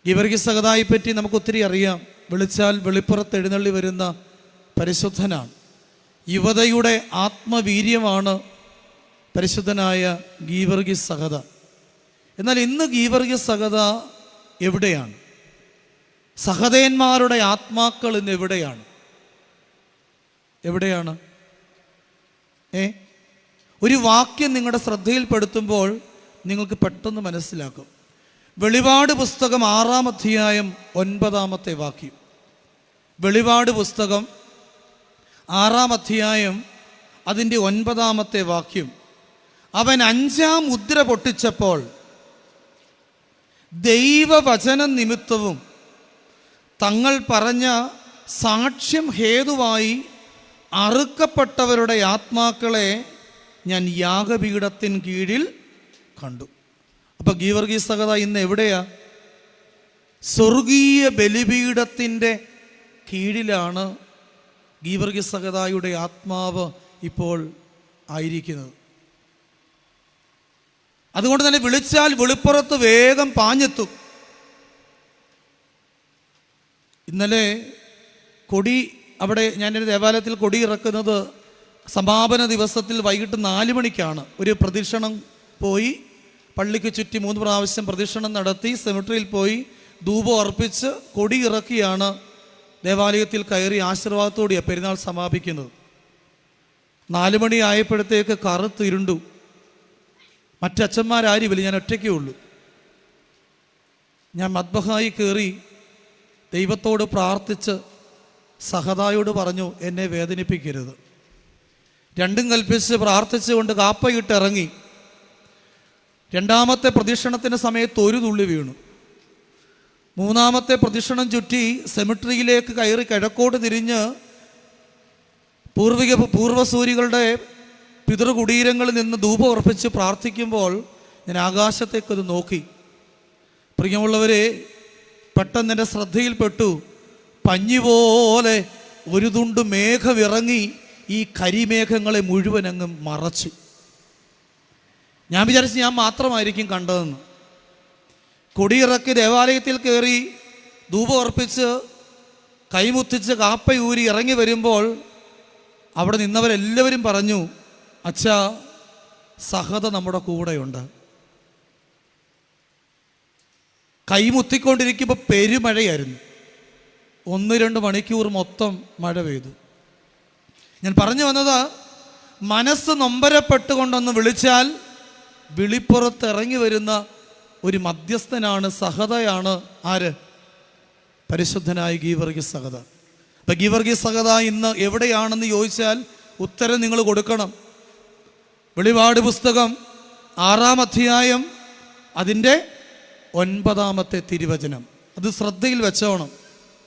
ഗീവർഗീസ് സഹദായെ പറ്റി നമുക്ക് ഒത്തിരി അറിയാം. വിളിച്ചാൽ വെളിപ്പുറത്ത് എഴുന്നള്ളി വരുന്ന പരിശുദ്ധനാണ്. യുവതയുടെ ആത്മവീര്യമാണ് പരിശുദ്ധനായ ഗീവർഗീസ് സഹദ. എന്നാൽ ഇന്ന് ഗീവർഗീസ് സഹദ എവിടെയാണ്? സഹദയന്മാരുടെ ആത്മാക്കൾ ഇന്ന് എവിടെയാണ്? ഒരു വാക്യം നിങ്ങളുടെ ശ്രദ്ധയിൽപ്പെടുത്തുമ്പോൾ നിങ്ങൾക്ക് പെട്ടെന്ന് മനസ്സിലാക്കും. വെളിപാട് പുസ്തകം 6-ാം അധ്യായം 9-ാമത്തെ വാക്യം. വെളിപാട് പുസ്തകം 6-ാം അധ്യായം അതിൻ്റെ 9-ാമത്തെ വാക്യം. അവൻ 5-ാം മുദ്ര പൊട്ടിച്ചപ്പോൾ ദൈവവചന നിമിത്തവും തങ്ങൾ പറഞ്ഞ സാക്ഷ്യം ഹേതുവായി അറുക്കപ്പെട്ടവരുടെ ആത്മാക്കളെ ഞാൻ യാഗപീഠത്തിൻ കീഴിൽ കണ്ടു. അപ്പം ഗീവർഗീസ് സഹദ ഇന്ന് എവിടെയാ? സ്വർഗീയ ബലിപീഠത്തിൻ്റെ കീഴിലാണ് ഗീവർഗീസ് സഹദയുടെ ആത്മാവ് ഇപ്പോൾ ആയിരിക്കുന്നത്. അതുകൊണ്ട് തന്നെ വിളിച്ചാൽ വെളിപ്പുറത്ത് വേഗം പാഞ്ഞെത്തും. ഇന്നലെ കൊടി അവിടെ ഞാനൊരു ദേവാലയത്തിൽ കൊടി ഇറക്കുന്നത് സമാപന ദിവസത്തിൽ വൈകിട്ട് 4 മണിക്കാണ്. ഒരു പ്രദക്ഷിണം പോയി പള്ളിക്ക് ചുറ്റി 3 പ്രാവശ്യം പ്രദക്ഷിണം നടത്തി സെമിട്രിയിൽ പോയി ധൂപം അർപ്പിച്ച് കൊടി ഇറക്കിയാണ് ദേവാലയത്തിൽ കയറി ആശീർവാദത്തോടെയാണ് പെരുന്നാൾ സമാപിക്കുന്നത്. 4 മണി ആയപ്പോഴത്തേക്ക് കറുത്തിരുണ്ടു. മറ്റച്ഛന്മാരാരുമില്ല, ഞാൻ ഒറ്റയ്ക്കേ ഉള്ളൂ. ഞാൻ മദ്ബഹായി കയറി ദൈവത്തോട് പ്രാർത്ഥിച്ച് സഹദായോട് പറഞ്ഞു, എന്നെ വേദനിപ്പിക്കരുത്. രണ്ടും കൽപ്പിച്ച് പ്രാർത്ഥിച്ചുകൊണ്ട് കാപ്പയിട്ട് ഇറങ്ങി. 2-ാമത്തെ പ്രദക്ഷിണത്തിൻ്റെ സമയത്ത് ഒരു തുള്ളി വീണു. 3-ാമത്തെ പ്രദക്ഷിണം ചുറ്റി സെമിട്രിയിലേക്ക് കയറി കിഴക്കോട്ട് തിരിഞ്ഞ് പൂർവ്വസൂരികളുടെ പിതൃകുടീരങ്ങളിൽ നിന്ന് ധൂപം അർപ്പിച്ച് പ്രാർത്ഥിക്കുമ്പോൾ ഞാൻ ആകാശത്തേക്കത് നോക്കി. പ്രിയമുള്ളവരെ, പെട്ടെന്ന് എൻ്റെ ശ്രദ്ധയിൽപ്പെട്ടു. പഞ്ഞിപോലെ ഒരു തുണ്ട് മേഘമിറങ്ങി ഈ കരിമേഘങ്ങളെ മുഴുവൻ അങ്ങ് മറച്ചു. ഞാൻ വിചാരിച്ച് ഞാൻ മാത്രമായിരിക്കും കണ്ടതെന്ന്. കൊടിയിറക്കി ദേവാലയത്തിൽ കയറി ധൂപം അർപ്പിച്ച് കൈമുത്തിച്ച് കാപ്പയൂരി ഇറങ്ങി വരുമ്പോൾ അവിടെ നിന്നവരെല്ലാവരും പറഞ്ഞു, അച്ഛാ, സഹദ നമ്മുടെ കൂടെയുണ്ട്. കൈമുത്തിക്കൊണ്ടിരിക്കുമ്പോൾ പെരുമഴയായിരുന്നു. 1-2 മണിക്കൂർ മൊത്തം മഴ പെയ്തു. ഞാൻ പറഞ്ഞു വന്നത്, മനസ്സ് നൊമ്പരപ്പെട്ടുകൊണ്ടൊന്ന് വിളിച്ചാൽ വിളിപ്പുറത്ത് ഇറങ്ങി വരുന്ന ഒരു മധ്യസ്ഥനാണ്, സഹദയാണ്. ആര്? പരിശുദ്ധനായ ഗീവർഗീസ് സഹദ. അപ്പം ഗീവർഗീസ് സഹദ ഇന്ന് എവിടെയാണെന്ന് ചോദിച്ചാൽ ഉത്തരം നിങ്ങൾ കൊടുക്കണം. വെളിപാട് പുസ്തകം 6-ാം അധ്യായം അതിൻ്റെ 9-ാമത്തെ തിരുവചനം. അത് ശ്രദ്ധയിൽ വെച്ചോണം.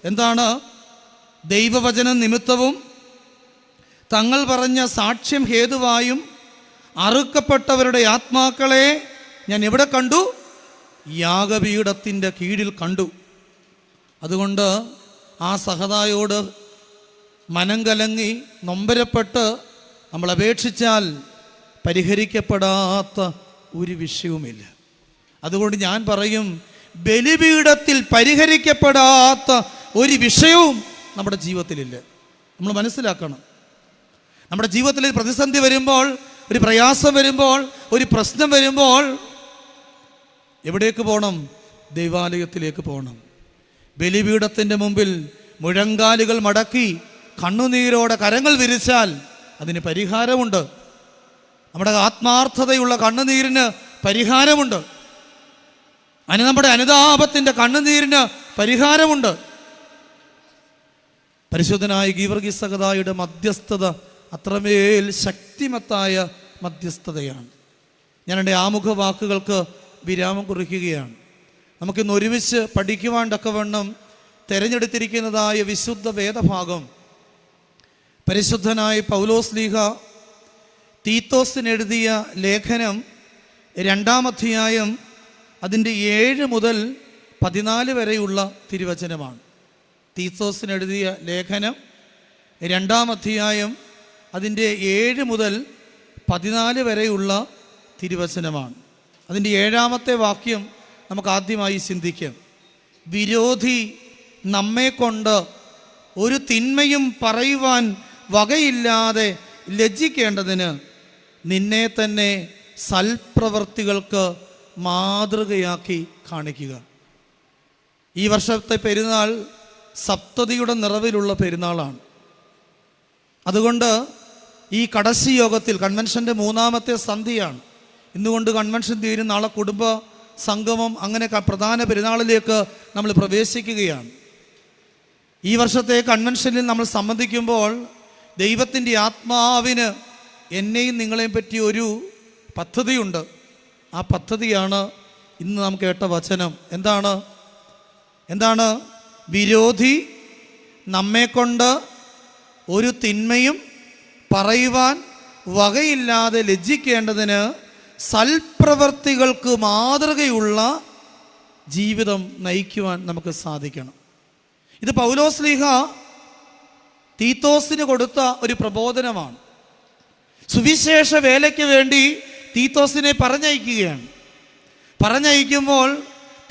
എന്താണ്? ദൈവവചന നിമിത്തവും തങ്ങൾ പറഞ്ഞ സാക്ഷ്യം ഹേതുവായും അറുക്കപ്പെട്ടവരുടെ ആത്മാക്കളെ ഞാൻ എവിടെ കണ്ടു? യാഗപീഠത്തിൻ്റെ കീഴിൽ കണ്ടു. അതുകൊണ്ട് ആ സഹദായോട് മനം കലങ്ങി നൊമ്പരപ്പെട്ട് നമ്മൾ അപേക്ഷിച്ചാൽ പരിഹരിക്കപ്പെടാത്ത ഒരു വിഷയവുമില്ല. അതുകൊണ്ട് ഞാൻ പറയും, ബലിപീഠത്തിൽ പരിഹരിക്കപ്പെടാത്ത ഒരു വിഷയവും നമ്മുടെ ജീവിതത്തിലില്ല. നമ്മൾ മനസ്സിലാക്കണം. നമ്മുടെ ജീവിതത്തിൽ ഒരു പ്രതിസന്ധി വരുമ്പോൾ, ഒരു പ്രയാസം വരുമ്പോൾ, ഒരു പ്രശ്നം വരുമ്പോൾ എവിടേക്ക് പോകണം? ദൈവാലയത്തിലേക്ക് പോകണം. ബലിപീഠത്തിൻ്റെ മുമ്പിൽ മുഴങ്കാലുകൾ മടക്കി കണ്ണുനീരോടെ കരങ്ങൾ വിരിച്ചാൽ അതിന് പരിഹാരമുണ്ട്. നമ്മുടെ ആത്മാർത്ഥതയുള്ള കണ്ണുനീരിന് പരിഹാരമുണ്ട്. നമ്മുടെ അനുതാപത്തിൻ്റെ കണ്ണുനീരിന് പരിഹാരമുണ്ട്. പരിശുദ്ധനായ ഗീവർഗീസ് സഹദയുടെ മധ്യസ്ഥത അത്രമേൽ ശക്തിമത്തായ മധ്യസ്ഥതയാണ്. ഞാൻ എൻ്റെ ആമുഖ വാക്കുകൾക്ക് വിരാമം കുറിക്കുകയാണ്. നമുക്കിന്ന് ഒരുമിച്ച് പഠിക്കുവാൻ തക്കവണ്ണം തിരഞ്ഞെടുത്തിരിക്കുന്നതായ വിശുദ്ധ വേദഭാഗം പരിശുദ്ധനായ പൗലോസ് ലീഹ തീത്തോസിനെഴുതിയ ലേഖനം 2-ാം അധ്യായം അതിൻ്റെ 7 മുതൽ 14 വരെയുള്ള തിരുവചനമാണ്. തീത്തോസിനെഴുതിയ ലേഖനം 2-ാം അധ്യായം അതിൻ്റെ 7 മുതൽ 14 വരെയുള്ള തിരുവചനമാണ്. അതിൻ്റെ 7-ാമത്തെ വാക്യം നമുക്ക് ആദ്യമായി ചിന്തിക്കാം. വിരോധി നമ്മെ കൊണ്ട് ഒരു തിന്മയും പറയുവാൻ വകയില്ലാതെ ലജ്ജിക്കേണ്ടതിന് നിന്നെ തന്നെ സൽപ്രവർത്തികൾക്ക് മാതൃകയാക്കി കാണിക്കുക. ഈ വർഷത്തെ പെരുന്നാൾ സപ്തതിയുടെ നിറവിലുള്ള പെരുന്നാളാണ്. അതുകൊണ്ട് ഈ കടശി യോഗത്തിൽ കൺവെൻഷൻ്റെ 3-ാമത്തെ സന്ധ്യയാണ്. ഇന്നുകൊണ്ട് കൺവെൻഷൻ തീരും. നാളെ കുടുംബ സംഗമം, അങ്ങനെ പ്രധാന പെരുന്നാളിലേക്ക് നമ്മൾ പ്രവേശിക്കുകയാണ്. ഈ വർഷത്തെ കൺവെൻഷനിൽ നമ്മൾ സംബന്ധിക്കുമ്പോൾ ദൈവത്തിൻ്റെ ആത്മാവിന് എന്നെയും നിങ്ങളെയും പറ്റി ഒരു പദ്ധതിയുണ്ട്. ആ പദ്ധതിയാണ് ഇന്ന് നാം കേട്ട വചനം. എന്താണ്? വിരോധി നമ്മെക്കൊണ്ട് ഒരു തിന്മയും പറയുവാൻ വകയില്ലാതെ ലജ്ജിക്കേണ്ടതിന് സൽപ്രവർത്തികൾക്ക് മാതൃകയുള്ള ജീവിതം നയിക്കുവാൻ നമുക്ക് സാധിക്കണം. ഇത് പൗലോസ്ലീഹ തീത്തോസിന് കൊടുത്ത ഒരു പ്രബോധനമാണ്. സുവിശേഷ വേലയ്ക്ക് വേണ്ടി തീത്തോസിനെ പറഞ്ഞയക്കുമ്പോൾ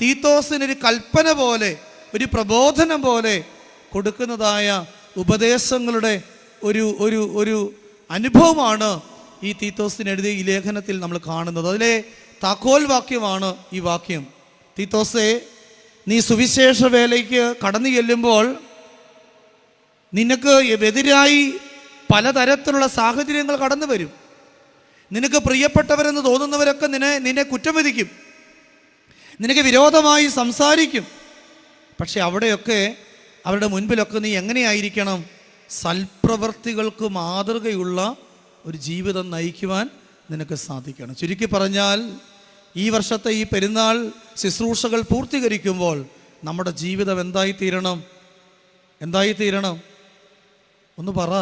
തീത്തോസിനൊരു കൽപ്പന പോലെ, ഒരു പ്രബോധനം പോലെ കൊടുക്കുന്നതായ ഉപദേശങ്ങളുടെ ഒരു അനുഭവമാണ് ഈ തീത്തോസിന് എഴുതിയ ഈ ലേഖനത്തിൽ നമ്മൾ കാണുന്നത്. അതിലെ താക്കോൽ വാക്യമാണ് ഈ വാക്യം. തീത്തോസേ, നീ സുവിശേഷ വേലയ്ക്ക് കടന്നു ചെല്ലുമ്പോൾ നിനക്ക് എതിരായി പലതരത്തിലുള്ള സാഹചര്യങ്ങൾ കടന്നു വരും. നിനക്ക് പ്രിയപ്പെട്ടവരെന്ന് തോന്നുന്നവരൊക്കെ നിന്നെ കുറ്റം വിധിക്കും, നിനക്ക് വിരോധമായി സംസാരിക്കും. പക്ഷെ അവിടെയൊക്കെ, അവരുടെ മുൻപിലൊക്കെ നീ എങ്ങനെയായിരിക്കണം? സൽപ്രവർത്തികൾക്ക് മാതൃകയുള്ള ഒരു ജീവിതം നയിക്കുവാൻ നിനക്ക് സാധിക്കണം. ചുരുക്കി പറഞ്ഞാൽ, ഈ വർഷത്തെ ഈ പെരുന്നാൾ ശുശ്രൂഷകൾ പൂർത്തീകരിക്കുമ്പോൾ നമ്മുടെ ജീവിതം എന്തായിത്തീരണം? ഒന്ന് പറ.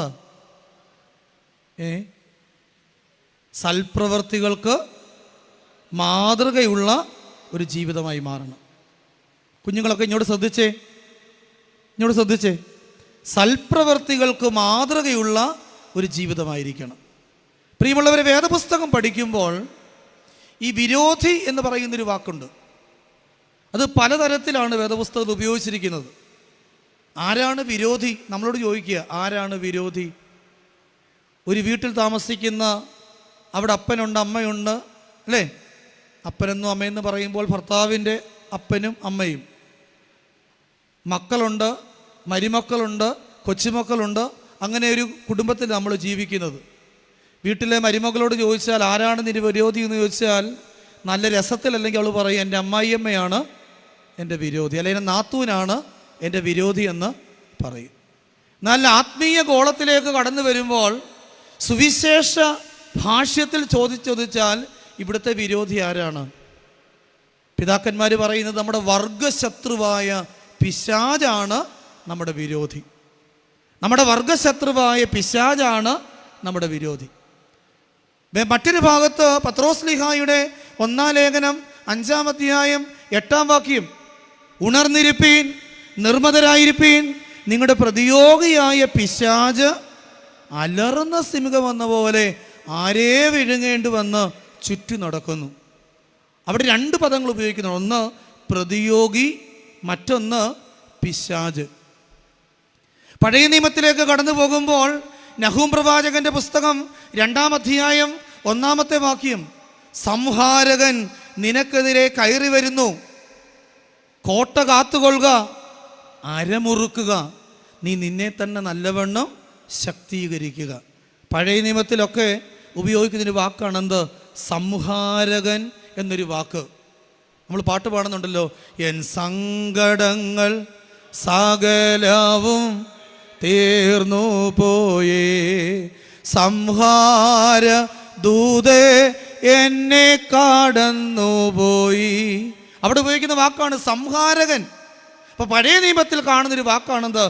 സൽപ്രവർത്തികൾക്ക് മാതൃകയുള്ള ഒരു ജീവിതമായി മാറണം. കുഞ്ഞുങ്ങളൊക്കെ ഇങ്ങോട്ട് ശ്രദ്ധിച്ചേ. സൽപ്രവർത്തികൾക്ക് മാതൃകയുള്ള ഒരു ജീവിതമായിരിക്കണം. പ്രിയമുള്ളവരെ, വേദപുസ്തകം പഠിക്കുമ്പോൾ ഈ വിരോധി എന്ന് പറയുന്നൊരു വാക്കുണ്ട്. അത് പലതരത്തിലാണ് വേദപുസ്തകത്തിൽ ഉപയോഗിച്ചിരിക്കുന്നത്. ആരാണ് വിരോധി? നമ്മളോട് ചോദിക്കുക, ആരാണ് വിരോധി? ഒരു വീട്ടിൽ താമസിക്കുന്ന, അവിടെ അപ്പനുണ്ട്, അമ്മയുണ്ട്, അല്ലേ? അപ്പനെന്നും അമ്മയെന്ന് പറയുമ്പോൾ ഭർത്താവിൻ്റെ അപ്പനും അമ്മയും, മക്കളുണ്ട്, മരുമക്കളുണ്ട്, കൊച്ചുമക്കളുണ്ട്. അങ്ങനെ ഒരു കുടുംബത്തിൽ നമ്മൾ ജീവിക്കുന്നത്. വീട്ടിലെ മരുമകളോട് ചോദിച്ചാൽ ആരാണ് നിന്റെ വിരോധി എന്ന് ചോദിച്ചാൽ നല്ല രസത്തിലല്ലെങ്കിൽ അവൾ പറയും എൻ്റെ അമ്മായിയമ്മയാണ് എൻ്റെ വിരോധി, അല്ലെങ്കിൽ നാത്തൂനാണ് എൻ്റെ വിരോധി എന്ന് പറയും. നല്ല ആത്മീയ ഗോളത്തിലേക്ക് കടന്നു വരുമ്പോൾ സുവിശേഷ ഭാഷ്യത്തിൽ ചോദിച്ചാൽ ഇവിടുത്തെ വിരോധി ആരാണ്? പിതാക്കന്മാർ പറയുന്നത് നമ്മുടെ വർഗശത്രുവായ പിശാചാണ് നമ്മുടെ വിരോധി. നമ്മുടെ വർഗശത്രുവായ പിശാചാണ് നമ്മുടെ വിരോധി. മറ്റൊരു ഭാഗത്ത് പത്രോസ്ലീഹായുടെ 1-ാം ലേഖനം 5-ാം അധ്യായം 8-ാം വാക്യം, ഉണർന്നിരിപ്പീൻ, നിർമ്മതരായിരിപ്പീൻ, നിങ്ങളുടെ പ്രതിയോഗിയായ പിശാച് അലറുന്ന സിംഹം എന്ന പോലെ ആരേ വിഴുങ്ങേണ്ടി വന്ന് ചുറ്റി നടക്കുന്നു. അവിടെ 2 പദങ്ങൾ ഉപയോഗിക്കുന്നു. ഒന്ന് പ്രതിയോഗി, മറ്റൊന്ന് പിശാച്. പഴയ നിയമത്തിലേക്ക് കടന്നു പോകുമ്പോൾ നഹൂം പ്രവാചകന്റെ പുസ്തകം 2-ാം അധ്യായം 1-ാമത്തെ വാക്യം, സംഹാരകൻ നിനക്കെതിരെ കയറി വരുന്നു, കോട്ട കാത്തുകൊള്ളുക, അരമുറുക്കുക, നീ നിന്നെ തന്നെ നല്ലവണ്ണം ശക്തീകരിക്കുക. പഴയ നിയമത്തിലൊക്കെ ഉപയോഗിക്കുന്നൊരു വാക്കാണ് എന്ത്? സംഹാരകൻ എന്നൊരു വാക്ക്. നമ്മൾ പാട്ട് പാടുന്നുണ്ടല്ലോ, എൻ സങ്കടങ്ങൾ സകലവും തീർന്നു പോയേ, സംഹാര ദൂതേ എന്നെ കടന്നുപോയി. അവിടെ ഉപയോഗിക്കുന്ന വാക്കാണ് സംഹാരകൻ. അപ്പൊ പഴയ നിയമത്തിൽ കാണുന്നൊരു വാക്കാണെന്ത്?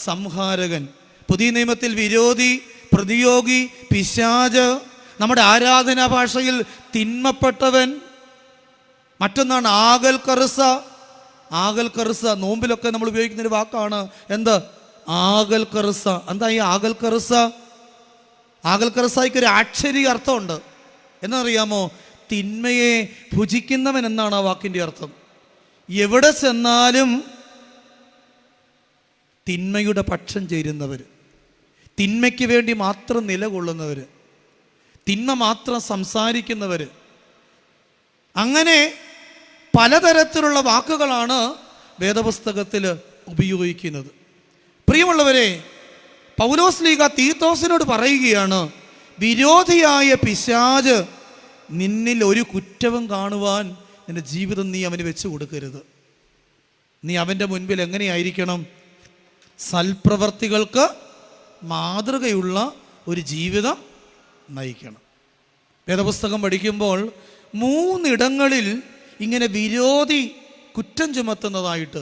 സംഹാരകൻ. പുതിയ നിയമത്തിൽ വിരോധി, പ്രതിയോഗി, പിശാച്, നമ്മുടെ ആരാധനാ ഭാഷയിൽ തിന്മപ്പെട്ടവൻ. മറ്റൊന്നാണ് ആകൽ കറുസ. നോമ്പിലൊക്കെ നമ്മൾ ഉപയോഗിക്കുന്നൊരു വാക്കാണ് എന്ത്? ആകൽ കറുസ. എന്താ ഈ ആകൽ കറുസ? ആകൽ കറുസായിക്ക് ഒരു ആക്ഷരിക അർത്ഥമുണ്ട്. എന്നറിയാമോ? തിന്മയെ ഭുജിക്കുന്നവൻ എന്നാണ് ആ വാക്കിൻ്റെ അർത്ഥം. എവിടെ ചെന്നാലും തിന്മയുടെ പക്ഷം ചേരുന്നവർ, തിന്മയ്ക്ക് വേണ്ടി മാത്രം നിലകൊള്ളുന്നവർ, തിന്മ മാത്രം സംസാരിക്കുന്നവർ, അങ്ങനെ പലതരത്തിലുള്ള വാക്കുകളാണ് വേദപുസ്തകത്തിൽ ഉപയോഗിക്കുന്നത്. പ്രിയമുള്ളവരെ, പൗലോസ് ലീഗ തീത്തോസിനോട് പറയുകയാണ്, വിരോധിയായ പിശാച് നിന്നിൽ ഒരു കുറ്റവും കാണുവാൻ നിന്റെ ജീവിതം നീ അവന് വെച്ച് കൊടുക്കരുത്. നീ അവൻ്റെ മുൻപിൽ എങ്ങനെയായിരിക്കണം? സൽപ്രവർത്തികൾക്ക് മാതൃകയുള്ള ഒരു ജീവിതം നയിക്കണം. വേദപുസ്തകം പഠിക്കുമ്പോൾ 3 ഇടങ്ങളിൽ ഇങ്ങനെ വിരോധി കുറ്റം ചുമത്തുന്നതായിട്ട്,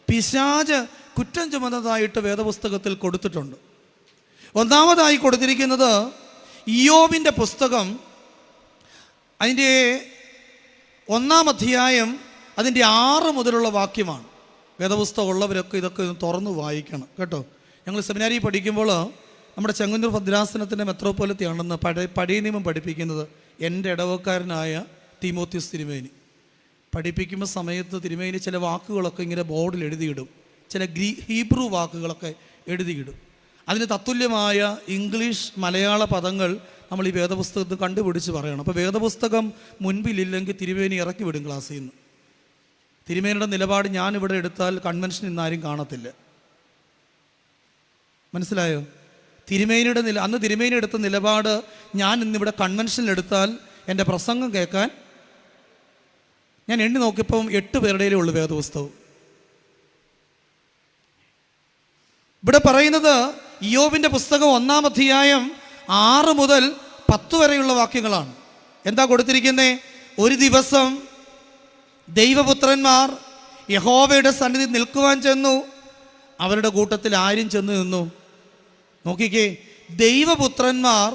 പിശാച് കുറ്റം ചുമത്തുന്നതായിട്ട് വേദപുസ്തകത്തിൽ കൊടുത്തിട്ടുണ്ട്. ഒന്നാമതായി കൊടുത്തിരിക്കുന്നത് ഇയ്യോബിൻ്റെ പുസ്തകം, അതിൻ്റെ 1-ാം അധ്യായം, അതിൻ്റെ 6 മുതലുള്ള വാക്യമാണ്. വേദപുസ്തകം ഉള്ളവരൊക്കെ ഇതൊക്കെ തുറന്നു വായിക്കണം കേട്ടോ. ഞങ്ങൾ സെമിനാരി പഠിക്കുമ്പോൾ നമ്മുടെ ചെങ്ങന്നൂർ ഭദ്രാസനത്തിൻ്റെ മെത്രോപ്പൊലിത്തയാണെന്ന് പഴയ നിയമം പഠിപ്പിക്കുന്നത് എൻ്റെ ഇടവക്കാരനായ തീമോത്തിയോസ് തിരുമേനി. പഠിപ്പിക്കുന്ന സമയത്ത് തിരുമേനി ചില വാക്കുകളൊക്കെ ഇങ്ങനെ ബോർഡിൽ എഴുതിയിടും, ചില ഹീബ്രു വാക്കുകളൊക്കെ എഴുതിയിടും. അതിന് തത്തുല്യമായ ഇംഗ്ലീഷ് മലയാള പദങ്ങൾ നമ്മൾ ഈ വേദപുസ്തകത്തിൽ കണ്ടുപിടിച്ച് പറയണം. അപ്പോൾ വേദപുസ്തകം മുൻപിലില്ലെങ്കിൽ തിരുമേനി ഇറക്കി വിടും ക്ലാസ്സിൽ നിന്ന്. തിരുമേനിയുടെ നിലപാട് ഞാനിവിടെ എടുത്താൽ കൺവെൻഷൻ ഇന്നാരും കാണത്തില്ല. മനസ്സിലായോ? തിരുമേനിയുടെ അന്ന് തിരുമേനി എടുത്ത നിലപാട് ഞാൻ ഇന്നിവിടെ കൺവെൻഷനിൽ എടുത്താൽ എൻ്റെ പ്രസംഗം കേൾക്കാൻ ഞാൻ എണ്ണി നോക്കിയപ്പം 8 പേരുടെയിലേ ഉള്ളൂ വേദപുസ്തകം. ഇവിടെ പറയുന്നത് ഇയ്യോബിൻ്റെ പുസ്തകം 1-ാം അധ്യായം 6 മുതൽ 10 വരെയുള്ള വാക്യങ്ങളാണ്. എന്താ കൊടുത്തിരിക്കുന്നത്? ഒരു ദിവസം ദൈവപുത്രന്മാർ യഹോവയുടെ സന്നിധി നിൽക്കുവാൻ ചെന്നു. അവരുടെ കൂട്ടത്തിൽ ആരും ചെന്ന് നിന്നു? നോക്കിക്കേ, ദൈവപുത്രന്മാർ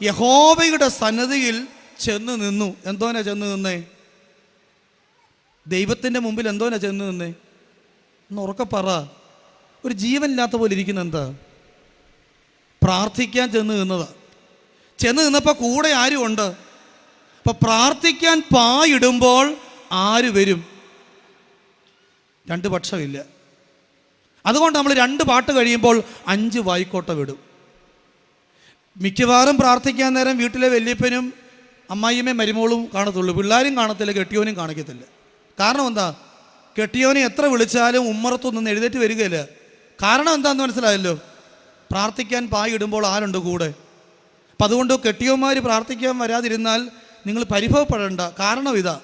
യഹോവയുടെ സന്നിധിയിൽ ചെന്ന് നിന്നു. എന്തോനാ ചെന്ന് നിന്നേ? ദൈവത്തിൻ്റെ മുമ്പിൽ എന്തോനാ ചെന്ന് നിന്നേ? ഒന്ന് ഉറക്കെ പറ. ഒരു ജീവനില്ലാത്ത പോലെ ഇരിക്കുന്ന എന്താ? പ്രാർത്ഥിക്കാൻ ചെന്ന് നിന്നതാ. ചെന്ന് നിന്നപ്പോൾ കൂടെ ആരും ഉണ്ട്. അപ്പം പ്രാർത്ഥിക്കാൻ പായിടുമ്പോൾ ആര് വരും? 2 പക്ഷമില്ല. അതുകൊണ്ട് നമ്മൾ 2 പാട്ട് കഴിയുമ്പോൾ 5 വായിക്കോട്ട വിടും. മിക്കവാറും പ്രാർത്ഥിക്കാൻ നേരം വീട്ടിലെ വല്യപ്പനും അമ്മായിയമ്മയും മരുമോളും കാണത്തുള്ളൂ, പിള്ളേരും കാണത്തില്ല, കെട്ടിയോനും കാണിക്കത്തില്ല. കാരണം എന്താ? കെട്ടിയോനെ എത്ര വിളിച്ചാലും ഉമ്മറത്തൊന്നും എഴുന്നേറ്റ് വരികയില്ല. കാരണം എന്താണെന്ന് മനസ്സിലായല്ലോ? പ്രാർത്ഥിക്കാൻ പായിടുമ്പോൾ ആരുണ്ട് കൂടെ? അപ്പം അതുകൊണ്ട് കെട്ടിയോന്മാർ പ്രാർത്ഥിക്കാൻ വരാതിരുന്നാൽ നിങ്ങൾ പരിഭവപ്പെടേണ്ട. കാരണം ഇതാ,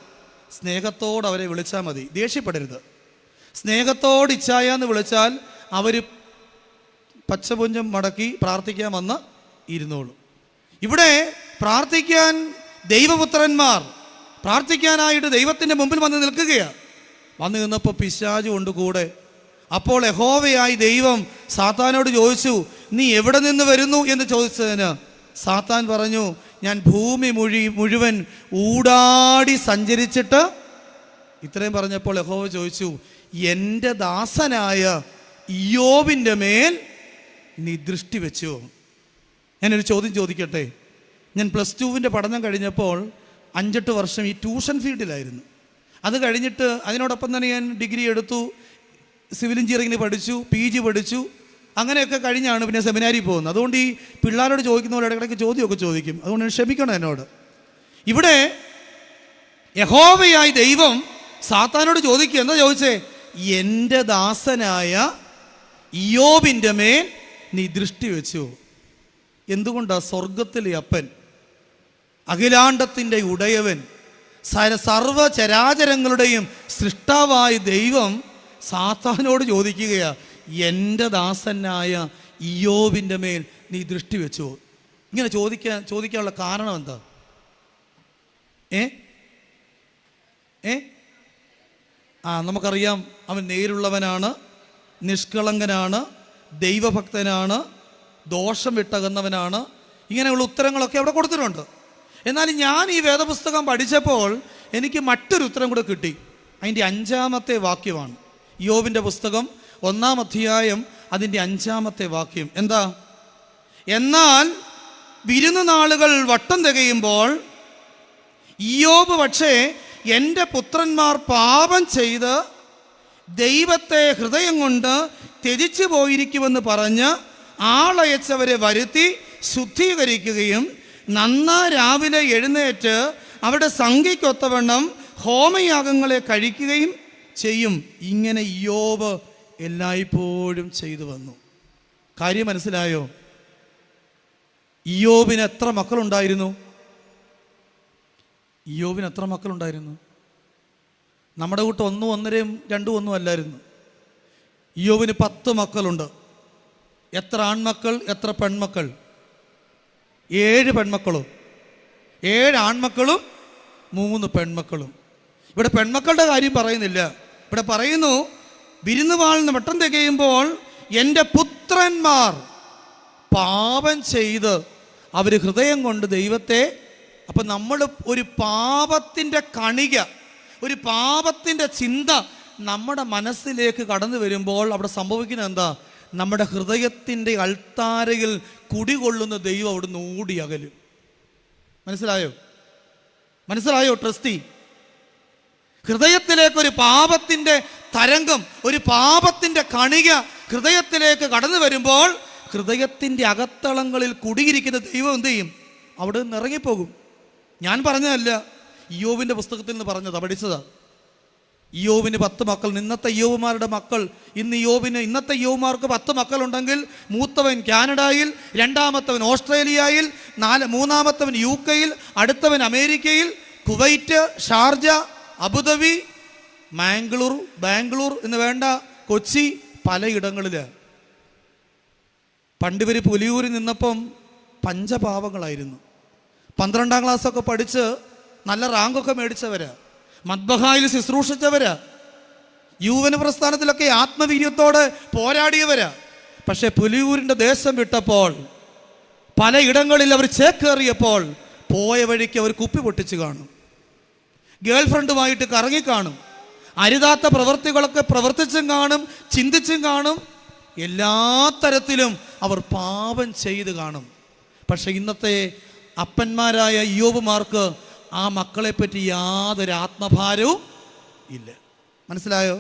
സ്നേഹത്തോട് അവരെ വിളിച്ചാൽ മതി, ദേഷ്യപ്പെടരുത്. സ്നേഹത്തോട് ഇച്ഛായെന്ന് വിളിച്ചാൽ അവർ പച്ചപുഞ്ചം മടക്കി പ്രാർത്ഥിക്കാൻ വന്ന് ഇരുന്നോളൂ. ഇവിടെ പ്രാർത്ഥിക്കാൻ ദൈവപുത്രന്മാർ പ്രാർത്ഥിക്കാനായിട്ട് ദൈവത്തിൻ്റെ മുമ്പിൽ വന്ന് നിൽക്കുകയാണ്. വന്ന് നിന്നപ്പോൾ പിശാച് കൊണ്ട് കൂടെ. അപ്പോൾ യഹോവയായി ദൈവം സാത്താനോട് ചോദിച്ചു, നീ എവിടെ നിന്ന് വരുന്നു എന്ന് ചോദിച്ചതിന് സാത്താൻ പറഞ്ഞു, ഞാൻ ഭൂമി മുഴുവൻ ഊടാടി സഞ്ചരിച്ചിട്ട്. ഇത്രയും പറഞ്ഞപ്പോൾ യഹോവ ചോദിച്ചു, എൻ്റെ ദാസനായ ഇയ്യോബിൻ്റെ മേൽ നീ ദൃഷ്ടി വെച്ചു. ഞാനൊരു ചോദ്യം ചോദിക്കട്ടെ. ഞാൻ +2 പഠനം കഴിഞ്ഞപ്പോൾ 5-8 വർഷം ഈ ട്യൂഷൻ ഫീൽഡിലായിരുന്നു. അത് കഴിഞ്ഞിട്ട് അതിനോടൊപ്പം തന്നെ ഞാൻ ഡിഗ്രി എടുത്തു, സിവിൽ എഞ്ചിനീയറിംഗിന് പഠിച്ചു, PG പഠിച്ചു. അങ്ങനെയൊക്കെ കഴിഞ്ഞാണ് പിന്നെ സെമിനാരിൽ പോകുന്നത്. അതുകൊണ്ട് ഈ പിള്ളേരോട് ചോദിക്കുന്ന പോലെ ഇടയ്ക്കിടയ്ക്ക് ചോദ്യമൊക്കെ ചോദിക്കും. അതുകൊണ്ട് ക്ഷമിക്കണം എന്നോട്. ഇവിടെ യഹോവയായി ദൈവം സാത്താനോട് ചോദിക്കുക, എന്താ ചോദിച്ചേ? എൻ്റെ ദാസനായ ഇയ്യോബിൻ്റെ മേൽ നീ ദൃഷ്ടി വെച്ചു. എന്തുകൊണ്ടാ? സ്വർഗത്തിലെ അപ്പൻ, അഖിലാണ്ടത്തിൻ്റെ ഉടയവൻ, സർവചരാചരങ്ങളുടെയും സൃഷ്ടാവായ ദൈവം സാത്താനോട് ചോദിക്കുകയാ, എൻ്റെ ദാസനായ ഇയ്യോബിൻ്റെ മേൽ നീ ദൃഷ്ടി വെച്ചു. ഇങ്ങനെ ചോദിക്കാനുള്ള കാരണം എന്താ? നമുക്കറിയാം, അവൻ നേരുള്ളവനാണ്, നിഷ്കളങ്കനാണ്, ദൈവഭക്തനാണ്, ദോഷം വിട്ടകന്നവനാണ്. ഇങ്ങനെയുള്ള ഉത്തരങ്ങളൊക്കെ അവിടെ കൊടുത്തിട്ടുണ്ട്. എന്നാൽ ഞാൻ ഈ വേദപുസ്തകം പഠിച്ചപ്പോൾ എനിക്ക് മറ്റൊരു ഉത്തരം കൂടെ കിട്ടി. അതിൻ്റെ 5-ാമത്തെ വാക്യമാണ്. ഇയ്യോബിൻ്റെ പുസ്തകം 1-ാം അധ്യായം അതിൻ്റെ 5-ാമത്തെ വാക്യം. എന്താ? എന്നാൽ വിരുന്ന് നാളുകൾ വട്ടം തികയുമ്പോൾ ഇയ്യോബ് പക്ഷേ എൻ്റെ പുത്രന്മാർ പാപം ചെയ്ത് ദൈവത്തെ ഹൃദയം കൊണ്ട് ത്യജിച്ചു പോയിരിക്കുമെന്ന് പറഞ്ഞ് ആളയച്ചവരെ വരുത്തി ശുദ്ധീകരിക്കുകയും നന്നാ രാവിലെ എഴുന്നേറ്റ് അവരുടെ സംഖ്യയ്ക്കൊത്തവണ്ണം ഹോമയാഗങ്ങളെ കഴിക്കുകയും ചെയ്യും. ഇങ്ങനെ ഇയ്യോബ് എല്ലായ്പ്പോഴും ചെയ്തു വന്നു. കാര്യം മനസ്സിലായോ? ഇയ്യോബിന് എത്ര മക്കളുണ്ടായിരുന്നു? ഇയ്യോബിന് എത്ര മക്കളുണ്ടായിരുന്നു? നമ്മുടെ കൂട്ട് 1, 1.5, 2 അല്ലായിരുന്നു. ഇയ്യോബിന് 10 മക്കളുണ്ട്. എത്ര ആൺമക്കൾ, എത്ര പെൺമക്കൾ? 7 പെൺമക്കളും 7 ആൺമക്കളും 3 പെൺമക്കളും. ഇവിടെ പെൺമക്കളുടെ കാര്യം പറയുന്നില്ല. ഇവിടെ പറയുന്നു, വിരുന്നുവാളിന് വട്ടം തികയുമ്പോൾ എൻ്റെ പുത്രന്മാർ പാപം ചെയ്ത് അവർ ഹൃദയം കൊണ്ട് ദൈവത്തെ. അപ്പം നമ്മൾ ഒരു പാപത്തിൻ്റെ കണിക, ഒരു പാപത്തിൻ്റെ ചിന്ത നമ്മുടെ മനസ്സിലേക്ക് കടന്നു വരുമ്പോൾ അവിടെ സംഭവിക്കുന്നത് എന്താ? നമ്മുടെ ഹൃദയത്തിൻ്റെ അൾത്താരയിൽ കുടികൊള്ളുന്ന ദൈവം അവിടുന്ന് ഓടി അകലും. മനസ്സിലായോ? മനസ്സിലായോ ട്രസ്റ്റി? ഹൃദയത്തിലേക്കൊരു പാപത്തിൻ്റെ തരംഗം, ഒരു പാപത്തിൻ്റെ കണിക ഹൃദയത്തിലേക്ക് കടന്നു വരുമ്പോൾ ഹൃദയത്തിൻ്റെ അകത്തളങ്ങളിൽ കുടിയിരിക്കുന്ന ദൈവം എന്ത് ചെയ്യും? അവിടെ നിന്ന് ഇറങ്ങിപ്പോകും. ഞാൻ പറഞ്ഞതല്ല, ഇയ്യോബിൻ്റെ പുസ്തകത്തിൽ നിന്ന് പറഞ്ഞതാ, പഠിച്ചതാ. ഇയ്യോബിന് 10 മക്കൾ. ഇന്നത്തെ ഇയ്യോബുമാരുടെ മക്കൾ, ഇന്നത്തെ ഇയ്യോബുമാർക്ക് 10 മക്കളുണ്ടെങ്കിൽ മൂത്തവൻ കാനഡയിൽ, രണ്ടാമത്തവൻ ഓസ്ട്രേലിയയിൽ, മൂന്നാമത്തവൻ UK, അടുത്തവൻ അമേരിക്കയിൽ, കുവൈറ്റ്, ഷാർജ, അബുദാബി, ബാംഗ്ലൂർ എന്ന് വേണ്ട, കൊച്ചി, പലയിടങ്ങളിൽ. പണ്ടിവർ പുലിയൂരിൽ നിന്നപ്പം പഞ്ചപാവങ്ങളായിരുന്നു. 12ാം ക്ലാസ്സൊക്കെ പഠിച്ച് നല്ല റാങ്കൊക്കെ മേടിച്ചവരാ, മദ്ബഹായിൽ ശുശ്രൂഷിച്ചവരാ, യൗവന പ്രസ്ഥാനത്തിലൊക്കെ ആത്മവീര്യത്തോടെ പോരാടിയവരാ. പക്ഷെ പുലിയൂരിൻ്റെ ദേശം വിട്ടപ്പോൾ, പലയിടങ്ങളിൽ അവർ ചേക്കേറിയപ്പോൾ, പോയ വഴിക്ക് അവർ കുപ്പി പൊട്ടിച്ച് കാണും, ഗേൾ ഫ്രണ്ടുമായിട്ട് കറങ്ങിക്കാണും, അരുതാത്ത പ്രവൃത്തികളൊക്കെ പ്രവർത്തിച്ചും കാണും, ചിന്തിച്ചും കാണും, എല്ലാ തരത്തിലും അവർ പാപം ചെയ്ത് കാണും. പക്ഷെ ഇന്നത്തെ അപ്പന്മാരായ ഇയ്യോബുമാർക്ക് ആ മക്കളെപ്പറ്റി യാതൊരു ആത്മഭാരവും ഇല്ല. മനസ്സിലായോ?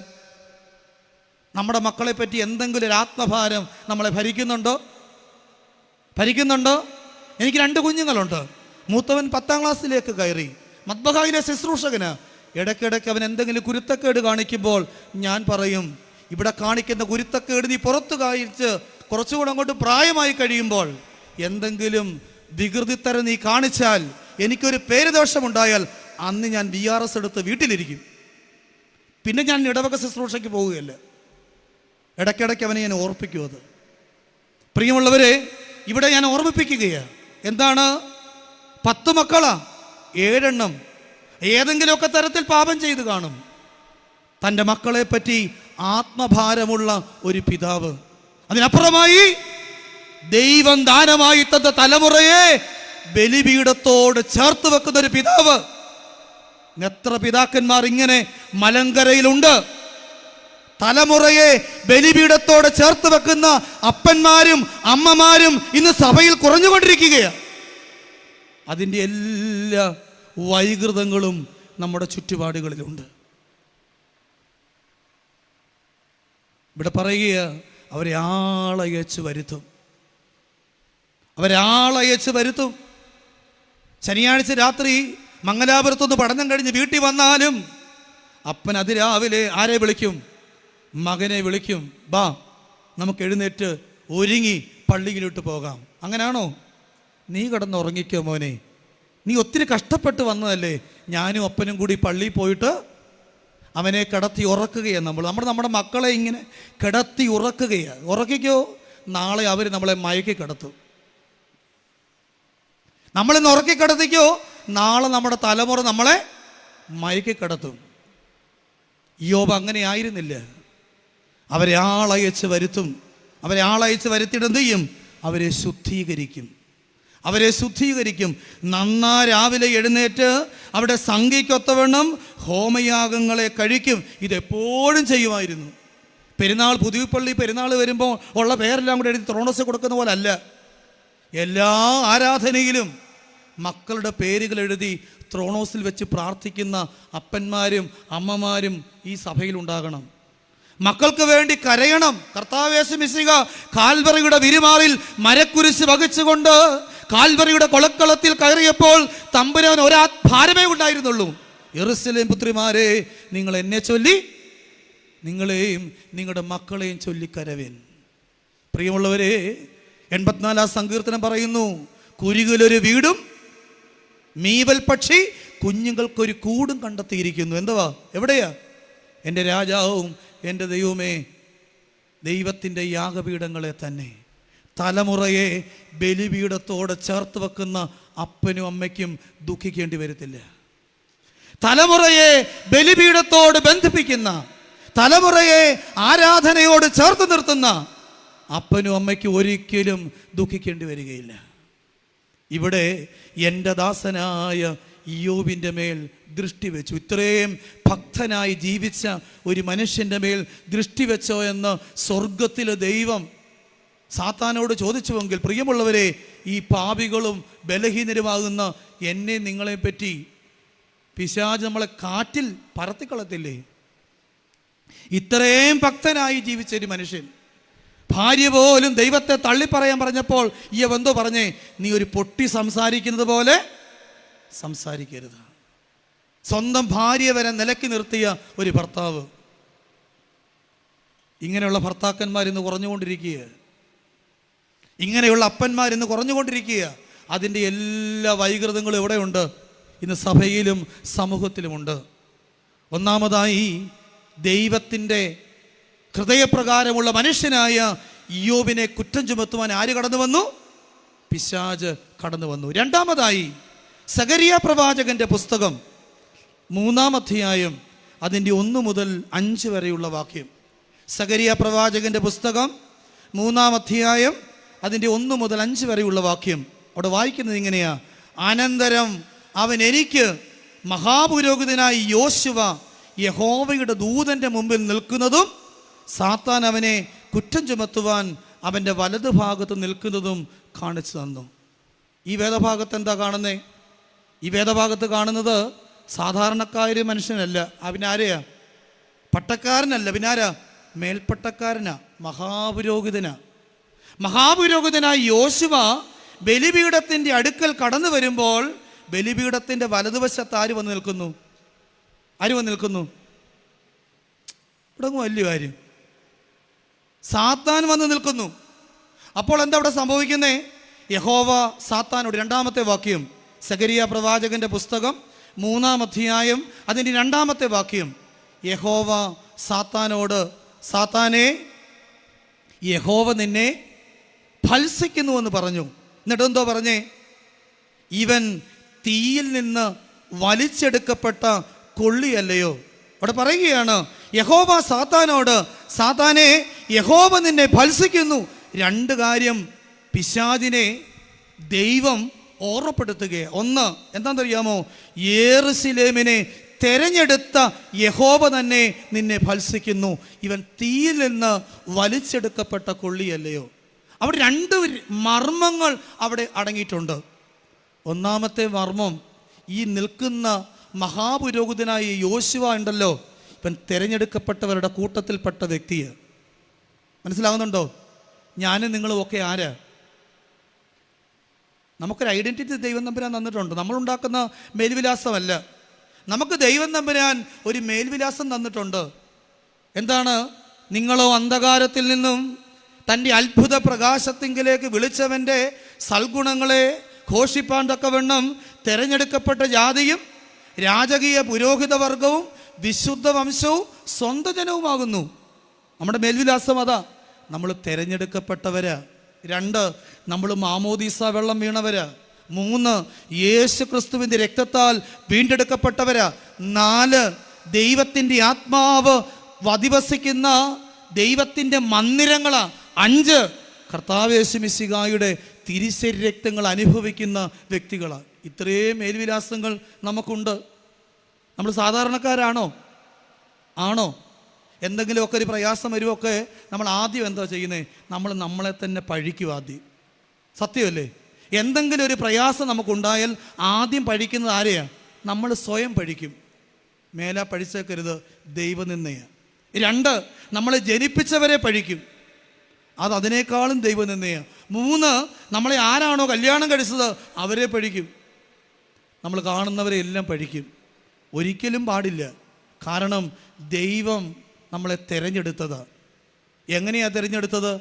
നമ്മുടെ മക്കളെപ്പറ്റി എന്തെങ്കിലും ഒരു ആത്മഭാരം നമ്മളെ ഭരിക്കുന്നുണ്ടോ? എനിക്ക് 2 കുഞ്ഞുങ്ങളുണ്ട്. മൂത്തവൻ 10ാം ക്ലാസ്സിലേക്ക് കയറി, മദ്ബഹായിലെ ശുശ്രൂഷകന്. ഇടയ്ക്കിടയ്ക്ക് അവൻ എന്തെങ്കിലും കുരുത്തക്കേട് കാണിക്കുമ്പോൾ ഞാൻ പറയും, ഇവിടെ കാണിക്കുന്ന കുരുത്തക്കേട് നീ പുറത്തു കാണിച്ച് കുറച്ചുകൂടെ അങ്ങോട്ട് പ്രായമായി കഴിയുമ്പോൾ എന്തെങ്കിലും വികൃതിത്തരം നീ കാണിച്ചാൽ, എനിക്കൊരു പേരുദോഷമുണ്ടായാൽ അന്ന് ഞാൻ VRS എടുത്ത് വീട്ടിലിരിക്കും. പിന്നെ ഞാൻ ഇടവക ശുശ്രൂഷയ്ക്ക് പോവുകയല്ല. ഇടയ്ക്കിടയ്ക്ക് അവനെ ഞാൻ ഓർപ്പിക്കും. അത് പ്രിയമുള്ളവരെ, ഇവിടെ ഞാൻ ഓർമ്മിപ്പിക്കുകയാണ്. എന്താണ്? 10 മക്കളാ, 7 എണ്ണം ഏതെങ്കിലുമൊക്കെ തരത്തിൽ പാപം ചെയ്ത് കാണും. തൻ്റെ മക്കളെ പറ്റി ആത്മഭാരമുള്ള ഒരു പിതാവ്, അതിനപ്പുറമായി ദൈവം ദാനമായി തന്ന തലമുറയെ ബലിപീഠത്തോട് ചേർത്ത് വെക്കുന്ന ഒരു പിതാവ്. എത്ര പിതാക്കന്മാർ ഇങ്ങനെ മലങ്കരയിലുണ്ട്? തലമുറയെ ബലിപീഠത്തോടെ ചേർത്ത് വെക്കുന്ന അപ്പന്മാരും അമ്മമാരും ഇന്ന് സഭയിൽ കുറഞ്ഞുകൊണ്ടിരിക്കുകയാണ്. അതിൻ്റെ എല്ലാ വൈകൃതങ്ങളും നമ്മുടെ ചുറ്റുപാടുകളിലുണ്ട്. ഇവിടെ പറയുക, അവരെ ആളയച്ച് വരുത്തും. ശനിയാഴ്ച രാത്രി മംഗലാപുരത്തുനിന്ന് പഠനം കഴിഞ്ഞ് വീട്ടിൽ വന്നാലും അപ്പൻ അതിരാവിലെ ആരെ വിളിക്കും? മകനെ വിളിക്കും. ബാ, നമുക്ക് എഴുന്നേറ്റ് ഒരുങ്ങി പള്ളിയിലോട്ട് പോകാം. അങ്ങനെയാണോ? നീ കിടന്നുറങ്ങിക്കോ മോനെ, നീ ഒത്തിരി കഷ്ടപ്പെട്ട് വന്നതല്ലേ. ഞാനും അപ്പനും കൂടി പള്ളിയിൽ പോയിട്ട് അവനെ കിടത്തി ഉറക്കുകയാണ്. നമ്മുടെ മക്കളെ ഇങ്ങനെ കിടത്തി ഉറക്കുകയാണ്. ഉറക്കിക്കോ, നാളെ അവർ നമ്മളെ മയക്കി കിടത്തും. നമ്മളിന്ന് ഉറക്കി കിടത്തിക്കോ, നാളെ നമ്മുടെ തലമുറ നമ്മളെ മയക്കി കിടത്തും. ഇയ്യോബ് അങ്ങനെ ആയിരുന്നില്ല. അവരെ ആളയച്ച് വരുത്തിയിട്ട് എന്ത് ചെയ്യും? അവരെ ശുദ്ധീകരിക്കും. നന്നാ രാവിലെ എഴുന്നേറ്റ് അവിടെ സംഖ്യയ്ക്കൊത്തവണ്ണം ഹോമയാഗങ്ങളെ കഴിക്കും. ഇതെപ്പോഴും ചെയ്യുമായിരുന്നു. പുതുപ്പള്ളി പെരുന്നാൾ വരുമ്പോൾ ഉള്ള പേരെല്ലാം കൂടെ എഴുതി ത്രോണസ് കൊടുക്കുന്ന പോലെ അല്ല. എല്ലാ ആരാധനയിലും മക്കളുടെ പേരുകൾ എഴുതി ത്രോണോസിൽ വെച്ച് പ്രാർത്ഥിക്കുന്ന അപ്പന്മാരും അമ്മമാരും ഈ സഭയിലുണ്ടാകണം. മക്കൾക്ക് വേണ്ടി കരയണം. കർത്താവേശു മിശിഹ കാൽവറിയുടെ വിരിമാറിൽ മരക്കുരിശ് വഹിച്ചുകൊണ്ട് കാൽവറിയുടെ കൊളക്കളത്തിൽ കയറിയപ്പോൾ തമ്പുരാൻ ഭാരമേ ഉണ്ടായിരുന്നുള്ളൂ. യെരൂശലേം പുത്രിമാരെ, നിങ്ങൾ എന്നെ ചൊല്ലി നിങ്ങളെയും നിങ്ങളുടെ മക്കളെയും ചൊല്ലിക്കരവേൻ. പ്രിയമുള്ളവരെ, 84 സങ്കീർത്തനം പറയുന്നു, കുരുകിലൊരു വീടും മീവൽ പക്ഷി കുഞ്ഞുങ്ങൾക്കൊരു കൂടും കണ്ടെത്തിയിരിക്കുന്നു. എന്തുവാ? എവിടെയാ? എൻ്റെ രാജാവും എൻ്റെ ദൈവമേ, ദൈവത്തിൻ്റെ യാഗപീഠങ്ങളെ തന്നെ. തലമുറയെ ബലിപീഠത്തോടെ ചേർത്ത് വെക്കുന്ന അപ്പനും അമ്മയ്ക്കും ദുഃഖിക്കേണ്ടി വരത്തില്ല. തലമുറയെ ബലിപീഠത്തോട് ബന്ധിപ്പിക്കുന്ന, തലമുറയെ ആരാധനയോട് ചേർത്ത് നിർത്തുന്ന അപ്പനും അമ്മയ്ക്കും ഒരിക്കലും ദുഃഖിക്കേണ്ടി വരികയില്ല. ഇവിടെ എൻ്റെ ദാസനായ ഇയ്യോബിൻ്റെ മേൽ ദൃഷ്ടി വെച്ചു. ഇത്രയും ഭക്തനായി ജീവിച്ച ഒരു മനുഷ്യൻ്റെ മേൽ ദൃഷ്ടി വെച്ചോ എന്ന് സ്വർഗത്തിലെ ദൈവം സാത്താനോട് ചോദിച്ചുവെങ്കിൽ, പ്രിയമുള്ളവരെ, ഈ പാപികളും ബലഹീനരുമാകുന്ന എന്നെ നിങ്ങളെ പറ്റി പിശാച് നമ്മളെ കാറ്റിൽ പറത്തിക്കളത്തില്ലേ? ഇത്രയും ഭക്തനായി ജീവിച്ച ഒരു മനുഷ്യൻ, ഭാര്യ പോലും ദൈവത്തെ തള്ളിപ്പറയാൻ പറഞ്ഞപ്പോൾ ഈ എന്തോ പറഞ്ഞേ, നീ ഒരു പൊട്ടി സംസാരിക്കുന്നത് പോലെ സംസാരിക്കരുത്. സ്വന്തം ഭാര്യ വരെ നിലക്കി നിർത്തിയ ഒരു ഭർത്താവ്. ഇങ്ങനെയുള്ള ഭർത്താക്കന്മാരിന്ന് കുറഞ്ഞുകൊണ്ടിരിക്കുക, ഇങ്ങനെയുള്ള അപ്പന്മാരിന്ന് കുറഞ്ഞുകൊണ്ടിരിക്കുക. അതിൻ്റെ എല്ലാ വൈകൃതങ്ങളും എവിടെയുണ്ട്? ഇന്ന് സഭയിലും സമൂഹത്തിലുമുണ്ട്. ഒന്നാമതായി, ദൈവത്തിൻ്റെ ഹൃദയപ്രകാരമുള്ള മനുഷ്യനായ ഇയ്യോബിനെ കുറ്റം ചുമത്തുവാൻ ആര് കടന്നു വന്നു? പിശാച് കടന്നു വന്നു. രണ്ടാമതായി, സഖരിയ പ്രവാചകന്റെ പുസ്തകം 3-ാം അധ്യായം അതിൻ്റെ 1 മുതൽ 5 വരെയുള്ള വാക്യം. സഖരിയ പ്രവാചകന്റെ പുസ്തകം 3-ാം അധ്യായം അതിൻ്റെ 1 മുതൽ 5 വരെയുള്ള വാക്യം. അവിടെ വായിക്കുന്നത് ഇങ്ങനെയാ: അനന്തരം അവൻ എനിക്ക് മഹാപുരോഹിതനായി യോശുവ യഹോവയുടെ ദൂതന്റെ മുമ്പിൽ നിൽക്കുന്നതും സാത്താൻ അവനെ കുറ്റം ചുമത്തുവാൻ അവൻ്റെ വലതു ഭാഗത്ത് നിൽക്കുന്നതും കാണിച്ചു തന്നു. ഈ വേദഭാഗത്ത് എന്താ കാണുന്നേ? ഈ വേദഭാഗത്ത് കാണുന്നത് സാധാരണക്കാര് മനുഷ്യനല്ല. അവനാരെയാ? പട്ടക്കാരനല്ല. പിന്നാരാ? മേൽപ്പട്ടക്കാരനാ, മഹാപുരോഹിതനാ. മഹാപുരോഹിതനായി യോശുവ ബലിപീഠത്തിൻ്റെ അടുക്കൽ കടന്നു വരുമ്പോൾ ബലിപീഠത്തിൻ്റെ വലതുവശത്ത് ആര് വന്ന് നിൽക്കുന്നു? ആര് വന്ന് നിൽക്കുന്നു? ഇവിടെ വലിയ കാര്യം, സാത്താൻ വന്ന് നിൽക്കുന്നു. അപ്പോൾ എന്താ അവിടെ സംഭവിക്കുന്നേ? യഹോവ സാത്താനോട്, 2-ാമത്തെ വാക്യം, സഖരിയ പ്രവാചകന്റെ പുസ്തകം 3-ാം അധ്യായം അതിൻ്റെ 2-ാമത്തെ വാക്യം. യഹോവ സാത്താനോട്, സാത്താനെ, യഹോവ നിന്നെ ഭത്സിക്കുന്നുവെന്ന് പറഞ്ഞു. എന്നിട്ട് എന്തോ പറഞ്ഞേ? ഇവൻ തീയിൽ നിന്ന് വലിച്ചെടുക്കപ്പെട്ട കൊള്ളിയല്ലയോ? അവിടെ പറയുകയാണ്, യഹോവ സാത്താനോട്, സാത്താനെ, യഹോവ നിന്നെ ഭത്സിക്കുന്നു. 2 കാര്യം പിശാചിനെ ദൈവം ഓർമ്മപ്പെടുത്തുകയാണ്. ഒന്ന് എന്താണെന്നറിയാമോ? യെരൂശലേമിനെ തെരഞ്ഞെടുത്ത യഹോവ തന്നെ നിന്നെ ഭത്സിക്കുന്നു. ഇവൻ തീയിൽ നിന്ന് വലിച്ചെടുക്കപ്പെട്ട കൊള്ളിയല്ലയോ? അവിടെ 2 മർമ്മങ്ങൾ അവിടെ അടങ്ങിയിട്ടുണ്ട്. ഒന്നാമത്തെ മർമ്മം, ഈ നിൽക്കുന്ന മഹാപുരോഹിതനായ യോശുവ ഉണ്ടല്ലോ, ഇവൻ തിരഞ്ഞെടുക്കപ്പെട്ടവരുടെ കൂട്ടത്തിൽപ്പെട്ട വ്യക്തിയെ. മനസ്സിലാകുന്നുണ്ടോ? ഞാനും നിങ്ങളും ഒക്കെ ആരാ? നമുക്കൊരു ഐഡൻറ്റിറ്റി ദൈവം തമ്പുരാൻ തന്നിട്ടുണ്ട്. നമ്മളുണ്ടാക്കുന്ന മേൽവിലാസമല്ല, നമുക്ക് ദൈവം തമ്പുരാൻ ഒരു മേൽവിലാസം തന്നിട്ടുണ്ട്. എന്താണ്? നിങ്ങളോ അന്ധകാരത്തിൽ നിന്നും തൻ്റെ അത്ഭുത പ്രകാശത്തിങ്കിലേക്ക് വിളിച്ചവൻ്റെ സൽഗുണങ്ങളെ ഘോഷിപ്പാൻ തക്കവണ്ണം തിരഞ്ഞെടുക്കപ്പെട്ട ജാതിയും രാജകീയ പുരോഹിതവർഗവും വിശുദ്ധ വംശവും സ്വന്തം ജനവുമാകുന്നു. നമ്മുടെ മേൽവിലാസം അതാ. നമ്മൾ തിരഞ്ഞെടുക്കപ്പെട്ടവരാ. 2, നമ്മൾ മാമോദീസ വെള്ളം വീണവരാ. 3, യേശു ക്രിസ്തുവിൻ്റെ രക്തത്താൽ വീണ്ടെടുക്കപ്പെട്ടവരാ. 4, ദൈവത്തിൻ്റെ ആത്മാവ് അധിവസിക്കുന്ന ദൈവത്തിൻ്റെ മന്ദിരങ്ങളാ. 5, കർത്താവേശു മിശിഹായുടെ തിരുശരീര രക്തങ്ങൾ അനുഭവിക്കുന്ന വ്യക്തികളാണ്. ഇത്രയും മേൽവിലാസങ്ങൾ നമുക്കുണ്ട്. നമ്മൾ സാധാരണക്കാരാണോ? ആണോ? എന്തെങ്കിലുമൊക്കെ ഒരു പ്രയാസം വരുമൊക്കെ നമ്മൾ ആദ്യം എന്താ ചെയ്യുന്നത്? നമ്മൾ നമ്മളെ തന്നെ പഴിക്കും ആദ്യം. സത്യമല്ലേ? എന്തെങ്കിലും ഒരു പ്രയാസം നമുക്കുണ്ടായാൽ ആദ്യം പഴിക്കുന്നത് ആരെയാണ്? നമ്മൾ സ്വയം പഴിക്കും. മേലാ പഴിച്ചേക്കരുത്, ദൈവനിന്ദയാണ്. 2, നമ്മളെ ജനിപ്പിച്ചവരെ പഴിക്കും. അതിനേക്കാളും ദൈവനിന്ദയാണ്. 3, നമ്മളെ ആരാണോ കല്യാണം കഴിച്ചത് അവരെ പഴിക്കും. നമ്മൾ കാണുന്നവരെ എല്ലാം പഴിക്കും. ഒരിക്കലും പാടില്ല. കാരണം ദൈവം നമ്മളെ തിരഞ്ഞെടുത്തത് എങ്ങനെയാണ് തിരഞ്ഞെടുത്തത്?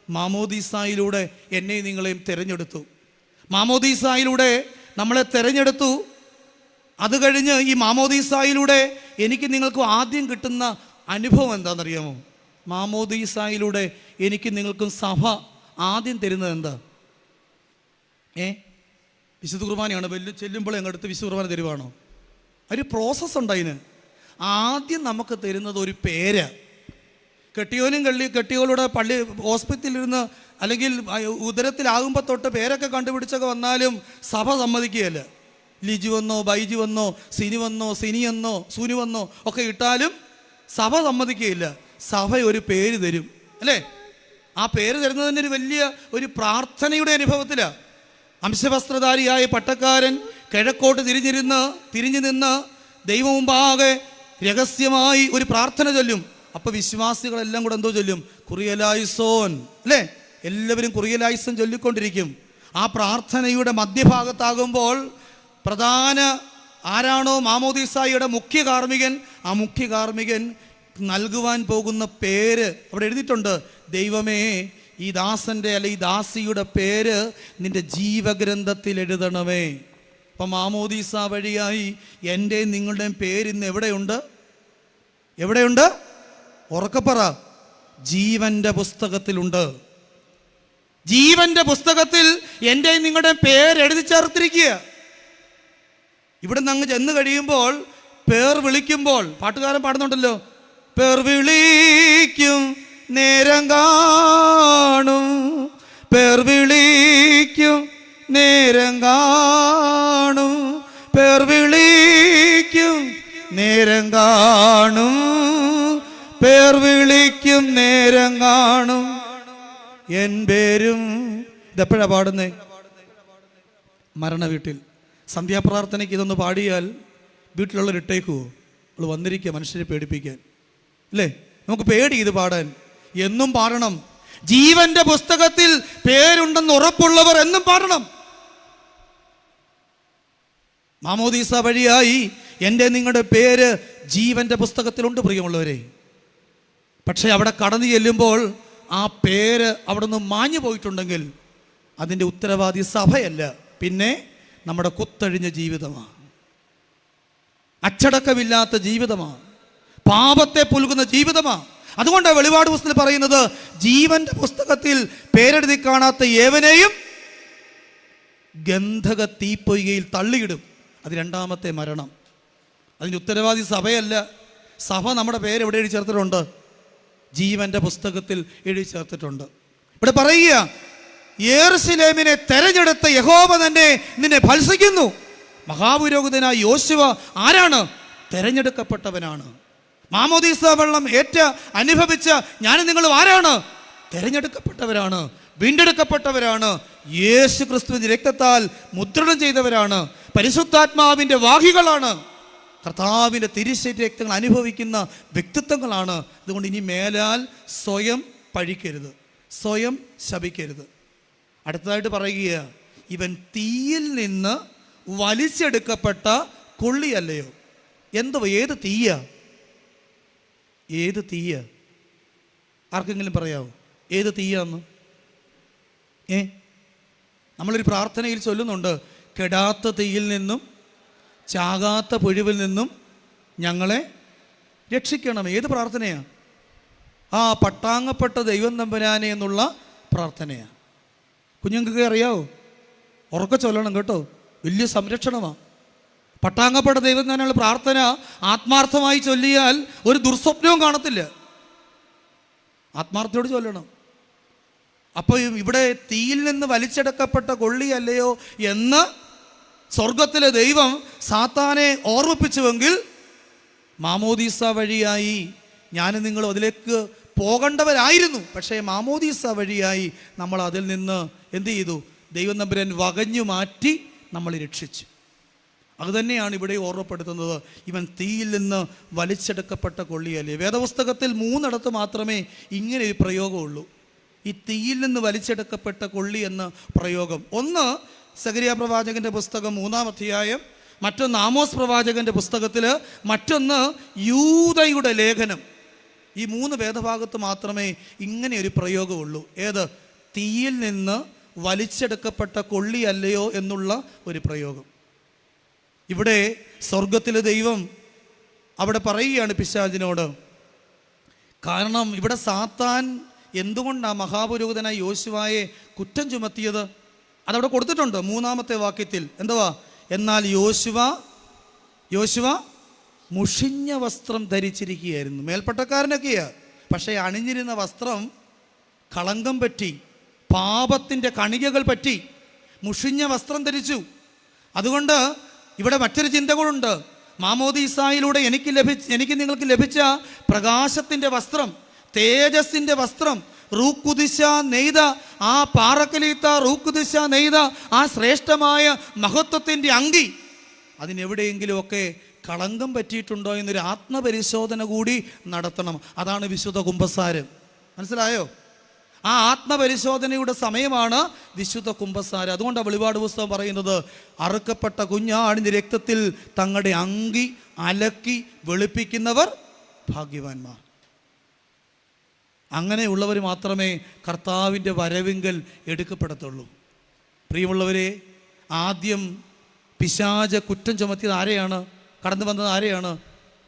മാമോദീസായിലൂടെ എന്നെയും നിങ്ങളെയും തിരഞ്ഞെടുത്തു. മാമോദീസായിലൂടെ നമ്മളെ തിരഞ്ഞെടുത്തു. അത് കഴിഞ്ഞ് ഈ മാമോദീസായിലൂടെ എനിക്ക് നിങ്ങൾക്കും ആദ്യം കിട്ടുന്ന അനുഭവം എന്താണെന്നറിയാമോ? മാമോദീസായിലൂടെ എനിക്ക് നിങ്ങൾക്കും സഭ ആദ്യം തരുന്നത് എന്താ? വിശുദ്ധ കുർബാനയാണ്. ചെല്ലുമ്പോൾ എങ്ങടുത്ത് വിശുദ്ധ കുർബാന തരുവാണോ? ഒരു പ്രോസസ്സ് ഉണ്ട് അതിന്. ആദ്യം നമുക്ക് തരുന്നത് ഒരു പേര്. കെട്ടിയോളുടെ പള്ളി ഹോസ്പിറ്റലിരുന്ന് അല്ലെങ്കിൽ ഉദരത്തിലാകുമ്പോൾ തൊട്ട് പേരൊക്കെ കണ്ടുപിടിച്ചൊക്കെ വന്നാലും സഭ സമ്മതിക്കുകയല്ല. ലിജു വന്നോ, ബൈജു വന്നോ, സിനി വന്നോ, സിനിയെന്നോ, സുനി വന്നോ ഒക്കെ ഇട്ടാലും സഭ സമ്മതിക്കുകയില്ല. സഭ ഒരു പേര് തരും, അല്ലേ? ആ പേര് തരുന്നതിന് ഒരു വലിയ ഒരു പ്രാർത്ഥനയുടെ അനുഭവത്തിലാണ്. അംശവസ്ത്രധാരിയായ പട്ടക്കാരൻ കിഴക്കോട്ട് തിരിഞ്ഞു നിന്ന് ദൈവം മുമ്പാകെ രഹസ്യമായി ഒരു പ്രാർത്ഥന ചൊല്ലും. അപ്പോൾ വിശ്വാസികളെല്ലാം കൂടെ എന്തോ ചൊല്ലും? കുറിയലായിസോൻ, അല്ലേ? എല്ലാവരും കുറിയലായിസോൻ ചൊല്ലിക്കൊണ്ടിരിക്കും. ആ പ്രാർത്ഥനയുടെ മധ്യഭാഗത്താകുമ്പോൾ പ്രധാന ആരാണോ മാമോദീസായുടെ മുഖ്യ കാർമ്മികൻ, ആ മുഖ്യ കാർമ്മികൻ നൽകുവാൻ പോകുന്ന പേര് അവിടെ എഴുതിയിട്ടുണ്ട്. ദൈവമേ, ഈ ദാസൻ്റെ അല്ലെ ഈ ദാസിയുടെ പേര് നിന്റെ ജീവഗ്രന്ഥത്തിൽ എഴുതണമേ. അപ്പം മാമോദീസ വഴിയായി എൻ്റെ നിങ്ങളുടെയും പേര് ഇന്ന് എവിടെയുണ്ട്? ഉറക്കപ്പറ. ജീവന്റെ പുസ്തകത്തിലുണ്ട്. ജീവന്റെ പുസ്തകത്തിൽ എൻ്റെ നിങ്ങളുടെ പേര് എഴുതി ചേർത്തിരിക്കുക. ഇവിടെ നിന്ന് അങ്ങ് ചെന്ന് കഴിയുമ്പോൾ പേർ വിളിക്കുമ്പോൾ പാട്ടുകാരൻ പാടുന്നുണ്ടല്ലോ, പേർ വിളിക്കും നേരം കാണും, പേർ വിളിക്കും നേരം കാണും, പേർ വിളിക്കും നേരം കാണും, പേർ വിളിക്കും നേരം കാണും എൻ പേരും. ഇതെപ്പോഴാണ് പാടുന്നേ? മരണ വീട്ടിൽ സന്ധ്യാപ്രാർത്ഥനയ്ക്ക് ഇതൊന്ന് പാടിയാൽ വീട്ടിലുള്ളവർ ഇട്ടേക്കുവോ? അവൾ വന്നിരിക്കുക മനുഷ്യരെ പേടിപ്പിക്കാൻ, അല്ലേ? നമുക്ക് പേടി ഇത് പാടാൻ. എന്നും പാടണം. ജീവന്റെ പുസ്തകത്തിൽ പേരുണ്ടെന്ന് ഉറപ്പുള്ളവർ എന്നും പാടണം. മാമോദീസ വഴിയായി എൻ്റെ നിങ്ങളുടെ പേര് ജീവന്റെ പുസ്തകത്തിലുണ്ട് പ്രിയമുള്ളവരെ. പക്ഷെ അവിടെ കടന്നു ചെല്ലുമ്പോൾ ആ പേര് അവിടെ നിന്ന് മാഞ്ഞു പോയിട്ടുണ്ടെങ്കിൽ അതിൻ്റെ ഉത്തരവാദി സഭയല്ല, പിന്നെ നമ്മുടെ കുത്തഴിഞ്ഞ ജീവിതമാണ്, അച്ചടക്കമില്ലാത്ത ജീവിതമാണ്, പാപത്തെ പുൽകുന്ന ജീവിതമാണ്. അതുകൊണ്ടാണ് വെളിപാട് പുസ്തകത്തിൽ പറയുന്നത്, ജീവന്റെ പുസ്തകത്തിൽ പേരെഴുതി കാണാത്ത ഏവനെയും ഗന്ധക തീപ്പൊയ്കയിൽ തള്ളിയിടും. അത് 2ാമത്തെ മരണം. അതിൻ്റെ ഉത്തരവാദി സഭയല്ല. സഭ നമ്മുടെ പേര് എവിടെ എഴുതി ചേർത്തിട്ടുണ്ട്? ജീവന്റെ പുസ്തകത്തിൽ എഴുതി ചേർത്തിട്ടുണ്ട്. ഇവിടെ പറയുക, യെരൂശലേമിനെ തെരഞ്ഞെടുത്ത യഹോവ തന്നെ നിന്നെ ഭത്സിക്കുന്നു. മഹാപുരോഹിതനായ യോശുവ ആരാണ്? തെരഞ്ഞെടുക്കപ്പെട്ടവനാണ്. മാമോദീസ വെള്ളം അനുഭവിച്ച ഞാനും നിങ്ങളും ആരാണ്? തെരഞ്ഞെടുക്കപ്പെട്ടവരാണ്, വീണ്ടെടുക്കപ്പെട്ടവരാണ്, യേശു ക്രിസ്തുവിന്റെ രക്തത്താൽ മുദ്രണം ചെയ്തവരാണ്, പരിശുദ്ധാത്മാവിൻ്റെ വാഹികളാണ്, കർത്താവിൻ്റെ തിരിശേറ്റ രക്തങ്ങൾ അനുഭവിക്കുന്ന വ്യക്തിത്വങ്ങളാണ്. അതുകൊണ്ട് ഇനി മേലാൽ സ്വയം പഴിക്കരുത്, സ്വയം ശപിക്കരുത്. അടുത്തതായിട്ട് പറയുക, ഇവൻ തീയിൽ നിന്ന് വലിച്ചെടുക്കപ്പെട്ട കൊള്ളിയല്ലയോ? എന്തോ ഏത് തീയ? ഏത് തീയ? ആർക്കെങ്കിലും പറയാവോ ഏത് തീയാന്ന്? നമ്മളൊരു പ്രാർത്ഥനയിൽ ചൊല്ലുന്നുണ്ട്, കെടാത്ത തീയിൽ നിന്നും ചാകാത്ത പുഴുവിൽ നിന്നും ഞങ്ങളെ രക്ഷിക്കണം. ഏത് പ്രാർത്ഥനയാണ്? പട്ടാങ്ങപ്പെട്ട ദൈവം തമ്പുരാനെ എന്നുള്ള പ്രാർത്ഥനയാണ്. കുഞ്ഞുങ്ങൾക്ക് അറിയാവോ? ഉറക്കെ ചൊല്ലണം കേട്ടോ, വലിയ സംരക്ഷണമാണ്. പട്ടാങ്ങപ്പെട്ട ദൈവം തന്നെയുള്ള പ്രാർത്ഥന ആത്മാർത്ഥമായി ചൊല്ലിയാൽ ഒരു ദുർസ്വപ്നവും കാണത്തില്ല. ആത്മാർത്ഥയോട് ചൊല്ലണം. അപ്പോൾ ഇവിടെ തീയിൽ നിന്ന് വലിച്ചെടുക്കപ്പെട്ട കൊള്ളിയല്ലയോ എന്ന് സ്വർഗത്തിലെ ദൈവം സാത്താനെ ഓർമ്മിപ്പിച്ചുവെങ്കിൽ മാമോദീസ വഴിയായി ഞാനും നിങ്ങളും അതിലേക്ക് പോകേണ്ടവരായിരുന്നു. പക്ഷേ മാമോദീസ വഴിയായി നമ്മൾ അതിൽ നിന്ന് എന്ത് ചെയ്തു? ദൈവം തമ്പുരാൻ വകഞ്ഞു മാറ്റി നമ്മളെ രക്ഷിച്ചു. അതുതന്നെയാണ് ഇവിടെ ഓർമ്മപ്പെടുത്തുന്നത്. ഇവൻ തീയിൽ നിന്ന് വലിച്ചെടുക്കപ്പെട്ട കൊള്ളിയല്ലേ. വേദപുസ്തകത്തിൽ 3 മാത്രമേ ഇങ്ങനെ ഒരു പ്രയോഗമുള്ളൂ, ഈ തീയിൽ നിന്ന് വലിച്ചെടുക്കപ്പെട്ട കൊള്ളി എന്ന പ്രയോഗം. ഒന്ന് സഖരിയാ പ്രവാചകൻ്റെ പുസ്തകം 3-ാം അധ്യായം, മറ്റൊന്ന് ആമോസ് പ്രവാചകൻ്റെ പുസ്തകത്തിൽ, മറ്റൊന്ന് യൂദയുടെ ലേഖനം. ഈ 3 വേദഭാഗത്ത് മാത്രമേ ഇങ്ങനെ ഒരു പ്രയോഗമുള്ളൂ. ഏത്? തീയിൽ നിന്ന് വലിച്ചെടുക്കപ്പെട്ട കൊള്ളി അല്ലയോ എന്നുള്ള ഒരു പ്രയോഗം. ഇവിടെ സ്വർഗത്തിലെ ദൈവം അവിടെ പറയുകയാണ് പിശാചിനോട്. കാരണം ഇവിടെ സാത്താൻ എന്തുകൊണ്ടാണ് മഹാപുരോഹിതനായ യോശുവയെ കുറ്റം ചുമത്തിയത്? അതവിടെ കൊടുത്തിട്ടുണ്ട് 3-ാമത്തെ വാക്യത്തിൽ. എന്തുവാ? എന്നാൽ യോശുവ മുഷിഞ്ഞ വസ്ത്രം ധരിച്ചിരിക്കുകയായിരുന്നു. മേൽപ്പട്ടക്കാരനൊക്കെയാ, പക്ഷേ അണിഞ്ഞിരുന്ന വസ്ത്രം കളങ്കം പറ്റി, പാപത്തിൻ്റെ കണികകൾ പറ്റി, മുഷിഞ്ഞ വസ്ത്രം ധരിച്ചു. അതുകൊണ്ട് ഇവിടെ മറ്റൊരു ചിന്തകളുണ്ട്. മാമോദീസായിലൂടെ എനിക്ക് നിങ്ങൾക്ക് ലഭിച്ച പ്രകാശത്തിൻ്റെ വസ്ത്രം, തേജസ്സിൻ്റെ വസ്ത്രം, റൂക്കുദിശ നെയ്ത ആ പാറക്കലീത്ത റൂക്കുദിശ നെയ്ത ആ ശ്രേഷ്ഠമായ മഹത്വത്തിൻ്റെ അങ്കി, അതിനെവിടെയെങ്കിലുമൊക്കെ കളങ്കം പറ്റിയിട്ടുണ്ടോ എന്നൊരു ആത്മപരിശോധന കൂടി നടത്തണം. അതാണ് വിശുദ്ധ കുമ്പസാരം. മനസ്സിലായോ? ആ ആത്മപരിശോധനയുടെ സമയമാണ് വിശുദ്ധ കുമ്പസാരം. അതുകൊണ്ടാണ് വെളിപാട് പുസ്തകം പറയുന്നത്, അറുക്കപ്പെട്ട കുഞ്ഞാടിൻ്റെ രക്തത്തിൽ തങ്ങളുടെ അങ്കി അലക്കി വെളുപ്പിക്കുന്നവർ ഭാഗ്യവാന്മാർ. അങ്ങനെയുള്ളവർ മാത്രമേ കർത്താവിൻ്റെ വരവിങ്കൽ എടുക്കപ്പെടത്തുള്ളൂ. പ്രിയമുള്ളവരെ, ആദ്യം പിശാച് കുറ്റം ചുമത്തിയത് ആരെയാണ്? കടന്നു വന്നത് ആരെയാണ്?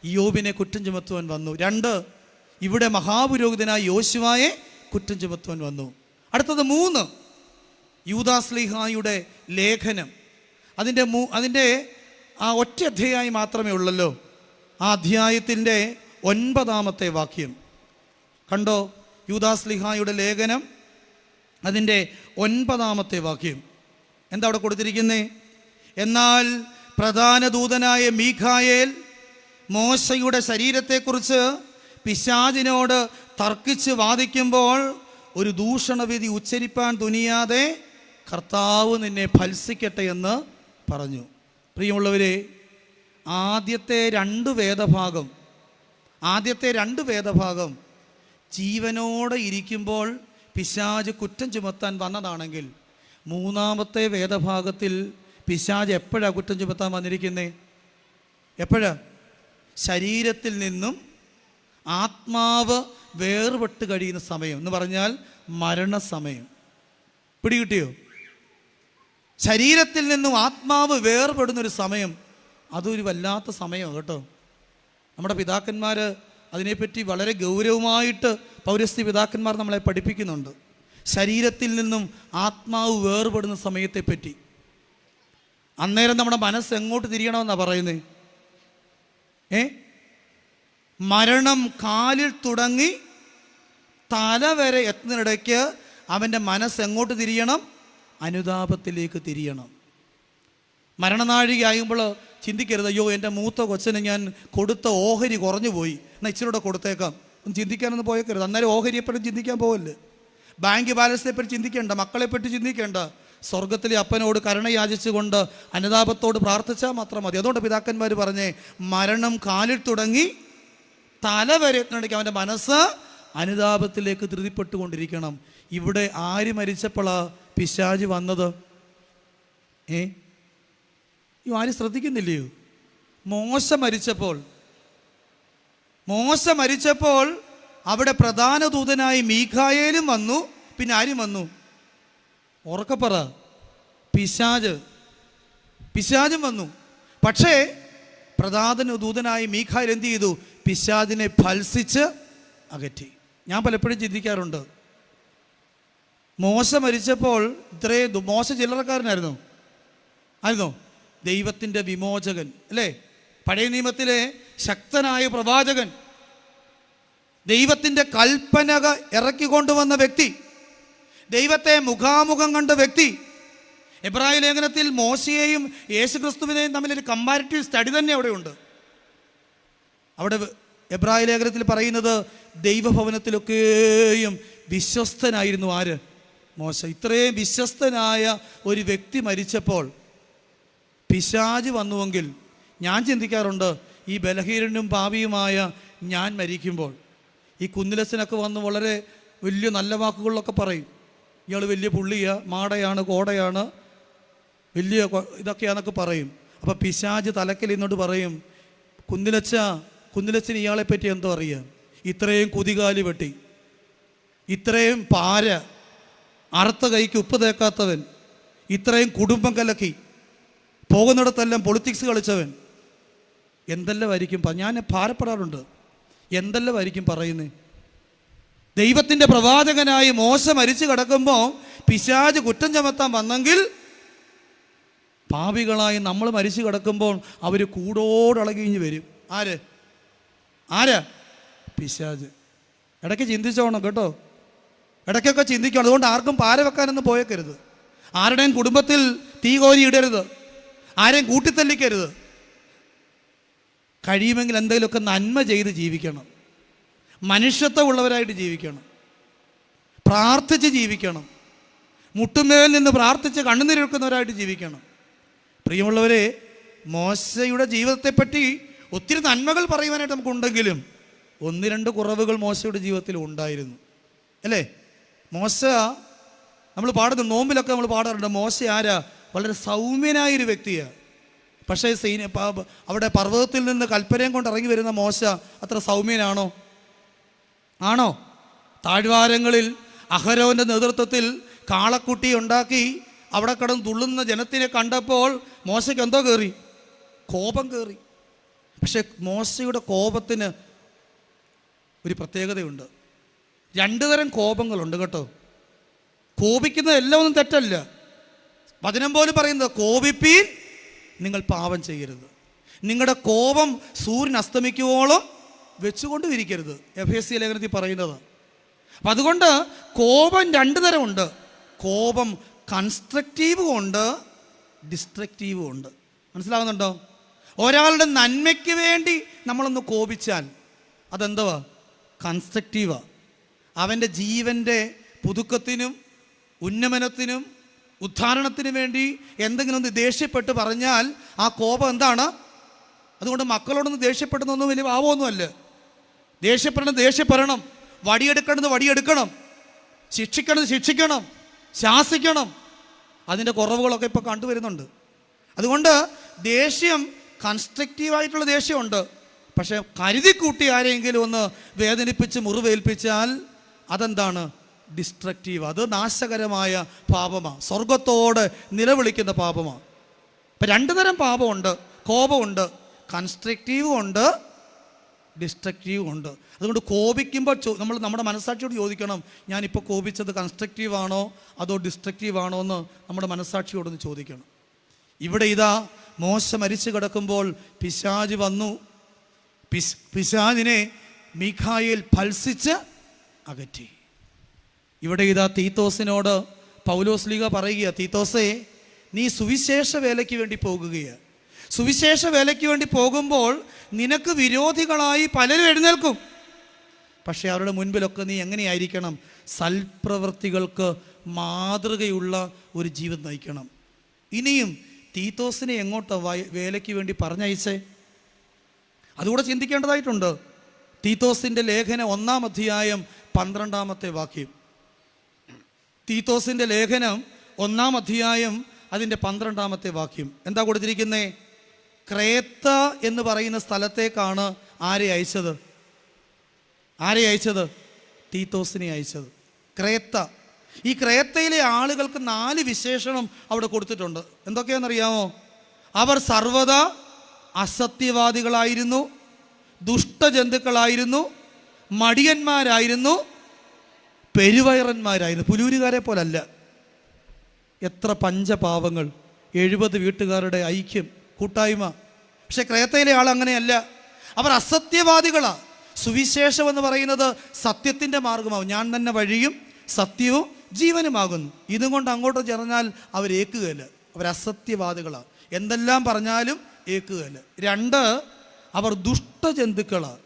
ഇയ്യോബിനെ കുറ്റം ചുമത്തുവാൻ വന്നു. 2, ഇവിടെ മഹാപുരോഹിതനായ യോശുവയെ കുറ്റം ചുമത്തുവാൻ വന്നു. അടുത്തത് 3, യൂദാസ്ലീഹായുടെ ലേഖനം. അതിൻ്റെ ആ ഒറ്റ അധ്യായം മാത്രമേ ഉള്ളല്ലോ. ആ അധ്യായത്തിൻ്റെ 9-ാമത്തെ വാക്യം കണ്ടോ? യൂദാസ്ലീഹായുടെ ലേഖനം, അതിൻ്റെ 9-ാമത്തെ വാക്യം എന്താ അവിടെ കൊടുത്തിരിക്കുന്നേ? എന്നാൽ പ്രധാന ദൂതനായ മീഖായേൽ മോശയുടെ ശരീരത്തെക്കുറിച്ച് പിശാചിനോട് തർക്കിച്ച് വാദിക്കുമ്പോൾ ഒരു ദൂഷണവിധി ഉച്ചരിപ്പാൻ തുനിയാതെ കർത്താവ് നിന്നെ ഭത്സിക്കട്ടെ എന്ന് പറഞ്ഞു. പ്രിയമുള്ളവരെ, ആദ്യത്തെ രണ്ട് വേദഭാഗം ജീവനോടെ ഇരിക്കുമ്പോൾ പിശാച് കുറ്റം ചുമത്താൻ വന്നതാണെങ്കിൽ, 3-ാമത്തെ വേദഭാഗത്തിൽ പിശാച് എപ്പോഴാണ് കുറ്റം ചുമത്താൻ വന്നിരിക്കുന്നത്? എപ്പോഴാ? ശരീരത്തിൽ നിന്നും ആത്മാവ് വേർപെട്ട് കഴിയുന്ന സമയം എന്ന് പറഞ്ഞാൽ മരണസമയം. പിടികിട്ടിയോ? ശരീരത്തിൽ നിന്നും ആത്മാവ് വേർപെടുന്നൊരു സമയം, അതൊരു വല്ലാത്ത സമയമാണ് കേട്ടോ. നമ്മുടെ പിതാക്കന്മാർ അതിനെപ്പറ്റി വളരെ ഗൗരവമായിട്ട് പൗരസ്ത്യ പിതാക്കന്മാർ നമ്മളെ പഠിപ്പിക്കുന്നുണ്ട്. ശരീരത്തിൽ നിന്നും ആത്മാവ് വേർപെടുന്ന സമയത്തെപ്പറ്റി. അന്നേരം നമ്മുടെ മനസ്സ് എങ്ങോട്ട് തിരിയണമെന്നാണ് പറയുന്നത്? മരണം കാലിൽ തുടങ്ങി തല വരെ എത്തുന്നതിനിടയ്ക്ക് അവൻ്റെ മനസ്സ് എങ്ങോട്ട് തിരിയണം? അനുതാപത്തിലേക്ക് തിരിയണം. മരണനാഴികയാകുമ്പോൾ ചിന്തിക്കരുത്, അയ്യോ എൻ്റെ മൂത്ത കൊച്ചന് ഞാൻ കൊടുത്ത ഓഹരി കുറഞ്ഞു പോയി, എന്നാൽ ഇച്ചിരൂടെ കൊടുത്തേക്കാം, ഒന്ന് ചിന്തിക്കാനൊന്നും പോയേക്കരുത്. അന്നേരം ഓഹരിയെപ്പറ്റി ചിന്തിക്കാൻ പോകല്ലേ. ബാങ്ക് ബാലൻസിനെപ്പറ്റി ചിന്തിക്കേണ്ട, മക്കളെപ്പറ്റി ചിന്തിക്കേണ്ട. സ്വർഗത്തിലെ അപ്പനോട് കരുണ യാചിച്ചുകൊണ്ട് അനുതാപത്തോട് പ്രാർത്ഥിച്ചാൽ മാത്രം മതി. അതുകൊണ്ട് പിതാക്കന്മാർ പറഞ്ഞേ, മരണം കാലിൽ തുടങ്ങി തല വരെ എത്തുന്നിടയ്ക്ക് അവൻ്റെ മനസ്സ് അനുതാപത്തിലേക്ക് ധൃതിപ്പെട്ടുകൊണ്ടിരിക്കണം. ഇവിടെ ആര് മരിച്ചപ്പോഴാണ് പിശാച് വന്നത്? ആരും ശ്രദ്ധിക്കുന്നില്ലയോ? മോശ മരിച്ചപ്പോൾ അവിടെ പ്രധാന ദൂതനായി മീഖായേലും വന്നു. പിന്നെ ആരും വന്നു? ഉറക്കപ്പറ. പിശാചും വന്നു. പക്ഷേ പ്രധാന ദൂതനായി മീഖായേൽ എന്ത് ചെയ്തു? പിശാചിനെ ഭത്സിച്ച് അകറ്റി. ഞാൻ പലപ്പോഴും ചിന്തിക്കാറുണ്ട്, മോശ മരിച്ചപ്പോൾ മോശ ചില്ലറക്കാരനായിരുന്നോ? ദൈവത്തിൻ്റെ വിമോചകൻ അല്ലേ? പഴയ നിയമത്തിലെ ശക്തനായ പ്രവാചകൻ, ദൈവത്തിൻ്റെ കൽപ്പന ഇറക്കിക്കൊണ്ടുവന്ന വ്യക്തി, ദൈവത്തെ മുഖാമുഖം കണ്ട വ്യക്തി. എബ്രായ ലേഖനത്തിൽ മോശയെയും യേശുക്രിസ്തുവിനെയും തമ്മിലൊരു കമ്പാരിറ്റീവ് സ്റ്റഡി തന്നെ അവിടെ ഉണ്ട്. അവിടെ എബ്രായ ലേഖനത്തിൽ പറയുന്നത് ദൈവഭവനത്തിലൊക്കെയും വിശ്വസ്തനായിരുന്നു ആര്? മോശ. ഇത്രയും വിശ്വസ്തനായ ഒരു വ്യക്തി മരിച്ചപ്പോൾ പിശാച് വന്നുവെങ്കിൽ ഞാൻ ചിന്തിക്കാറുണ്ട്, ഈ ബലഹീനനും പാപിയുമായ ഞാൻ മരിക്കുമ്പോൾ ഈ കുന്നിലച്ചനൊക്കെ വന്ന് വളരെ വലിയ നല്ല വാക്കുകളിലൊക്കെ പറയും. ഇയാൾ വലിയ പുള്ളിയാ, മാടയാണ്, കോടയാണ്, വലിയ ഇതൊക്കെയാന്നൊക്കെ പറയും. അപ്പോൾ പിശാച് തലക്കൽ ഇന്നോട്ട് പറയും, കുന്നിലച്ചന് ഇയാളെപ്പറ്റി എന്തോ അറിയാം, ഇത്രയും കുതികാലി വെട്ടി, ഇത്രയും പാര, അറുത്ത കൈക്ക് ഉപ്പ് തേക്കാത്തവൻ, ഇത്രയും കുടുംബം കലക്കി, പോകുന്നിടത്തെല്ലാം പൊളിറ്റിക്സ് കളിച്ചവൻ, എന്തെല്ലാമായിരിക്കും. ഞാൻ ഭാരപ്പെടാറുണ്ട്, എന്തെല്ലാമായിരിക്കും പറയുന്നത്. ദൈവത്തിൻ്റെ പ്രവാചകനായി മോശ മരിച്ചു കിടക്കുമ്പോൾ പിശാച് കുറ്റം ചുമത്താൻ വന്നെങ്കിൽ, പാപികളായി നമ്മൾ മരിച്ചു കിടക്കുമ്പോൾ അവർ കൂടോടളകിഞ്ഞ് വരും. ആരാ? പിശാച്. ഇടയ്ക്ക് ചിന്തിച്ചോണം കേട്ടോ, ഇടയ്ക്കൊക്കെ ചിന്തിക്കണം. അതുകൊണ്ട് ആർക്കും പാര വെക്കാനൊന്നും പോയേക്കരുത്, ആരുടെയും കുടുംബത്തിൽ തീ കോരി ഇടരുത്, ആരെയും കൂട്ടിത്തല്ലിക്കരുത്. കഴിയുമെങ്കിൽ എന്തെങ്കിലുമൊക്കെ നന്മ ചെയ്ത് ജീവിക്കണം, മനുഷ്യത്വമുള്ളവരായിട്ട് ജീവിക്കണം, പ്രാർത്ഥിച്ച് ജീവിക്കണം, മുട്ടുമേൽ നിന്ന് പ്രാർത്ഥിച്ച് കണ്ണുനീരൊക്കുന്നവരായിട്ട് ജീവിക്കണം. പ്രിയമുള്ളവരെ, മോശയുടെ ജീവിതത്തെപ്പറ്റി ഒത്തിരി നന്മകൾ പറയുവാനായിട്ട് നമുക്കുണ്ടെങ്കിലും 1-2 കുറവുകൾ മോശയുടെ ജീവിതത്തിൽ ഉണ്ടായിരുന്നു, അല്ലേ? മോശ, നമ്മൾ പാടുന്ന നോമ്പിലൊക്കെ നമ്മൾ പാടാറുണ്ട്, മോശ ആരാ? വളരെ സൗമ്യനായൊരു വ്യക്തിയാണ്. പക്ഷേ അവിടെ പർവ്വതത്തിൽ നിന്ന് കൽപ്പനയും കൊണ്ട് ഇറങ്ങി വരുന്ന മോശ അത്ര സൗമ്യനാണോ? ആണോ? താഴ്വാരങ്ങളിൽ അഹരോൻ്റെ നേതൃത്വത്തിൽ കാളക്കുട്ടി ഉണ്ടാക്കി അവിടെ കിടന്ന് തുള്ളുന്ന ജനത്തിനെ കണ്ടപ്പോൾ മോശയ്ക്ക് എന്തോ കയറി? കോപം കയറി. പക്ഷെ മോശയുടെ കോപത്തിന് ഒരു പ്രത്യേകതയുണ്ട്. 2 തരം കോപങ്ങളുണ്ട് കേട്ടോ. കോപിക്കുന്നത് എല്ലാം ഒന്നും തെറ്റല്ല. വചനം പോലും പറയുന്നത്, കോപിപ്പീൻ, നിങ്ങൾ പാപം ചെയ്യരുത്. നിങ്ങളുടെ കോപം സൂര്യൻ അസ്തമിക്കുവോളം വെച്ചുകൊണ്ട് ഇരിക്കരുത്, എഫേസ്യ ലേഖനത്തിൽ പറയുന്നത്. അപ്പം അതുകൊണ്ട് കോപം 2 തരമുണ്ട്. കോപം കൺസ്ട്രക്റ്റീവും ഉണ്ട്, ഡിസ്ട്രക്റ്റീവും ഉണ്ട്. മനസ്സിലാകുന്നുണ്ടോ? ഒരാളുടെ നന്മയ്ക്ക് വേണ്ടി നമ്മളൊന്ന് കോപിച്ചാൽ അതെന്തുവാ? കൺസ്ട്രക്റ്റീവാ. അവൻ്റെ ജീവൻ്റെ പുതുക്കത്തിനും ഉന്നമനത്തിനും ഉദ്ധാരണത്തിനു വേണ്ടി എന്തെങ്കിലും ഒന്ന് ദേഷ്യപ്പെട്ട് പറഞ്ഞാൽ ആ കോപം എന്താണ്? അതുകൊണ്ട് മക്കളോടൊന്ന് ദേഷ്യപ്പെടുന്നൊന്നും വലിയ പാവമൊന്നുമല്ല. ദേഷ്യപ്പെടണം, വടിയെടുക്കേണ്ടത് വടിയെടുക്കണം, ശിക്ഷിക്കേണ്ടത് ശിക്ഷിക്കണം, ശാസിക്കണം. അതിൻ്റെ കുറവുകളൊക്കെ ഇപ്പോൾ കണ്ടുവരുന്നുണ്ട്. അതുകൊണ്ട് ദേഷ്യം കൺസ്ട്രക്റ്റീവായിട്ടുള്ള ദേഷ്യമുണ്ട്. പക്ഷേ കരുതിക്കൂട്ടി ആരെങ്കിലും ഒന്ന് വേദനിപ്പിച്ച് മുറിവേൽപ്പിച്ചാൽ അതെന്താണ്? ഡിസ്ട്രക്റ്റീവ്. അത് നാശകരമായ പാപമാണ്, സ്വർഗത്തോട് നിലവിളിക്കുന്ന പാപമാണ്. ഇപ്പം 2 തരം പാപമുണ്ട്, കോപമുണ്ട്, കൺസ്ട്രക്റ്റീവും ഉണ്ട്, ഡിസ്ട്രക്റ്റീവും ഉണ്ട്. അതുകൊണ്ട് കോപിക്കുമ്പോൾ നമ്മൾ നമ്മുടെ മനസ്സാക്ഷിയോട് ചോദിക്കണം, ഞാനിപ്പോൾ കോപിച്ചത് കൺസ്ട്രക്റ്റീവാണോ അതോ ഡിസ്ട്രക്റ്റീവാണോ എന്ന് നമ്മുടെ മനസ്സാക്ഷിയോടൊന്ന് ചോദിക്കണം. ഇവിടെ ഇതാ മോശ മരിച്ചു കിടക്കുമ്പോൾ പിശാച് വന്നു. പിശാചിനെ മീഖായേൽ ഭത്സിച്ച് അകറ്റി. ഇവിടെ ഇതാ തീത്തോസിനോട് പൗലോസ് പറയുക, തീത്തോസേ, നീ സുവിശേഷ വേലയ്ക്ക് വേണ്ടി പോകുകയാണ്. സുവിശേഷ വേലയ്ക്ക് വേണ്ടി പോകുമ്പോൾ നിനക്ക് വിരോധികളായി പലരും എഴുന്നേൽക്കും. പക്ഷേ അവരുടെ മുൻപിലൊക്കെ നീ എങ്ങനെയായിരിക്കണം? സൽപ്രവൃത്തികൾക്ക് മാതൃകയുള്ള ഒരു ജീവിതം നയിക്കണം. ഇനിയും തീത്തോസിനെ എങ്ങോട്ടാ വേലയ്ക്ക് വേണ്ടി പറഞ്ഞയച്ചേ? അതുകൂടെ ചിന്തിക്കേണ്ടതായിട്ടുണ്ട്. തീത്തോസിൻ്റെ ലേഖനം 1-ാം അധ്യായം 12-ാമത്തെ വാക്യം. തീത്തോസിൻ്റെ ലേഖനം 1-ാം അധ്യായം അതിൻ്റെ 12-ാമത്തെ വാക്യം എന്താ കൊടുത്തിരിക്കുന്നത്? ക്രേത്ത എന്ന് പറയുന്ന സ്ഥലത്തേക്കാണ് ആരെ അയച്ചത്? തീത്തോസിനെ അയച്ചത്. ക്രേത്ത. ഈ ക്രേത്തയിലെ ആളുകൾക്ക് 4 വിശേഷണം അവിടെ കൊടുത്തിട്ടുണ്ട്. എന്തൊക്കെയാണെന്നറിയാമോ? അവർ സർവ്വദാ അസത്യവാദികളായിരുന്നു, ദുഷ്ടജന്തുക്കളായിരുന്നു, മടിയന്മാരായിരുന്നു, പെരുവയറന്മാരായിരുന്നു. പുലൂരുകാരെ പോലല്ല. എത്ര പഞ്ചപാവങ്ങൾ, 70 വീട്ടുകാരുടെ ഐക്യം, കൂട്ടായ്മ. പക്ഷെ ക്രേത്തയിലെ ആൾ അങ്ങനെയല്ല. അവർ അസത്യവാദികളാണ്. സുവിശേഷം എന്ന് പറയുന്നത് സത്യത്തിൻ്റെ മാർഗമാവും. ഞാൻ തന്നെ വഴിയും സത്യവും ജീവനുമാകുന്നു. ഇതും കൊണ്ട് അങ്ങോട്ട് ചെറഞ്ഞാൽ അവരേക്കുകയില്ല. അവരസത്യവാദികളാണ്. എന്തെല്ലാം പറഞ്ഞാലും ഏക്കുകയില്ല. 2, അവർ ദുഷ്ടജന്തുക്കളാണ്.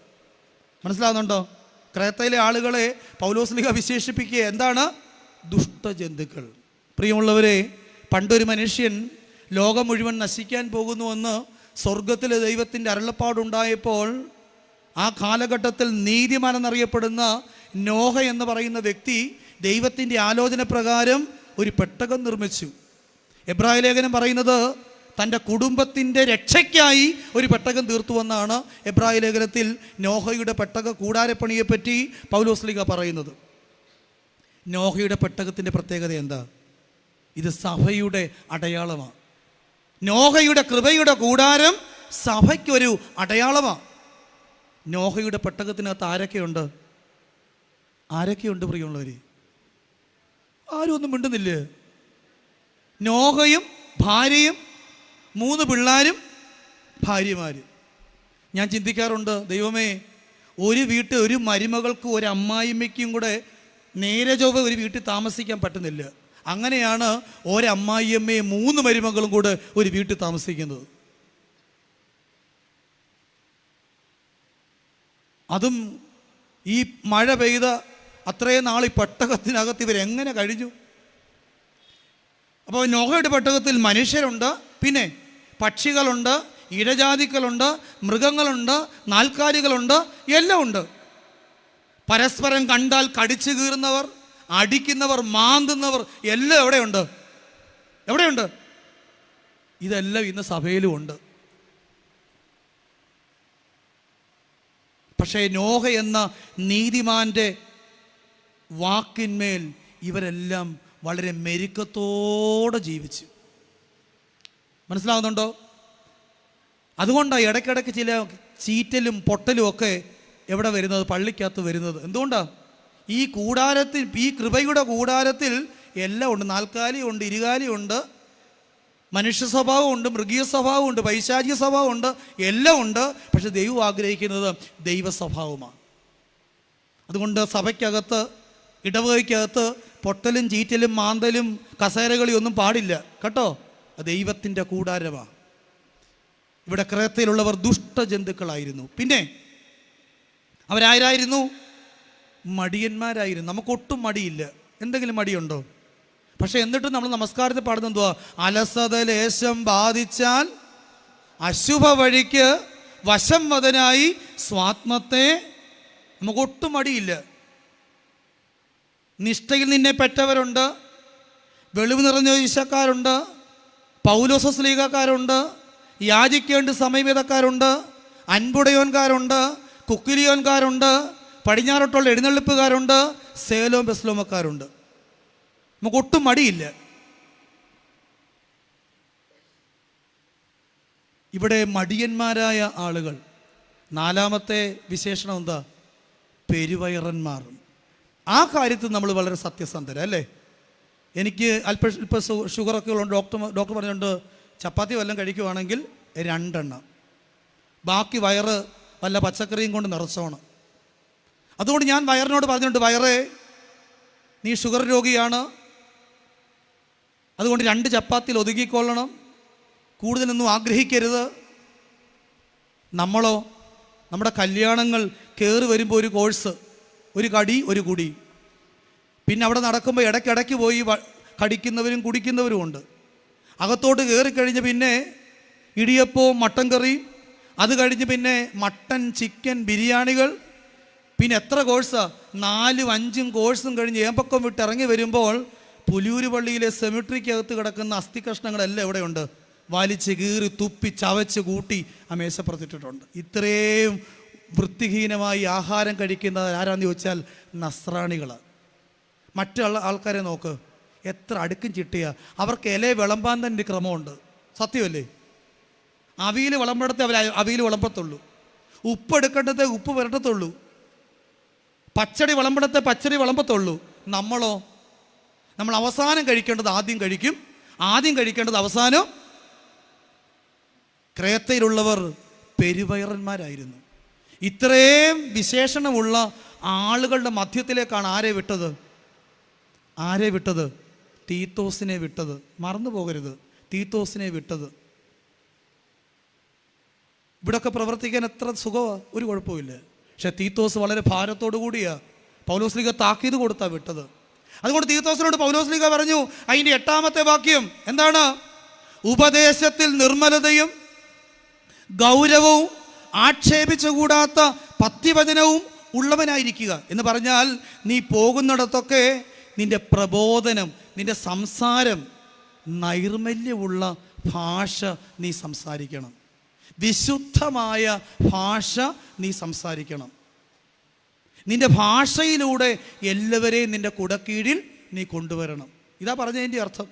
മനസ്സിലാകുന്നുണ്ടോ? ക്രേത്തയിലെ ആളുകളെ പൗലോസ്ലീഹ വിശേഷിപ്പിക്കുക എന്താണ്? ദുഷ്ടജന്തുക്കൾ. പ്രിയമുള്ളവരെ, പണ്ടൊരു മനുഷ്യൻ ലോകം മുഴുവൻ നശിക്കാൻ പോകുന്നുവെന്ന് സ്വർഗത്തിലെ ദൈവത്തിൻ്റെ അരുളപ്പാടുണ്ടായപ്പോൾ ആ കാലഘട്ടത്തിൽ നീതിമാൻ എന്നറിയപ്പെടുന്ന നോഹ എന്ന് പറയുന്ന വ്യക്തി ദൈവത്തിൻ്റെ ആലോചന പ്രകാരം ഒരു പെട്ടകം നിർമ്മിച്ചു. എബ്രായ ലേഖനം പറയുന്നത് തൻ്റെ കുടുംബത്തിൻ്റെ രക്ഷയ്ക്കായി ഒരു പെട്ടകം തീർത്തുവെന്നാണ് എബ്രായ ലേഖനത്തിൽ നോഹയുടെ പെട്ടക കൂടാരപ്പണിയെപ്പറ്റി പൗലോസ്ലീഹ പറയുന്നത്. നോഹയുടെ പെട്ടകത്തിൻ്റെ പ്രത്യേകത എന്താ? ഇത് സഭയുടെ അടയാളമാണ്. നോഹയുടെ കൃപയുടെ കൂടാരം സഭയ്ക്കൊരു അടയാളമാണ്. നോഹയുടെ പെട്ടകത്തിനകത്ത് ആരൊക്കെയുണ്ട്? ആരൊക്കെയുണ്ട് പ്രിയമുള്ളവർ? ആരും ഒന്നും മിണ്ടുന്നില്ലേ? നോഹയും ഭാര്യയും 3 പിള്ളേരും ഭാര്യമാരും. ഞാൻ ചിന്തിക്കാറുണ്ട്, ദൈവമേ, ഒരു വീട്ടിൽ ഒരു മരുമകൾക്ക് ഒരു അമ്മായിമ്മയ്ക്കും കൂടെ നേരെ ചൊവ്വ ഒരു വീട്ടിൽ താമസിക്കാൻ പറ്റുന്നില്ല. അങ്ങനെയാണ് ഒരമ്മായിയമ്മയും 3 മരുമകളും കൂടെ ഒരു വീട്ടിൽ താമസിക്കുന്നത്. അതും ഈ മഴ പെയ്ത അത്രയും നാൾ ഈ പെട്ടകത്തിനകത്ത് ഇവരെങ്ങനെ കഴിഞ്ഞു? അപ്പോൾ നോഹയുടെ പെട്ടകത്തിൽ മനുഷ്യരുണ്ട്, പിന്നെ പക്ഷികളുണ്ട്, ഇഴജാതിക്കളുണ്ട്, മൃഗങ്ങളുണ്ട്, നാൽക്കാലികളുണ്ട്, എല്ലാം ഉണ്ട്. പരസ്പരം കണ്ടാൽ കടിച്ചു കീറുന്നവർ, അടിക്കുന്നവർ, മാന്തുന്നവർ എല്ലാം എവിടെയുണ്ട്? എവിടെയുണ്ട്? ഇതെല്ലാം ഇന്ന് സഭയിലും ഉണ്ട്. പക്ഷേ നോഹ എന്ന നീതിമാന്റെ വാക്കിന്മേൽ ഇവരെല്ലാം വളരെ മെരുക്കത്തോടെ ജീവിച്ചു. മനസ്സിലാകുന്നുണ്ടോ? അതുകൊണ്ടാണ് ഇടയ്ക്കിടയ്ക്ക് ചില ചീറ്റലും പൊട്ടലും ഒക്കെ എവിടെ വരുന്നത്? പള്ളിക്കകത്ത് വരുന്നത്. എന്തുകൊണ്ടാണ്? ഈ കൂടാരത്തിൽ, ഈ കൃപയുടെ കൂടാരത്തിൽ എല്ലാം ഉണ്ട്. നാൽക്കാലിയുണ്ട്, ഇരുകാലിയുണ്ട്, മനുഷ്യ സ്വഭാവമുണ്ട്, മൃഗീയ സ്വഭാവമുണ്ട്, പൈശാചിക സ്വഭാവമുണ്ട്, എല്ലാം ഉണ്ട്. പക്ഷെ ദൈവം ആഗ്രഹിക്കുന്നത് ദൈവ സ്വഭാവമാണ്. അതുകൊണ്ട് സഭയ്ക്കകത്ത്, ഇടവകയ്ക്കകത്ത് പൊട്ടലും ചീറ്റലും മാന്തലും കസേരകളിയും ഒന്നും പാടില്ല കേട്ടോ. ദൈവത്തിൻ്റെ കൂടാരമാണ്. ഇവിടെ ക്രേത്തയിലുള്ളവർ ദുഷ്ടജന്തുക്കളായിരുന്നു. പിന്നെ അവരാരായിരുന്നു? മടിയന്മാരായിരുന്നു. നമുക്കൊട്ടും മടിയില്ല. എന്തെങ്കിലും മടിയുണ്ടോ? പക്ഷെ എന്നിട്ടും നമ്മൾ നമസ്കാരത്തിൽ പാടുന്ന എന്തുവാ? അലസത ലേശം ബാധിച്ചാൽ അശുഭ വഴിക്ക് വശം വദനായി സ്വാത്മത്തെ. നമുക്കൊട്ടും മടിയില്ല. നിഷ്ഠയിൽ നിന്നെ പെറ്റവരുണ്ട്, വെളിവ് നിറഞ്ഞ ഈശക്കാരുണ്ട്, പൗലോസസ്ലീഹക്കാരുണ്ട്, യാചിക്കേണ്ട സമയവേദക്കാരുണ്ട്, അൻപുടയോൻകാരുണ്ട്, കുക്കിലിയോൻകാരുണ്ട്, പടിഞ്ഞാറോട്ടുള്ള എഴുന്നള്ളിപ്പുകാരുണ്ട്, സേലോം ബെസ്ലോമക്കാരുണ്ട്. നമുക്കൊട്ടും മടിയില്ല. ഇവിടെ മടിയന്മാരായ ആളുകൾ. 4ാമത്തെ വിശേഷണം എന്താ? പെരുവയറന്മാർ. ആ കാര്യത്തിൽ നമ്മൾ വളരെ സത്യസന്ധരല്ലേ? എനിക്ക് ഇപ്പം ഷുഗറൊക്കെ ഉള്ള ഡോക്ടർ പറഞ്ഞിട്ടുണ്ട്, ചപ്പാത്തി വല്ലതും കഴിക്കുവാണെങ്കിൽ 2 എണ്ണം, ബാക്കി വയറ് വല്ല പച്ചക്കറിയും കൊണ്ട് നിറച്ചോണം. അതുകൊണ്ട് ഞാൻ വയറിനോട് പറഞ്ഞിട്ടുണ്ട്, വയറേ, നീ ഷുഗർ രോഗിയാണ്, അതുകൊണ്ട് 2 ചപ്പാത്തിയിൽ ഒതുങ്ങിക്കൊള്ളണം, കൂടുതലൊന്നും ആഗ്രഹിക്കരുത്. നമ്മളോ, നമ്മുടെ കല്യാണങ്ങൾ കയറി വരുമ്പോൾ ഒരു കോഴ്സ്, ഒരു കടി, ഒരു കുടി. പിന്നെ അവിടെ നടക്കുമ്പോൾ ഇടയ്ക്കിടയ്ക്ക് പോയി കടിക്കുന്നവരും കുടിക്കുന്നവരും ഉണ്ട്. അകത്തോട്ട് കയറിക്കഴിഞ്ഞ് പിന്നെ ഇടിയപ്പവും മട്ടൻ കറിയും, അത് കഴിഞ്ഞ് പിന്നെ മട്ടൻ, ചിക്കൻ, ബിരിയാണികൾ, പിന്നെ എത്ര കോഴ്സാണ്? 4ഉം 5ഉം കോഴ്സും കഴിഞ്ഞ് ഏമ്പക്കം വിട്ട് ഇറങ്ങി വരുമ്പോൾ പുലിയൂര് പള്ളിയിലെ സെമിട്രിക്കകത്ത് കിടക്കുന്ന അസ്ഥി കഷ്ണങ്ങളെല്ലാം എവിടെയുണ്ട്? വലിച്ച് കീറി തുപ്പി ചവച്ച് കൂട്ടി ആ മേശപ്പുറത്തിട്ടിട്ടുണ്ട്. ഇത്രയും വൃത്തിഹീനമായി ആഹാരം കഴിക്കുന്നത് ആരാന്ന് ചോദിച്ചാൽ നസ്രാണികൾ. മറ്റുള്ള ആൾക്കാരെ നോക്ക്, എത്ര അടുക്കും ചിട്ടിയാ. അവർക്ക് ഇല വിളമ്പാൻ തന്നെ ക്രമമുണ്ട്. സത്യമല്ലേ? അവിയിൽ വിളമ്പെടുത്തേ അവർ അവിയിൽ വിളമ്പത്തുള്ളൂ, ഉപ്പ് എടുക്കേണ്ടത് ഉപ്പ് പുരട്ടത്തുള്ളൂ, പച്ചടി വിളമ്പെടുത്തേ പച്ചടി വിളമ്പത്തുള്ളൂ. നമ്മളോ, നമ്മൾ അവസാനം കഴിക്കേണ്ടത് ആദ്യം കഴിക്കും, ആദ്യം കഴിക്കേണ്ടത് അവസാനം. ക്രേത്തയിലുള്ളവർ പെരുവയറന്മാരായിരുന്നു. ഇത്രയും വിശേഷണമുള്ള ആളുകളുടെ മധ്യത്തിലേക്കാണ് ആരെ വിട്ടത്? ആരെ വിട്ടത്? തീത്തോസിനെ വിട്ടത്. മറന്നു പോകരുത്, തീത്തോസിനെ വിട്ടത്. ഇവിടൊക്കെ പ്രവർത്തിക്കാൻ എത്ര സുഖമാണ്, ഒരു കുഴപ്പമില്ല. പക്ഷെ തീത്തോസ് വളരെ ഭാരത്തോടു കൂടിയാണ് പൗലോസ്ലീഹ താക്കീത് കൊടുത്താ വിട്ടത്. അതുകൊണ്ട് തീത്തോസിനോട് പൗലോസ്ലീഹ പറഞ്ഞു, അതിൻ്റെ 8ാമത്തെ വാക്യം എന്താണ്? ഉപദേശത്തിൽ നിർമ്മലതയും ഗൗരവവും ആക്ഷേപിച്ചുകൂടാത്ത പഥ്യവചനവും ഉള്ളവനായിരിക്കുക. എന്ന് പറഞ്ഞാൽ നീ പോകുന്നിടത്തൊക്കെ നിന്റെ പ്രബോധനം, നിന്റെ സംസാരം നൈർമല്യമുള്ള ഭാഷ നീ സംസാരിക്കണം. വിശുദ്ധമായ ഭാഷ നീ സംസാരിക്കണം. നിന്റെ ഭാഷയിലൂടെ എല്ലാവരെയും നിന്റെ കുടക്കീഴിൽ നീ കൊണ്ടുവരണം. ഇതാ പറഞ്ഞതിൻ്റെ അർത്ഥം.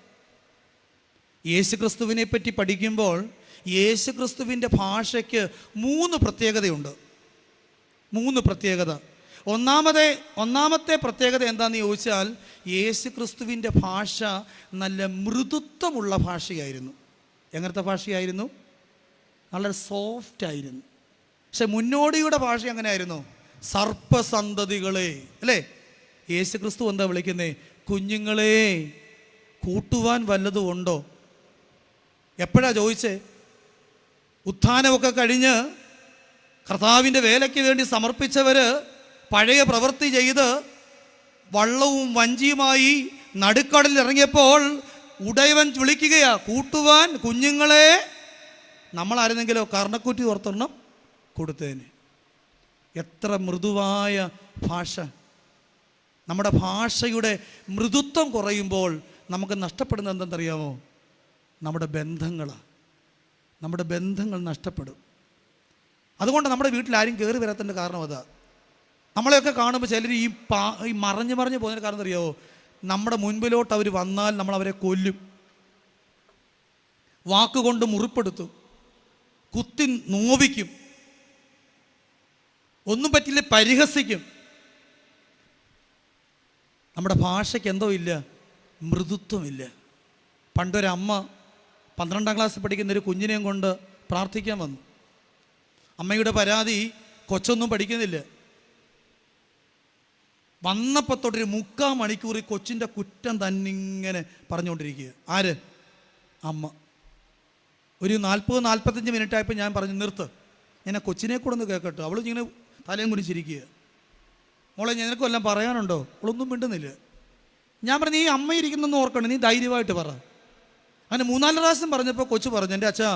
യേശുക്രിസ്തുവിനെ പറ്റി പഠിക്കുമ്പോൾ യേശുക്രിസ്തുവിൻ്റെ ഭാഷയ്ക്ക് 3 പ്രത്യേകതയുണ്ട്. 3 പ്രത്യേകത. ഒന്നാമത്തെ പ്രത്യേകത എന്താണെന്ന് ചോദിച്ചാൽ, യേശുക്രിസ്തുവിൻ്റെ ഭാഷ നല്ല മൃദുത്വമുള്ള ഭാഷയായിരുന്നു. എങ്ങനത്തെ ഭാഷയായിരുന്നു? നല്ല സോഫ്റ്റ് ആയിരുന്നു. പക്ഷെ മുന്നോടിയുടെ ഭാഷ എങ്ങനെയായിരുന്നു? സർപ്പസന്തതികളെ, അല്ലേ? യേശുക്രിസ്തു എന്താ വിളിക്കുന്നേ? കുഞ്ഞുങ്ങളെ, കൂട്ടുവാൻ വല്ലതും ഉണ്ടോ? എപ്പോഴാ ചോദിച്ചേ? ഉത്ഥാനമൊക്കെ കഴിഞ്ഞ് കർത്താവിൻ്റെ വേലയ്ക്ക് വേണ്ടി സമർപ്പിച്ചവർ പഴയ പ്രവൃത്തി ചെയ്ത് വള്ളവും വഞ്ചിയുമായി നടുക്കടലിൽ ഇറങ്ങിയപ്പോൾ ഉടയവൻ വിളിക്കുകയാ, കൂട്ടുവാൻ കുഞ്ഞുങ്ങളെ. നമ്മളായിരുന്നെങ്കിലോ കർണക്കുറ്റി ഓർത്തൊരെണ്ണം കൊടുത്തേനെ. എത്ര മൃദുവായ ഭാഷ! നമ്മുടെ ഭാഷയുടെ മൃദുത്വം കുറയുമ്പോൾ നമുക്ക് നഷ്ടപ്പെടുന്നത് എന്തെന്നറിയാമോ? നമ്മുടെ ബന്ധങ്ങളാണ്. നമ്മുടെ ബന്ധങ്ങൾ നഷ്ടപ്പെടും. അതുകൊണ്ട് നമ്മുടെ വീട്ടിൽ ആരും കയറി വരാത്തതിൻ്റെ കാരണം അതാ. നമ്മളെയൊക്കെ കാണുമ്പോൾ ചിലർ ഈ മറഞ്ഞു പോകുന്നതിന് കാരണം അറിയാമോ? നമ്മുടെ മുൻപിലോട്ട് അവർ വന്നാൽ നമ്മൾ അവരെ കൊല്ലും, വാക്കുകൊണ്ട് മുറിപ്പെടുത്തും, കുത്തി നോവിക്കും, ഒന്നും പറ്റില്ല പരിഹസിക്കും. നമ്മുടെ ഭാഷയ്ക്ക് എന്തോ ഇല്ല, മൃദുത്വമില്ല. പണ്ടൊരമ്മ 12ാം ക്ലാസ്സിൽ പഠിക്കുന്ന ഒരു കുഞ്ഞിനെയും കൊണ്ട് പ്രാർത്ഥിക്കാൻ വന്നു. അമ്മയുടെ പരാതി, കൊച്ചൊന്നും പഠിക്കുന്നില്ല. വന്നപ്പോൾ തൊട്ടൊരു 3/4 മണിക്കൂർ ഈ കൊച്ചിൻ്റെ കുറ്റം തന്നിങ്ങനെ പറഞ്ഞുകൊണ്ടിരിക്കുക. ആര്? അമ്മ. ഒരു 40-45 മിനിറ്റായപ്പോൾ ഞാൻ പറഞ്ഞു, നിർത്ത്, ഞാൻ ആ കൊച്ചിനെ കൂടെ ഒന്ന് കേൾക്കട്ടെ. അവൾ ഇങ്ങനെ തലയും കുനിച്ചിരിക്കുക. മോളെ, നിനക്ക് വല്ലതും പറയാനുണ്ടോ? അവളൊന്നും മിണ്ടുന്നില്ല. ഞാൻ പറഞ്ഞു, നീ അമ്മ ഇരിക്കുന്നെന്ന് ഓർക്കണം, നീ ധൈര്യമായിട്ട് പറ. അങ്ങനെ 3-4 പ്രാവശ്യം പറഞ്ഞപ്പോൾ കൊച്ചു പറഞ്ഞു, എൻ്റെ അച്ഛാ,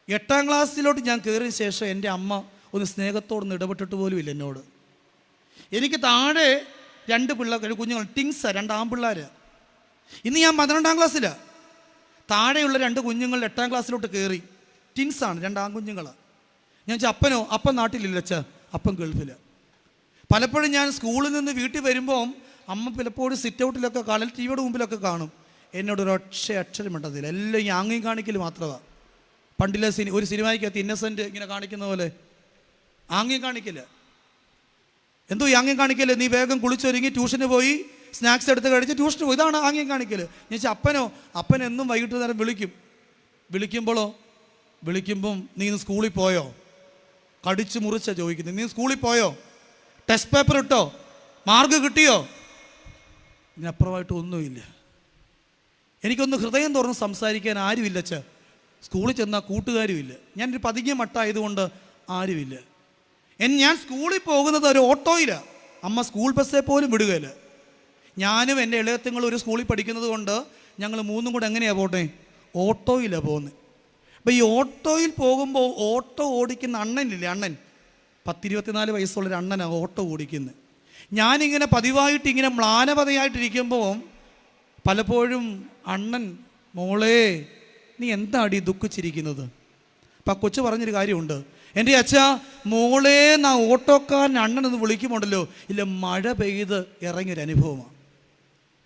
8ാം ക്ലാസ്സിലോട്ട് ഞാൻ കയറിയ ശേഷം എൻ്റെ അമ്മ ഒന്ന് സ്നേഹത്തോടൊന്ന് ഇടപെട്ടിട്ട് പോലും ഇല്ല എന്നോട്. എനിക്ക് താഴെ 2 പിള്ളേർ, കുഞ്ഞുങ്ങൾ, ടിങ്സാ, 2 ആൺപിള്ളേർ. ഇന്ന് ഞാൻ 12ാം ക്ലാസ്സിലാണ്. താഴെയുള്ള 2 കുഞ്ഞുങ്ങൾ 8ാം ക്ലാസ്സിലോട്ട് കയറി. ടിങ്സാണ്, 2 ആൺകുഞ്ഞുങ്ങളാണ്. ഞാൻ വെച്ചാൽ അപ്പനോ? അപ്പൻ നാട്ടിലില്ല അച്ഛാ, അപ്പൻ ഗൾഫിലാണ്. പലപ്പോഴും ഞാൻ സ്കൂളിൽ നിന്ന് വീട്ടിൽ വരുമ്പം അമ്മ പലപ്പോഴും സിറ്റ് ഔട്ടിലൊക്കെ കാണൽ, ടിവിയുടെ മുമ്പിലൊക്കെ കാണും. എന്നോടൊരു അക്ഷരം മിണ്ടത്തില്ല. എല്ലാം ഈ ആംഗ്യം കാണിക്കൽ മാത്രമാണ്. പണ്ടിലെ ഒരു സിനിമയ്ക്കകത്ത് ഇന്നസെൻ്റ് ഇങ്ങനെ കാണിക്കുന്ന പോലെ ആംഗ്യം കാണിക്കില്ല. എന്തോ ഈ ആംഗ്യം കാണിക്കല്? നീ വേഗം കുളിച്ചൊരുങ്ങി ട്യൂഷന് പോയി സ്നാക്സ് എടുത്ത് കഴിച്ച് ട്യൂഷന് പോയി, ഇതാണ് ആംഗ്യം കാണിക്കൽ. ഞാൻ വെച്ചാൽ അപ്പൻ എന്നും വൈകിട്ട് നേരം വിളിക്കുമ്പം നീ ഇന്ന് സ്കൂളിൽ പോയോ? കടിച്ച് മുറിച്ചാ ചോദിക്കുന്നത്. നീ സ്കൂളിൽ പോയോ? ടെസ്റ്റ് പേപ്പർ ഇട്ടോ? മാർക്ക് കിട്ടിയോ? ഇതിനപ്പുറമായിട്ട് ഒന്നുമില്ല. എനിക്കൊന്ന് ഹൃദയം തുറന്ന് സംസാരിക്കാൻ ആരുമില്ല അച്ഛാ. സ്കൂളിൽ ചെന്നാൽ കൂട്ടുകാരുമില്ല. ഞാനൊരു പതുങ്ങിയ മട്ടായതുകൊണ്ട് ആരുമില്ല. ഞാൻ സ്കൂളിൽ പോകുന്നത് ഒരു ഓട്ടോയിലാണ്. അമ്മ സ്കൂൾ ബസ്സേ പോലും വിടുകയില്ല. ഞാനും എൻ്റെ ഇളയത്തുങ്ങളും ഒരു സ്കൂളിൽ പഠിക്കുന്നത് കൊണ്ട് ഞങ്ങൾ 3 കൂടെ എങ്ങനെയാണ് പോട്ടെ? ഓട്ടോയിലാണ് പോകുന്നത്. അപ്പോൾ ഈ ഓട്ടോയിൽ പോകുമ്പോൾ ഓട്ടോ ഓടിക്കുന്ന അണ്ണനില്ലേ, അണ്ണൻ 10-24 വയസ്സുള്ളൊരു അണ്ണനാണ് ഓട്ടോ ഓടിക്കുന്നത്. ഞാനിങ്ങനെ പതിവായിട്ട് ഇങ്ങനെ മ്ലാനവതയായിട്ടിരിക്കുമ്പോൾ പലപ്പോഴും അണ്ണൻ, മോളെ നീ എന്താടി ദുഃഖിച്ചിരിക്കുന്നത്? അപ്പം ആ കൊച്ചു പറഞ്ഞൊരു കാര്യമുണ്ട്, എൻ്റെ അച്ഛാ, മോളെ നാ ഓട്ടോക്കാരൻ അണ്ണനെന്ന് വിളിക്കുമ്പോണ്ടല്ലോ, ഇല്ല മഴ പെയ്ത് ഇറങ്ങിയൊരു അനുഭവമാണ്.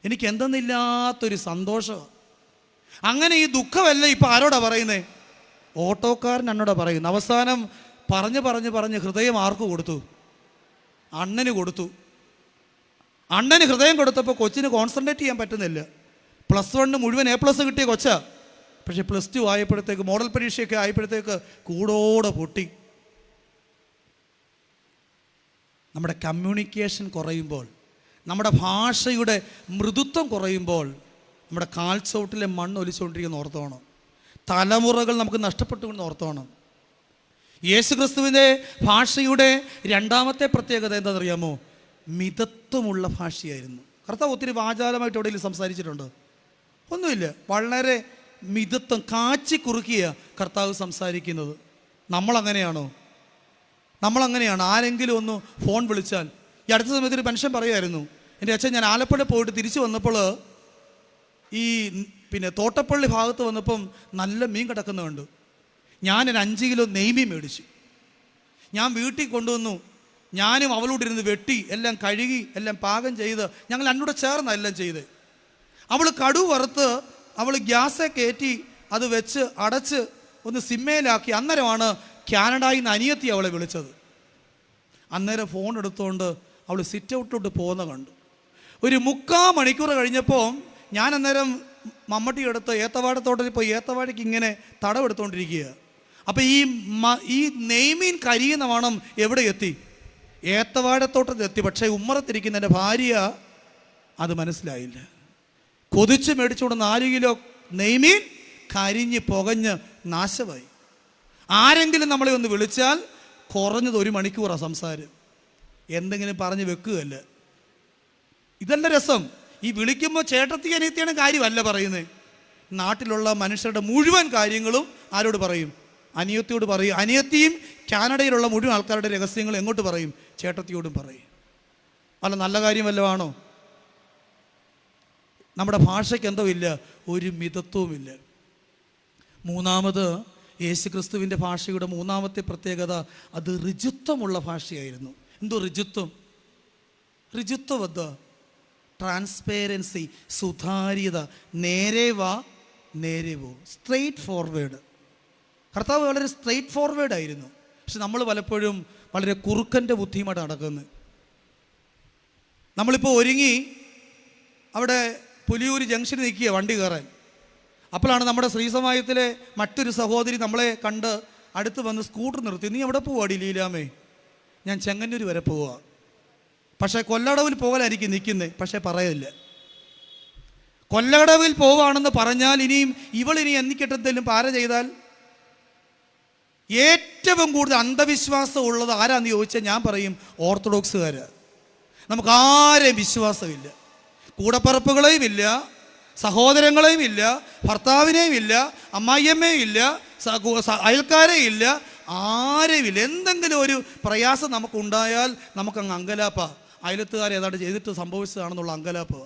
എനിക്ക് എന്തെന്നില്ലാത്തൊരു സന്തോഷമാണ്. അങ്ങനെ ഈ ദുഃഖമല്ല ഇപ്പം ആരോടാ പറയുന്നത്? ഓട്ടോക്കാരൻ അണ്ണോടാ പറയുന്നത്. അവസാനം പറഞ്ഞ് ഹൃദയം ആർക്ക് കൊടുത്തു? അണ്ണന് കൊടുത്തു. അണ്ണന് ഹൃദയം കൊടുത്തപ്പോൾ കൊച്ചിന് കോൺസെൻട്രേറ്റ് ചെയ്യാൻ പറ്റുന്നില്ല. +1 മുഴുവൻ A+ കിട്ടിയ കൊച്ചാ. പക്ഷേ +2 ആയപ്പോഴത്തേക്ക്, മോഡൽ പരീക്ഷയൊക്കെ ആയപ്പോഴത്തേക്ക് കൂടോടെ പൊട്ടി. നമ്മുടെ കമ്മ്യൂണിക്കേഷൻ കുറയുമ്പോൾ, നമ്മുടെ ഭാഷയുടെ മൃദുത്വം കുറയുമ്പോൾ നമ്മുടെ കാൽച്ചോട്ടിലെ മണ്ണ് ഒലിച്ചുകൊണ്ടിരിക്കുന്ന ഓർത്തോണം. തലമുറകൾ നമുക്ക് നഷ്ടപ്പെട്ടുകൊണ്ട് ഓർത്തോണം. യേശുക്രിസ്തുവിൻ്റെ ഭാഷയുടെ 2ാമത്തെ പ്രത്യേകത എന്താണെന്നറിയാമോ? മിതത്വമുള്ള ഭാഷയായിരുന്നു. കർത്താവ് ഒത്തിരി വാചാലമായിട്ട് എവിടെയെങ്കിലും സംസാരിച്ചിട്ടുണ്ടോ? ഒന്നുമില്ല. വളരെ മിതത്വം കാച്ചി കുറുക്കിയ കർത്താവ് സംസാരിക്കുന്നത്. നമ്മളങ്ങനെയാണോ? നമ്മളങ്ങനെയാണ്. ആരെങ്കിലും ഒന്ന് ഫോൺ വിളിച്ചാൽ, ഈ അടുത്ത സമയത്ത് ഒരു മനുഷ്യൻ പറയുമായിരുന്നു, എൻ്റെ അച്ഛൻ ഞാൻ ആലപ്പുഴ പോയിട്ട് തിരിച്ചു വന്നപ്പോൾ ഈ തോട്ടപ്പള്ളി ഭാഗത്ത് വന്നപ്പം നല്ല മീൻ കിടക്കുന്ന കണ്ടു. ഞാനൊരു 5 കിലോ നെയ്മീൻ മേടിച്ചു. ഞാൻ വീട്ടിൽ കൊണ്ടുവന്നു. ഞാനും അവളോട് ഇരുന്ന് വെട്ടി എല്ലാം കഴുകി എല്ലാം പാകം ചെയ്ത് ഞങ്ങൾ എന്നോട് ചേർന്ന എല്ലാം ചെയ്ത്. അവൾ കടു വറുത്ത് അവൾ ഗ്യാസെ കയറ്റി അത് വെച്ച് അടച്ച് ഒന്ന് സിമ്മയിലാക്കി. അന്നേരമാണ് കാനഡയിൽ നിന്ന് അനിയത്തി അവളെ വിളിച്ചത്. അന്നേരം ഫോൺ എടുത്തുകൊണ്ട് അവൾ സിറ്റ് ഔട്ടിലോട്ട് പോകുന്ന കണ്ടു. ഒരു 3/4 മണിക്കൂർ കഴിഞ്ഞപ്പോൾ ഞാൻ അന്നേരം മമ്മട്ടി എടുത്ത് ഏത്തവാഴത്തോട്ടത്തിൽ പോയി ഏത്തവാഴയ്ക്ക് ഇങ്ങനെ തടവെടുത്തുകൊണ്ടിരിക്കുക. അപ്പം ഈ നെയ്മീൻ കരിയുന്ന മണം എവിടെ എത്തി? ഏത്തവാഴത്തോട്ടത്തിൽ എത്തി. പക്ഷേ ഉമ്മറത്തിരിക്കുന്ന എൻ്റെ ഭാര്യ അത് മനസ്സിലായില്ല. കൊതിച്ച് മേടിച്ചുകൊണ്ട് 4 കിലോ നെയ്മീൻ കരിഞ്ഞ് പുകഞ്ഞ് നാശമായി. ആരെങ്കിലും നമ്മളെ ഒന്ന് വിളിച്ചാൽ കുറഞ്ഞത് 1 മണിക്കൂറാണ് സംസാരം. എന്തെങ്കിലും പറഞ്ഞ് വെക്കുകയല്ല. ഇതല്ല രസം. ഈ വിളിക്കുമ്പോൾ ചേട്ടത്തി അനിയത്തിയാണ് കാര്യമല്ല പറയുന്നത്. നാട്ടിലുള്ള മനുഷ്യരുടെ മുഴുവൻ കാര്യങ്ങളും ആരോട് പറയും? അനിയത്തിയോട് പറയും. അനിയത്തിയും കാനഡയിലുള്ള മുഴുവൻ ആൾക്കാരുടെ രഹസ്യങ്ങൾ എങ്ങോട്ട് പറയും? ചേട്ടത്തിയോടും പറയും. അല്ല, നല്ല കാര്യം വല്ലതാണോ? നമ്മുടെ ഭാഷയ്ക്ക് എന്തോ ഇല്ല, ഒരു മിതത്വവുമില്ല. മൂന്നാമത് യേശുക്രിസ്തുവിൻ്റെ ഭാഷയുടെ മൂന്നാമത്തെ പ്രത്യേകത അത് ഋജുത്വമുള്ള ഭാഷയായിരുന്നു. എന്തോ ഋജുത്വം? ഋജുത്വബദ്ധ, ട്രാൻസ്പെറൻസി, സുതാര്യത, നേരെ വാ നേരെ പോ, സ്ട്രെയിറ്റ് ഫോർവേഡ്. കർത്താവ് വളരെ സ്ട്രെയിറ്റ് ഫോർവേഡ് ആയിരുന്നു. പക്ഷെ നമ്മൾ പലപ്പോഴും വളരെ കുറുക്കൻ്റെ ബുദ്ധിയുമായിട്ട് നടക്കുന്നത്. നമ്മളിപ്പോൾ ഒരുങ്ങി അവിടെ പുലിയൂർ ജംഗ്ഷനിൽ നിൽക്കുക വണ്ടി കയറാൻ. അപ്പോഴാണ് നമ്മുടെ ശ്രീസമായത്തിലെ മറ്റൊരു സഹോദരി നമ്മളെ കണ്ട് അടുത്ത് വന്ന് സ്കൂട്ടർ നിർത്തി. നീ എവിടെ പോവാടി ലീലാമേ? ഞാൻ ചെങ്ങന്നൂർ വരെ പോവുക. പക്ഷേ കൊല്ലടവിൽ പോകാനായിരിക്കും നിൽക്കുന്നത്. പക്ഷേ പറയില്ല. കൊല്ലടവിൽ പോവാണെന്ന് പറഞ്ഞാൽ ഇവളിനി എന്നിക്കെട്ടെന്തെങ്കിലും പാര ചെയ്താൽ ഏറ്റവും കൂടുതൽ അന്ധവിശ്വാസം ഉള്ളത് ആരാന്ന് ചോദിച്ചാൽ ഞാൻ പറയും ഓർത്തഡോക്സുകാർ. നമുക്ക് ആരെയും വിശ്വാസമില്ല. കൂടപ്പറപ്പുകളെയും ഇല്ല, സഹോദരങ്ങളെയും ഇല്ല, ഭർത്താവിനെയും ഇല്ല, അമ്മായിയമ്മയും ഇല്ല, അയൽക്കാരെയും ഇല്ല, ആരെയും ഇല്ല. എന്തെങ്കിലും ഒരു പ്രയാസം നമുക്കുണ്ടായാൽ നമുക്കങ്ങ് അങ്കലാപ്പ. അയലത്തുകാർ ഏതാണ്ട് ചെയ്തിട്ട് സംഭവിച്ചതാണെന്നുള്ള അങ്കലാപ്പ്.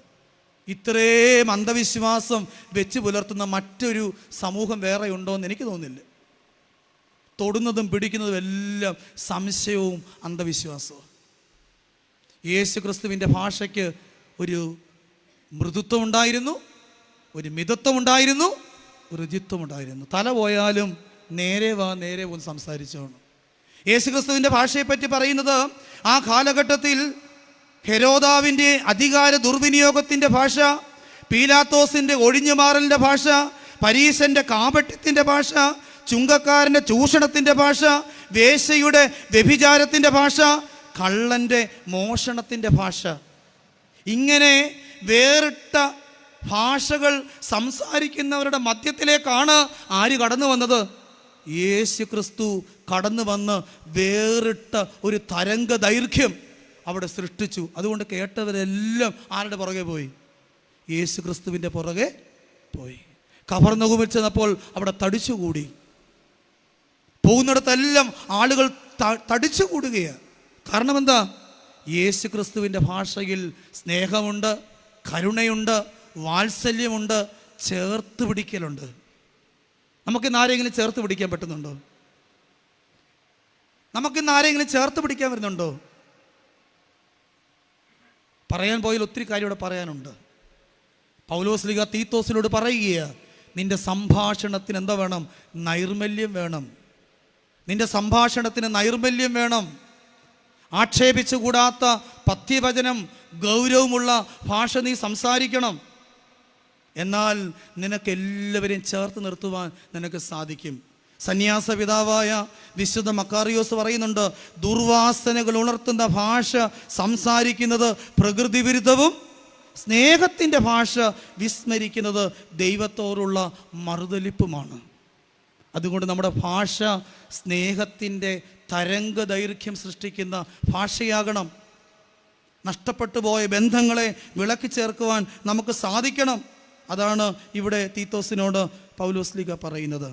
ഇത്രയും അന്ധവിശ്വാസം വെച്ച് പുലർത്തുന്ന മറ്റൊരു സമൂഹം വേറെ ഉണ്ടോ എന്ന് എനിക്ക് തോന്നുന്നില്ല. തൊടുന്നതും പിടിക്കുന്നതും എല്ലാം സംശയവും അന്ധവിശ്വാസവും. യേശു ക്രിസ്തുവിൻ്റെ ഭാഷയ്ക്ക് ഒരു മൃദുത്വം ഉണ്ടായിരുന്നു, ഒരു മിതത്വം ഉണ്ടായിരുന്നു, ഒരു ഋജുത്വം ഉണ്ടായിരുന്നു. തല പോയാലും നേരെ വാ നേരെ പോലും സംസാരിച്ചോണം. യേശു ക്രിസ്തുവിൻ്റെ ഭാഷയെപ്പറ്റി പറയുന്നത് ആ കാലഘട്ടത്തിൽ ഹെരോദാവിൻ്റെ അധികാര ദുർവിനിയോഗത്തിൻ്റെ ഭാഷ, പീലാത്തോസിൻ്റെ ഒഴിഞ്ഞുമാറലിൻ്റെ ഭാഷ, പരീശൻ്റെ കാപട്യത്തിൻ്റെ ഭാഷ, ചുങ്കക്കാരൻ്റെ ചൂഷണത്തിൻ്റെ ഭാഷ, വേശ്യയുടെ വ്യഭിചാരത്തിൻ്റെ ഭാഷ, കള്ളൻ്റെ മോഷണത്തിൻ്റെ ഭാഷ. ഇങ്ങനെ വേറിട്ട ഭാഷകൾ സംസാരിക്കുന്നവരുടെ മധ്യത്തിലേക്കാണ് ആര് കടന്നു വന്നത്? യേശു ക്രിസ്തു കടന്നു വന്ന് വേറിട്ട ഒരു തരംഗ ദൈർഘ്യം അവിടെ സൃഷ്ടിച്ചു. അതുകൊണ്ട് കേട്ടവരെല്ലാം ആരുടെ പുറകെ പോയി? യേശു ക്രിസ്തുവിൻ്റെ പുറകെ പോയി. കഫർന്നഹൂമിൽ ചെന്നപ്പോൾ അവിടെ തടിച്ചുകൂടി. പോകുന്നിടത്തെല്ലാം ആളുകൾ തടിച്ചുകൂടുകയാണ്. കാരണം എന്താ? യേശു ക്രിസ്തുവിൻ്റെ ഭാഷയിൽ സ്നേഹമുണ്ട്, കരുണയുണ്ട്, വാത്സല്യമുണ്ട്, ചേർത്ത് പിടിക്കലുണ്ട്. നമുക്കിന്ന് ആരെങ്കിലും ചേർത്ത് പിടിക്കാൻ പറ്റുന്നുണ്ടോ? നമുക്കിന്ന് ആരെങ്കിലും ചേർത്ത് പിടിക്കാൻ വരുന്നുണ്ടോ? പറയാൻ പോയാൽ ഒത്തിരി കാര്യം ഇവിടെ പറയാനുണ്ട്. പൗലോസ് ലീഗ തീത്തോസിനോട് പറയുകയാണ്, നിന്റെ സംഭാഷണത്തിന് എന്താ വേണം? നൈർമല്യം വേണം. നിന്റെ സംഭാഷണത്തിന് നൈർമല്യം വേണം. ആക്ഷേപിച്ചുകൂടാത്ത പഥ്യവചനം, ഗൗരവമുള്ള ഭാഷ നീ സംസാരിക്കണം. എന്നാൽ നിനക്കെല്ലാവരെയും ചേർത്ത് നിർത്തുവാൻ നിനക്ക് സാധിക്കും. സന്യാസ പിതാവായ വിശുദ്ധ മക്കാറിയോസ് പറയുന്നുണ്ട്, ദുർവാസനകൾ ഉണർത്തുന്ന ഭാഷ സംസാരിക്കുന്നത് പ്രകൃതി വിരുദ്ധവും സ്നേഹത്തിൻ്റെ ഭാഷ വിസ്മരിക്കുന്നത് ദൈവത്തോടുള്ള മറുതലിപ്പുമാണ്. അതുകൊണ്ട് നമ്മുടെ ഭാഷ സ്നേഹത്തിൻ്റെ തരംഗ ദൈർഘ്യം സൃഷ്ടിക്കുന്ന ഭാഷയാകണം. നഷ്ടപ്പെട്ടു പോയ ബന്ധങ്ങളെ വിളക്കി ചേർക്കുവാൻ നമുക്ക് സാധിക്കണം. അതാണ് ഇവിടെ തീത്തോസിനോട് പൗലോസ്ലീഗ പറയുന്നത്.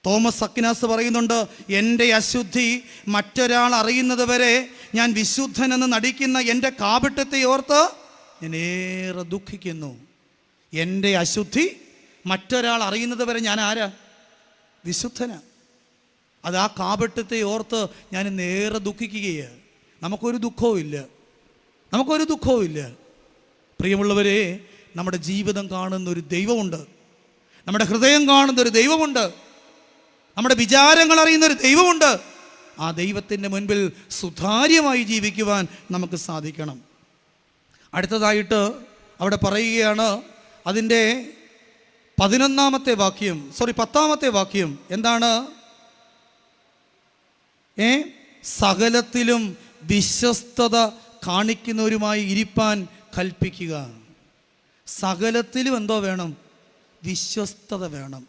തോമസ് അക്വിനാസ് പറയുന്നുണ്ട്, എൻ്റെ അശുദ്ധി മറ്റൊരാൾ അറിയുന്നത് വരെ ഞാൻ വിശുദ്ധനെന്ന് നടിക്കുന്ന എൻ്റെ കാപട്യത്തെ ഓർത്ത് ഞാൻ ഏറെ ദുഃഖിക്കുന്നു. എൻ്റെ അശുദ്ധി മറ്റൊരാൾ അറിയുന്നത് വരെ ഞാൻ ആരാ? വിശുദ്ധനാ. അത് ആ കാപട്യത്തെ ഓർത്ത് ഞാൻ നേരെ ദുഃഖിക്കുകയാണ്. നമുക്കൊരു ദുഃഖവും ഇല്ല. പ്രിയമുള്ളവരെ, നമ്മുടെ ജീവിതം കാണുന്ന ഒരു ദൈവമുണ്ട്, നമ്മുടെ ഹൃദയം കാണുന്ന ഒരു ദൈവമുണ്ട്, നമ്മുടെ വിചാരങ്ങൾ അറിയുന്ന ഒരു ദൈവമുണ്ട്. ആ ദൈവത്തിൻ്റെ മുൻപിൽ സുതാര്യമായി ജീവിക്കുവാൻ നമുക്ക് സാധിക്കണം. അടുത്തതായിട്ട് അവിടെ പറയുകയാണ്, അതിൻ്റെ 10ാമത്തെ വാക്യം എന്താണ്? സകലത്തിലും വിശ്വസ്തത കാണിക്കുന്നവരുമായി ഇരിപ്പാൻ കൽപ്പിക്കുക. സകലത്തിലും എന്തോ വേണം? വിശ്വസ്തത വേണം.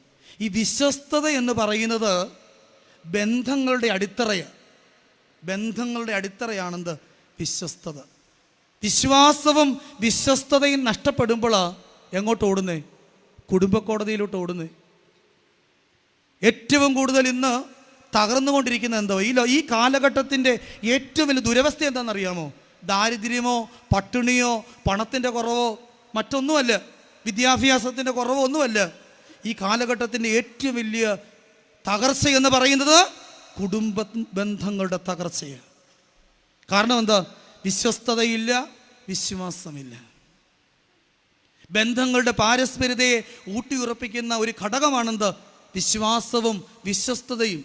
ഈ വിശ്വസ്തത എന്ന് പറയുന്നത് ബന്ധങ്ങളുടെ അടിത്തറയാണെന്ത്? വിശ്വസ്തത. വിശ്വാസവും വിശ്വസ്തതയും നഷ്ടപ്പെടുമ്പോൾ എങ്ങോട്ട് ഓടുന്നേ? കുടുംബ കോടതിയിലോട്ട് ഓടുന്നേ. ഏറ്റവും കൂടുതൽ ഇന്ന് തകർന്നുകൊണ്ടിരിക്കുന്ന എന്തോ ഈ കാലഘട്ടത്തിൻ്റെ ഏറ്റവും വലിയ ദുരവസ്ഥ എന്താണെന്നറിയാമോ? ദാരിദ്ര്യമോ പട്ടിണിയോ പണത്തിൻ്റെ കുറവോ മറ്റൊന്നുമല്ല, വിദ്യാഭ്യാസത്തിൻ്റെ കുറവോ ഒന്നുമല്ല. ഈ കാലഘട്ടത്തിൻ്റെ ഏറ്റവും വലിയ തകർച്ച എന്ന് പറയുന്നത് കുടുംബ ബന്ധങ്ങളുടെ തകർച്ചയാണ്. കാരണം എന്താ? വിശ്വസ്തതയില്ല, വിശ്വാസമില്ല. ബന്ധങ്ങളുടെ പാരസ്പര്യതയെ ഊട്ടിയുറപ്പിക്കുന്ന ഒരു ഘടകമാണെന്ത്? വിശ്വാസവും വിശ്വസ്തതയും.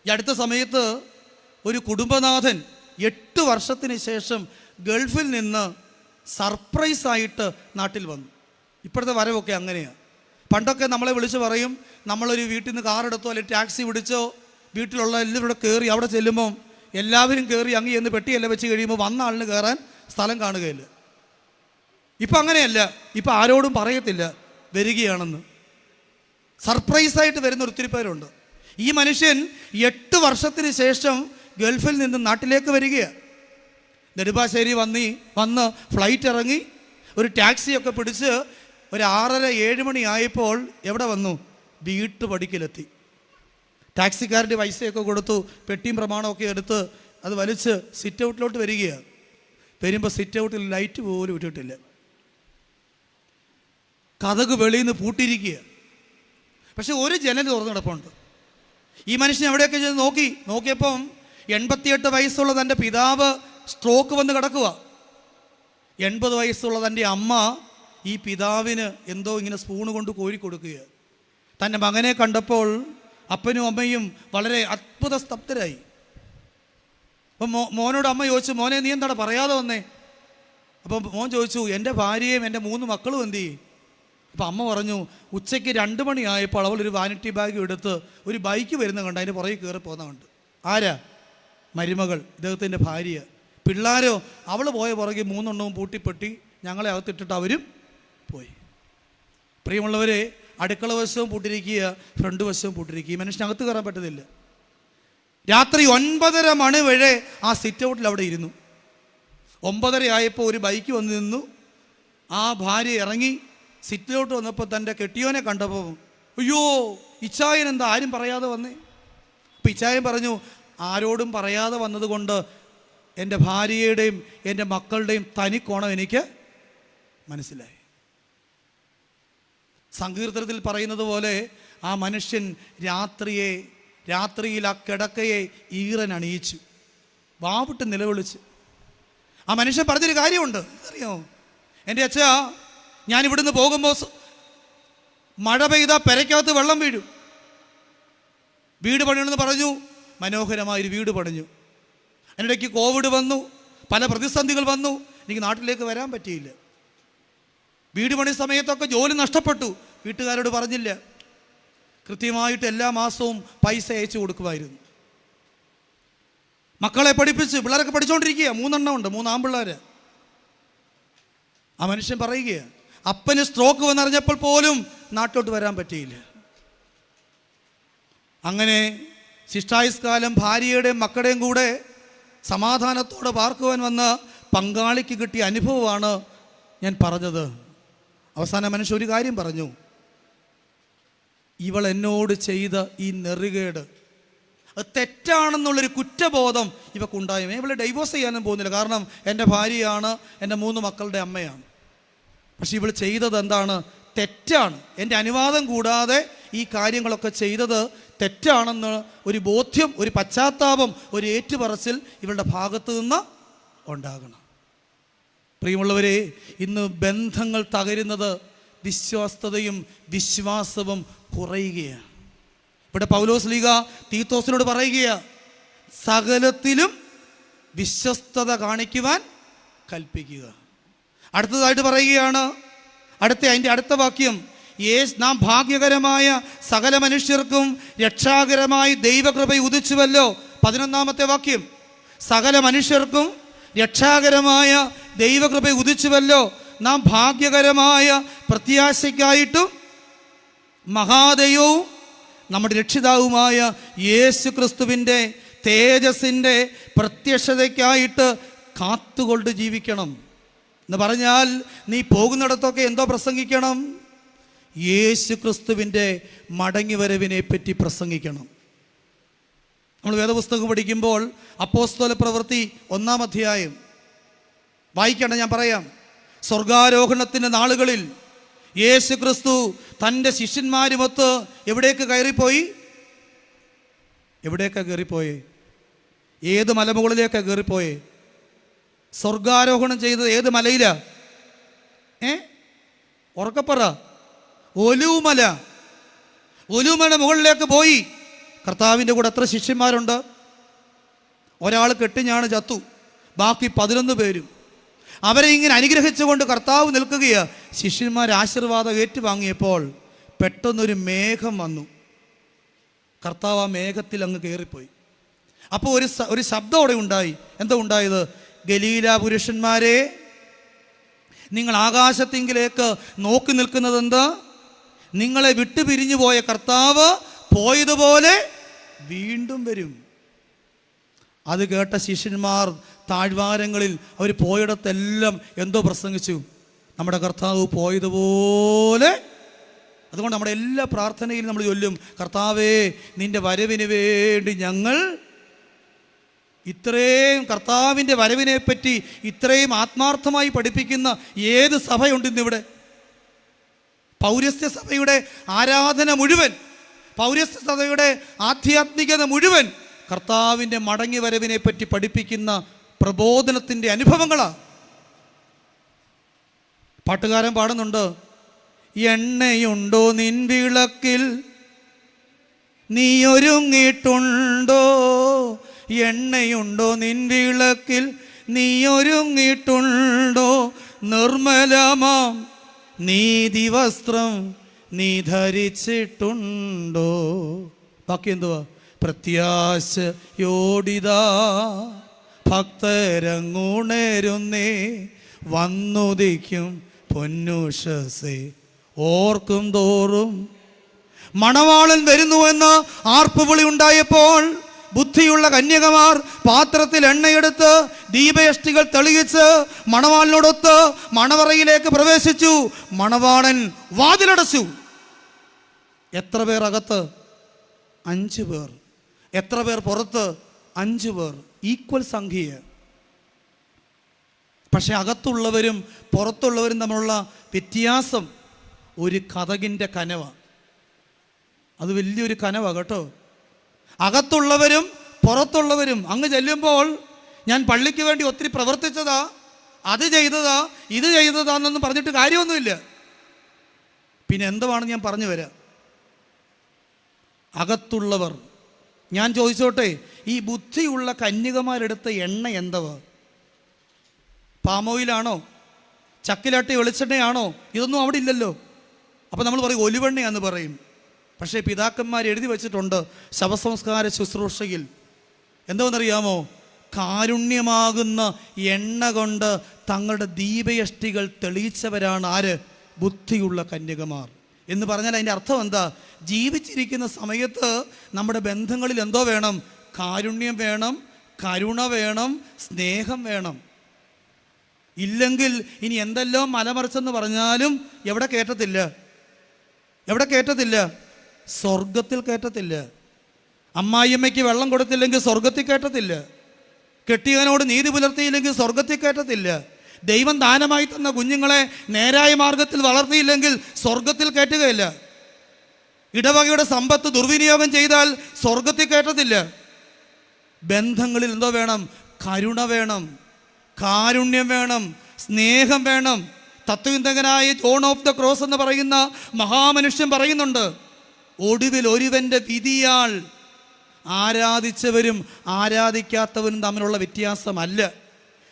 ഈ അടുത്ത സമയത്ത് ഒരു കുടുംബനാഥൻ 8 വർഷത്തിന് ശേഷം ഗൾഫിൽ നിന്ന് സർപ്രൈസായിട്ട് നാട്ടിൽ വന്നു. ഇപ്പോഴത്തെ വരവൊക്കെ അങ്ങനെയാണ്. പണ്ടൊക്കെ നമ്മളെ വിളിച്ച് പറയും, നമ്മളൊരു വീട്ടിൽ നിന്ന് കാറെടുത്തോ അല്ലെങ്കിൽ ടാക്സി പിടിച്ചോ വീട്ടിലുള്ള എല്ലാവരും കൂടെ കയറി അവിടെ ചെല്ലുമ്പം എല്ലാവരും കയറി അങ്ങ് ചെന്ന് പെട്ടിയെല്ലാം വെച്ച് കഴിയുമ്പോൾ വന്ന ആളിന് കയറാൻ സ്ഥലം കാണുകയില്ല. ഇപ്പം അങ്ങനെയല്ല. ഇപ്പം ആരോടും പറയത്തില്ല വരികയാണെന്ന്. സർപ്രൈസായിട്ട് വരുന്ന ഒത്തിരി പേരുണ്ട്. ഈ മനുഷ്യൻ 8 വർഷത്തിന് ശേഷം ഗൾഫിൽ നിന്ന് നാട്ടിലേക്ക് വരികയാണ്. നെടുമ്പാശ്ശേരി വന്ന് ഫ്ലൈറ്റ് ഇറങ്ങി ഒരു ടാക്സിയൊക്കെ പിടിച്ച് ഒരു 6:30-7 മണി ആയപ്പോൾ എവിടെ വന്നു? വീട്ടുപടിക്കലെത്തി. ടാക്സിക്കാരുടെ പൈസയൊക്കെ കൊടുത്തു, പെട്ടിയും പ്രമാണമൊക്കെ എടുത്ത് അത് വലിച്ച് സിറ്റ് ഔട്ടിലോട്ട് വരികയാണ്. വരുമ്പോൾ സിറ്റ് ഔട്ടിൽ ലൈറ്റ് പോലും ഇട്ടിട്ടില്ല. കതക് വെളിയിൽ നിന്ന് പൂട്ടിയിരിക്കുക. പക്ഷെ ഒരു ജനൽ തുറന്നു കിടപ്പുണ്ട്. ഈ മനുഷ്യൻ എവിടെയൊക്കെ ചെന്ന് നോക്കിയപ്പം 88 വയസ്സുള്ള തൻ്റെ പിതാവ് സ്ട്രോക്ക് വന്ന് കിടക്കുക. 80 വയസ്സുള്ള തൻ്റെ അമ്മ ഈ പിതാവിന് എന്തോ ഇങ്ങനെ സ്പൂണ് കൊണ്ട് കോരി കൊടുക്കുക. തൻ്റെ മകനെ കണ്ടപ്പോൾ അപ്പനും അമ്മയും വളരെ അത്ഭുത സ്തബ്ധരായി. അപ്പം മോനോട് അമ്മ ചോദിച്ചു, മോനെ നീ എന്താണ് പറയാതെ വന്നേ? അപ്പം മോൻ ചോദിച്ചു, എൻ്റെ ഭാര്യയും എൻ്റെ 3 മക്കളും എന്ത് ചെയ്യും? അപ്പം അമ്മ പറഞ്ഞു, ഉച്ചയ്ക്ക് 2 മണിയായപ്പോൾ അവളൊരു വാനിറ്റി ബാഗ് എടുത്ത് ഒരു ബൈക്ക് വരുന്ന കണ്ട് അതിൻ്റെ പുറകെ കയറി പോകുന്ന കണ്ട്. ആരാ? മരുമകൾ, ഇദ്ദേഹത്തിൻ്റെ ഭാര്യ. പിള്ളേരോ അവൾ പോയ പുറകെ 3 എണ്ണവും പൂട്ടിപ്പെട്ടി ഞങ്ങളെ അകത്തിട്ടിട്ട് അവരും പോയി. പ്രിയമുള്ളവരെ, അടുക്കള വശവും പൂട്ടിരിക്കുക, ഫ്രണ്ട് വശവും പൂട്ടിരിക്കുക. ഈ മനുഷ്യനകത്ത് കയറാൻ പറ്റുന്നില്ല. രാത്രി 9:30 മണി വരെ ആ സിറ്റ് ഔട്ടിൽ അവിടെ ഇരുന്നു. 9:30 ആയപ്പോൾ ഒരു ബൈക്ക് വന്ന് നിന്നു. ആ ഭാര്യ ഇറങ്ങി സിറ്റ് ഔട്ട് വന്നപ്പോൾ തൻ്റെ കെട്ടിയോനെ കണ്ടപ്പോൾ, അയ്യോ ഇച്ചായൻ എന്താ ആരും പറയാതെ വന്നേ? അപ്പം ഇച്ചായൻ പറഞ്ഞു, ആരോടും പറയാതെ വന്നതുകൊണ്ട് എൻ്റെ ഭാര്യയുടെയും എൻ്റെ മക്കളുടെയും തനിക്കോണം എനിക്ക് മനസ്സിലായി. സങ്കീർത്തനത്തിൽ പറയുന്നത് പോലെ ആ മനുഷ്യൻ രാത്രിയിൽ ആ കിടക്കയെ ഈറൻ അണിയിച്ചു, വാവിട്ട് നിലവിളിച്ച്. ആ മനുഷ്യൻ പറഞ്ഞൊരു കാര്യമുണ്ട്, അറിയാമോ? എൻ്റെ അച്ഛാ, ഞാനിവിടുന്ന് പോകുമ്പോൾ മഴ പെയ്താൽ പെരയ്ക്കകത്ത് വെള്ളം വീഴും. വീട് പണിയണമെന്ന് പറഞ്ഞു, മനോഹരമായൊരു വീട് പണിഞ്ഞു. അതിനിടയ്ക്ക് കോവിഡ് വന്നു, പല പ്രതിസന്ധികൾ വന്നു, എനിക്ക് നാട്ടിലേക്ക് വരാൻ പറ്റിയില്ല. വീട് പണി സമയത്തൊക്കെ ജോലി നഷ്ടപ്പെട്ടു. വീട്ടുകാരോട് പറഞ്ഞില്ല. കൃത്യമായിട്ട് എല്ലാ മാസവും പൈസ അയച്ചു കൊടുക്കുമായിരുന്നു. മക്കളെ പഠിപ്പിച്ച്, പിള്ളേരൊക്കെ പഠിച്ചുകൊണ്ടിരിക്കുക. 3 എണ്ണം ഉണ്ട്, 3 ആൺപിള്ളേർ. ആ മനുഷ്യൻ പറയുകയാണ്, അപ്പന് സ്ട്രോക്ക് വന്നറിഞ്ഞപ്പോൾ പോലും നാട്ടിലോട്ട് വരാൻ പറ്റിയില്ല. അങ്ങനെ ശിഷ്ടായുസ്കാലം ഭാര്യയുടെയും മക്കളുടെയും കൂടെ സമാധാനത്തോടെ പാർക്കുവാൻ വന്ന പങ്കാളിക്ക് കിട്ടിയ അനുഭവമാണ് ഞാൻ പറഞ്ഞത്. അവസാന മനുഷ്യൻ ഒരു കാര്യം പറഞ്ഞു, ഇവൾ എന്നോട് ചെയ്ത ഈ നെറുകേട് അത് തെറ്റാണെന്നുള്ളൊരു കുറ്റബോധം ഇവക്കുണ്ടായും. ഇവളെ ഡൈവോഴ്സ് ചെയ്യാനും പോകുന്നില്ല, കാരണം എൻ്റെ ഭാര്യയാണ്, എൻ്റെ 3 മക്കളുടെ അമ്മയാണ്. പക്ഷെ ഇവൾ ചെയ്തത് എന്താണ്? തെറ്റാണ്. എൻ്റെ അനുവാദം കൂടാതെ ഈ കാര്യങ്ങളൊക്കെ ചെയ്തത് തെറ്റാണെന്ന് ഒരു ബോധ്യം, ഒരു പശ്ചാത്താപം, ഒരു ഏറ്റുപറച്ചിൽ ഇവളുടെ ഭാഗത്ത് നിന്ന് ഉണ്ടാകണം. പ്രിയമുള്ളവരെ, ഇന്ന് ബന്ധങ്ങൾ തകരുന്നത് വിശ്വാസ്യതയും വിശ്വാസവും കുറയുകയാണ്. ഇവിടെ പൗലോസ് ലീഗ തീത്തോസിനോട് പറയുകയാണ്, സകലത്തിലും വിശ്വസ്തത കാണിക്കുവാൻ കൽപ്പിക്കുക. അടുത്തതായിട്ട് പറയുകയാണ്, അതിൻ്റെ അടുത്ത വാക്യം, നാം ഭാഗ്യകരമായ സകല മനുഷ്യർക്കും രക്ഷാകരമായി ദൈവകൃപ ഉദിച്ചുവല്ലോ. 11-ാമത്തെ വാക്യം, സകല മനുഷ്യർക്കും രക്ഷാകരമായ ദൈവകൃപ ഉദിച്ചുവല്ലോ. നാം ഭാഗ്യകരമായ പ്രത്യാശയ്ക്കായിട്ടും മഹാദൈവവും നമ്മുടെ രക്ഷിതാവുമായ യേശു ക്രിസ്തുവിൻ്റെ തേജസ്സിൻ്റെ പ്രത്യക്ഷതയ്ക്കായിട്ട് കാത്തുകൊണ്ട് ജീവിക്കണം. എന്ന് പറഞ്ഞാൽ നീ പോകുന്നിടത്തൊക്കെ എന്തോ പ്രസംഗിക്കണം? യേശു ക്രിസ്തുവിൻ്റെ മടങ്ങിവരവിനെ പറ്റി പ്രസംഗിക്കണം. നമ്മൾ വേദപുസ്തകം പഠിക്കുമ്പോൾ അപ്പോസ്തല പ്രവൃത്തി 1-ാം അധ്യായം വായിക്കണം, ഞാൻ പറയാം. സ്വർഗാരോഹണത്തിൻ്റെ നാളുകളിൽ യേശു ക്രിസ്തു തൻ്റെ ശിഷ്യന്മാരുമൊത്ത് എവിടേക്ക് കയറിപ്പോയി? എവിടേക്കാണ് കയറിപ്പോയി? ഏത് മലമുകളിലേക്കാണ് കയറിപ്പോയി? സ്വർഗാരോഹണം ചെയ്തത് ഏത് മലയിലാ? ഉറക്കപ്പറ. ഒലിവുമല. ഒലിവുമല മുകളിലേക്ക് പോയി. കർത്താവിൻ്റെ കൂടെ എത്ര ശിഷ്യന്മാരുണ്ട്? ഒരാൾ കെട്ടിഞ്ഞാണ് ചത്തു, ബാക്കി 11 പേരും. അവരെ ഇങ്ങനെ അനുഗ്രഹിച്ചുകൊണ്ട് കർത്താവ് നിൽക്കുകയാണ്. ശിഷ്യന്മാർ ആശീർവാദം ഏറ്റുവാങ്ങിയപ്പോൾ പെട്ടെന്നൊരു മേഘം വന്നു. കർത്താവ് ആ മേഘത്തിൽ അങ്ങ് കയറിപ്പോയി. അപ്പോൾ ഒരു ശബ്ദം അവിടെ ഉണ്ടായി. എന്താ ഉണ്ടായത്? ഗലീല പുരുഷന്മാരെ, നിങ്ങൾ ആകാശത്തിങ്കിലേക്ക് നോക്കി നിൽക്കുന്നത് എന്താ? നിങ്ങളെ വിട്ടുപിരിഞ്ഞു പോയ കർത്താവ് പോയതുപോലെ വീണ്ടും വരും. അത് കേട്ട ശിഷ്യന്മാർ താഴ്വാരങ്ങളിൽ അവർ പോയിടത്തെല്ലാം എന്തോ പ്രസംഗിച്ചു, നമ്മുടെ കർത്താവ് പോയതുപോലെ. അതുകൊണ്ട് നമ്മുടെ എല്ലാ പ്രാർത്ഥനയിലും നമ്മൾ ചൊല്ലും, കർത്താവേ നിൻ്റെ വരവിന് വേണ്ടി ഞങ്ങൾ. ഇത്രയും കർത്താവിൻ്റെ വരവിനെ പറ്റി ഇത്രയും ആത്മാർത്ഥമായി പഠിപ്പിക്കുന്ന ഏത് സഭയുണ്ട് ഇന്നിവിടെ? പൗരസ്ത്യ സഭയുടെ ആരാധന മുഴുവൻ, പൗരസ്ത്യ സഭയുടെ ആധ്യാത്മികത മുഴുവൻ കർത്താവിൻ്റെ മടങ്ങി വരവിനെ പറ്റി പഠിപ്പിക്കുന്ന പ്രബോധനത്തിൻ്റെ അനുഭവങ്ങളാണ്. പാട്ടുകാരൻ പാടുന്നുണ്ട്, എണ്ണയുണ്ടോ നിൻ വിളക്കിൽ നീ ഒരുങ്ങിയിട്ടുണ്ടോ? എണ്ണയുണ്ടോ നിൻ വിളക്കിൽ നീ ഒരുങ്ങിയിട്ടുണ്ടോ? നിർമ്മലമാം നീതിവസ്ത്രം നീ ധരിച്ചിട്ടുണ്ടോ? ബാക്കി എന്തുവാ? പ്രത്യാശയോടിതാ ഭക്തരങ്ങുണരുന്നേ, വന്നുദിക്കും പൊന്നുഷസേ ഓർക്കും തോറും. മണവാളൻ വരുന്നുവെന്ന് ആർപ്പുവിളി ഉണ്ടായപ്പോൾ ബുദ്ധിയുള്ള കന്യകമാർ പാത്രത്തിൽ എണ്ണയെടുത്ത് ദീപയഷ്ടികൾ തെളിയിച്ച് മണവാളിനോടൊത്ത് മണവറയിലേക്ക് പ്രവേശിച്ചു. മണവാളൻ വാതിലടച്ചു. എത്ര പേർ അകത്ത്? 5 പേർ. എത്ര പേർ പുറത്ത്? 5 പേർ. ഈക്വൽ സംഖ്യ. പക്ഷെ അകത്തുള്ളവരും പുറത്തുള്ളവരും തമ്മിലുള്ള വ്യത്യാസം ഒരു കതകിൻ്റെ കനവാണ്. അത് വലിയൊരു കനവാണ് കേട്ടോ. അകത്തുള്ളവരും പുറത്തുള്ളവരും. അങ്ങ് ചെല്ലുമ്പോൾ ഞാൻ പള്ളിക്ക് വേണ്ടി ഒത്തിരി പ്രവർത്തിച്ചതാ, അത് ചെയ്തതാ, ഇത് ചെയ്തതാന്നൊന്നും പറഞ്ഞിട്ട് കാര്യമൊന്നുമില്ല. പിന്നെ എന്തുവാണ് ഞാൻ പറഞ്ഞു വരാം. അകത്തുള്ളവർ. ഞാൻ ചോദിച്ചോട്ടെ, ഈ ബുദ്ധിയുള്ള കന്യകമാരെടുത്ത എണ്ണ എന്തവാ? പാമോയിലാണോ? ചക്കിലാട്ടി വെളിച്ചെണ്ണയാണോ? ഇതൊന്നും അവിടെ ഇല്ലല്ലോ. അപ്പോൾ നമ്മൾ പറയും ഒലിവെണ്ണയാന്ന് പറയും. പക്ഷേ പിതാക്കന്മാർ എഴുതി വച്ചിട്ടുണ്ട് ശവസംസ്കാര ശുശ്രൂഷയിൽ. എന്താണെന്നറിയാമോ? കാരുണ്യമാകുന്ന എണ്ണ കൊണ്ട് തങ്ങളുടെ ദീപയഷ്ടികൾ തെളിയിച്ചവരാണ് ആര്? ബുദ്ധിയുള്ള കന്യകമാർ എന്ന് പറഞ്ഞാൽ അതിൻ്റെ അർത്ഥം എന്താ? ജീവിച്ചിരിക്കുന്ന സമയത്ത് നമ്മുടെ ബന്ധങ്ങളിൽ എന്തോ വേണം? കാരുണ്യം വേണം, കരുണ വേണം, സ്നേഹം വേണം. ഇല്ലെങ്കിൽ ഇനി എന്തെല്ലാം മലമറിച്ചെന്ന് പറഞ്ഞാലും എവിടെ കയറ്റത്തില്ല? എവിടെ കയറ്റത്തില്ല? സ്വർഗത്തിൽ കയറ്റത്തില്ല. അമ്മായിയമ്മയ്ക്ക് വെള്ളം കൊടുത്തില്ലെങ്കിൽ സ്വർഗത്തിൽ കയറ്റത്തില്ല. കെട്ടിയവനോട് നീതി പുലർത്തിയില്ലെങ്കിൽ സ്വർഗത്തിൽ കയറ്റത്തില്ല. ദൈവം ദാനമായി തന്ന കുഞ്ഞുങ്ങളെ നേരായ മാർഗത്തിൽ വളർത്തിയില്ലെങ്കിൽ സ്വർഗത്തിൽ കയറ്റുകയില്ല. ഇടവകയുടെ സമ്പത്ത് ദുർവിനിയോഗം ചെയ്താൽ സ്വർഗത്തിൽ കയറ്റത്തില്ല. ബന്ധങ്ങളിൽ എന്തോ വേണം? കരുണ വേണം, കാരുണ്യം വേണം, സ്നേഹം വേണം. തത്വചിന്തകനായ ജോൺ ഓഫ് ദ ക്രോസ് എന്ന് പറയുന്ന മഹാമനുഷ്യൻ പറയുന്നുണ്ട്, ഒടുവിൽ ഒരുവൻ്റെ വിധിയാൽ ആരാധിച്ചവരും ആരാധിക്കാത്തവരും തമ്മിലുള്ള വ്യത്യാസമല്ല,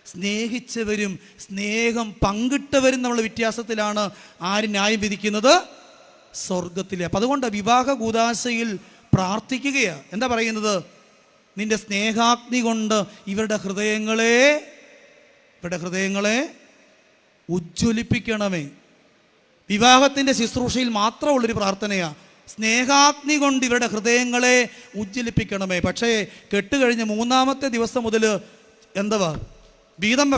സ്നേഹിച്ചവരും സ്നേഹം പങ്കിട്ടവരും തമ്മിലുള്ള വ്യത്യാസത്തിലാണ് ആര് ന്യായം വിധിക്കുന്നത്? സ്വർഗത്തിലെ. അപ്പം അതുകൊണ്ട് വിവാഹ കൂദാശയിൽ പ്രാർത്ഥിക്കുകയാണ്. എന്താ പറയുന്നത്? നിന്റെ സ്നേഹാഗ്നി കൊണ്ട് ഇവരുടെ ഹൃദയങ്ങളെ ഉജ്ജ്വലിപ്പിക്കണമേ. വിവാഹത്തിൻ്റെ ശുശ്രൂഷയിൽ മാത്രമുള്ളൊരു പ്രാർത്ഥനയാണ്, സ്നേഹാഗ്നി കൊണ്ട് ഇവരുടെ ഹൃദയങ്ങളെ ഉജ്ജ്വലിപ്പിക്കണമേ. പക്ഷേ കെട്ടുകഴിഞ്ഞ് 3-ാമത്തെ ദിവസം മുതൽ എന്തുവാ? വീതം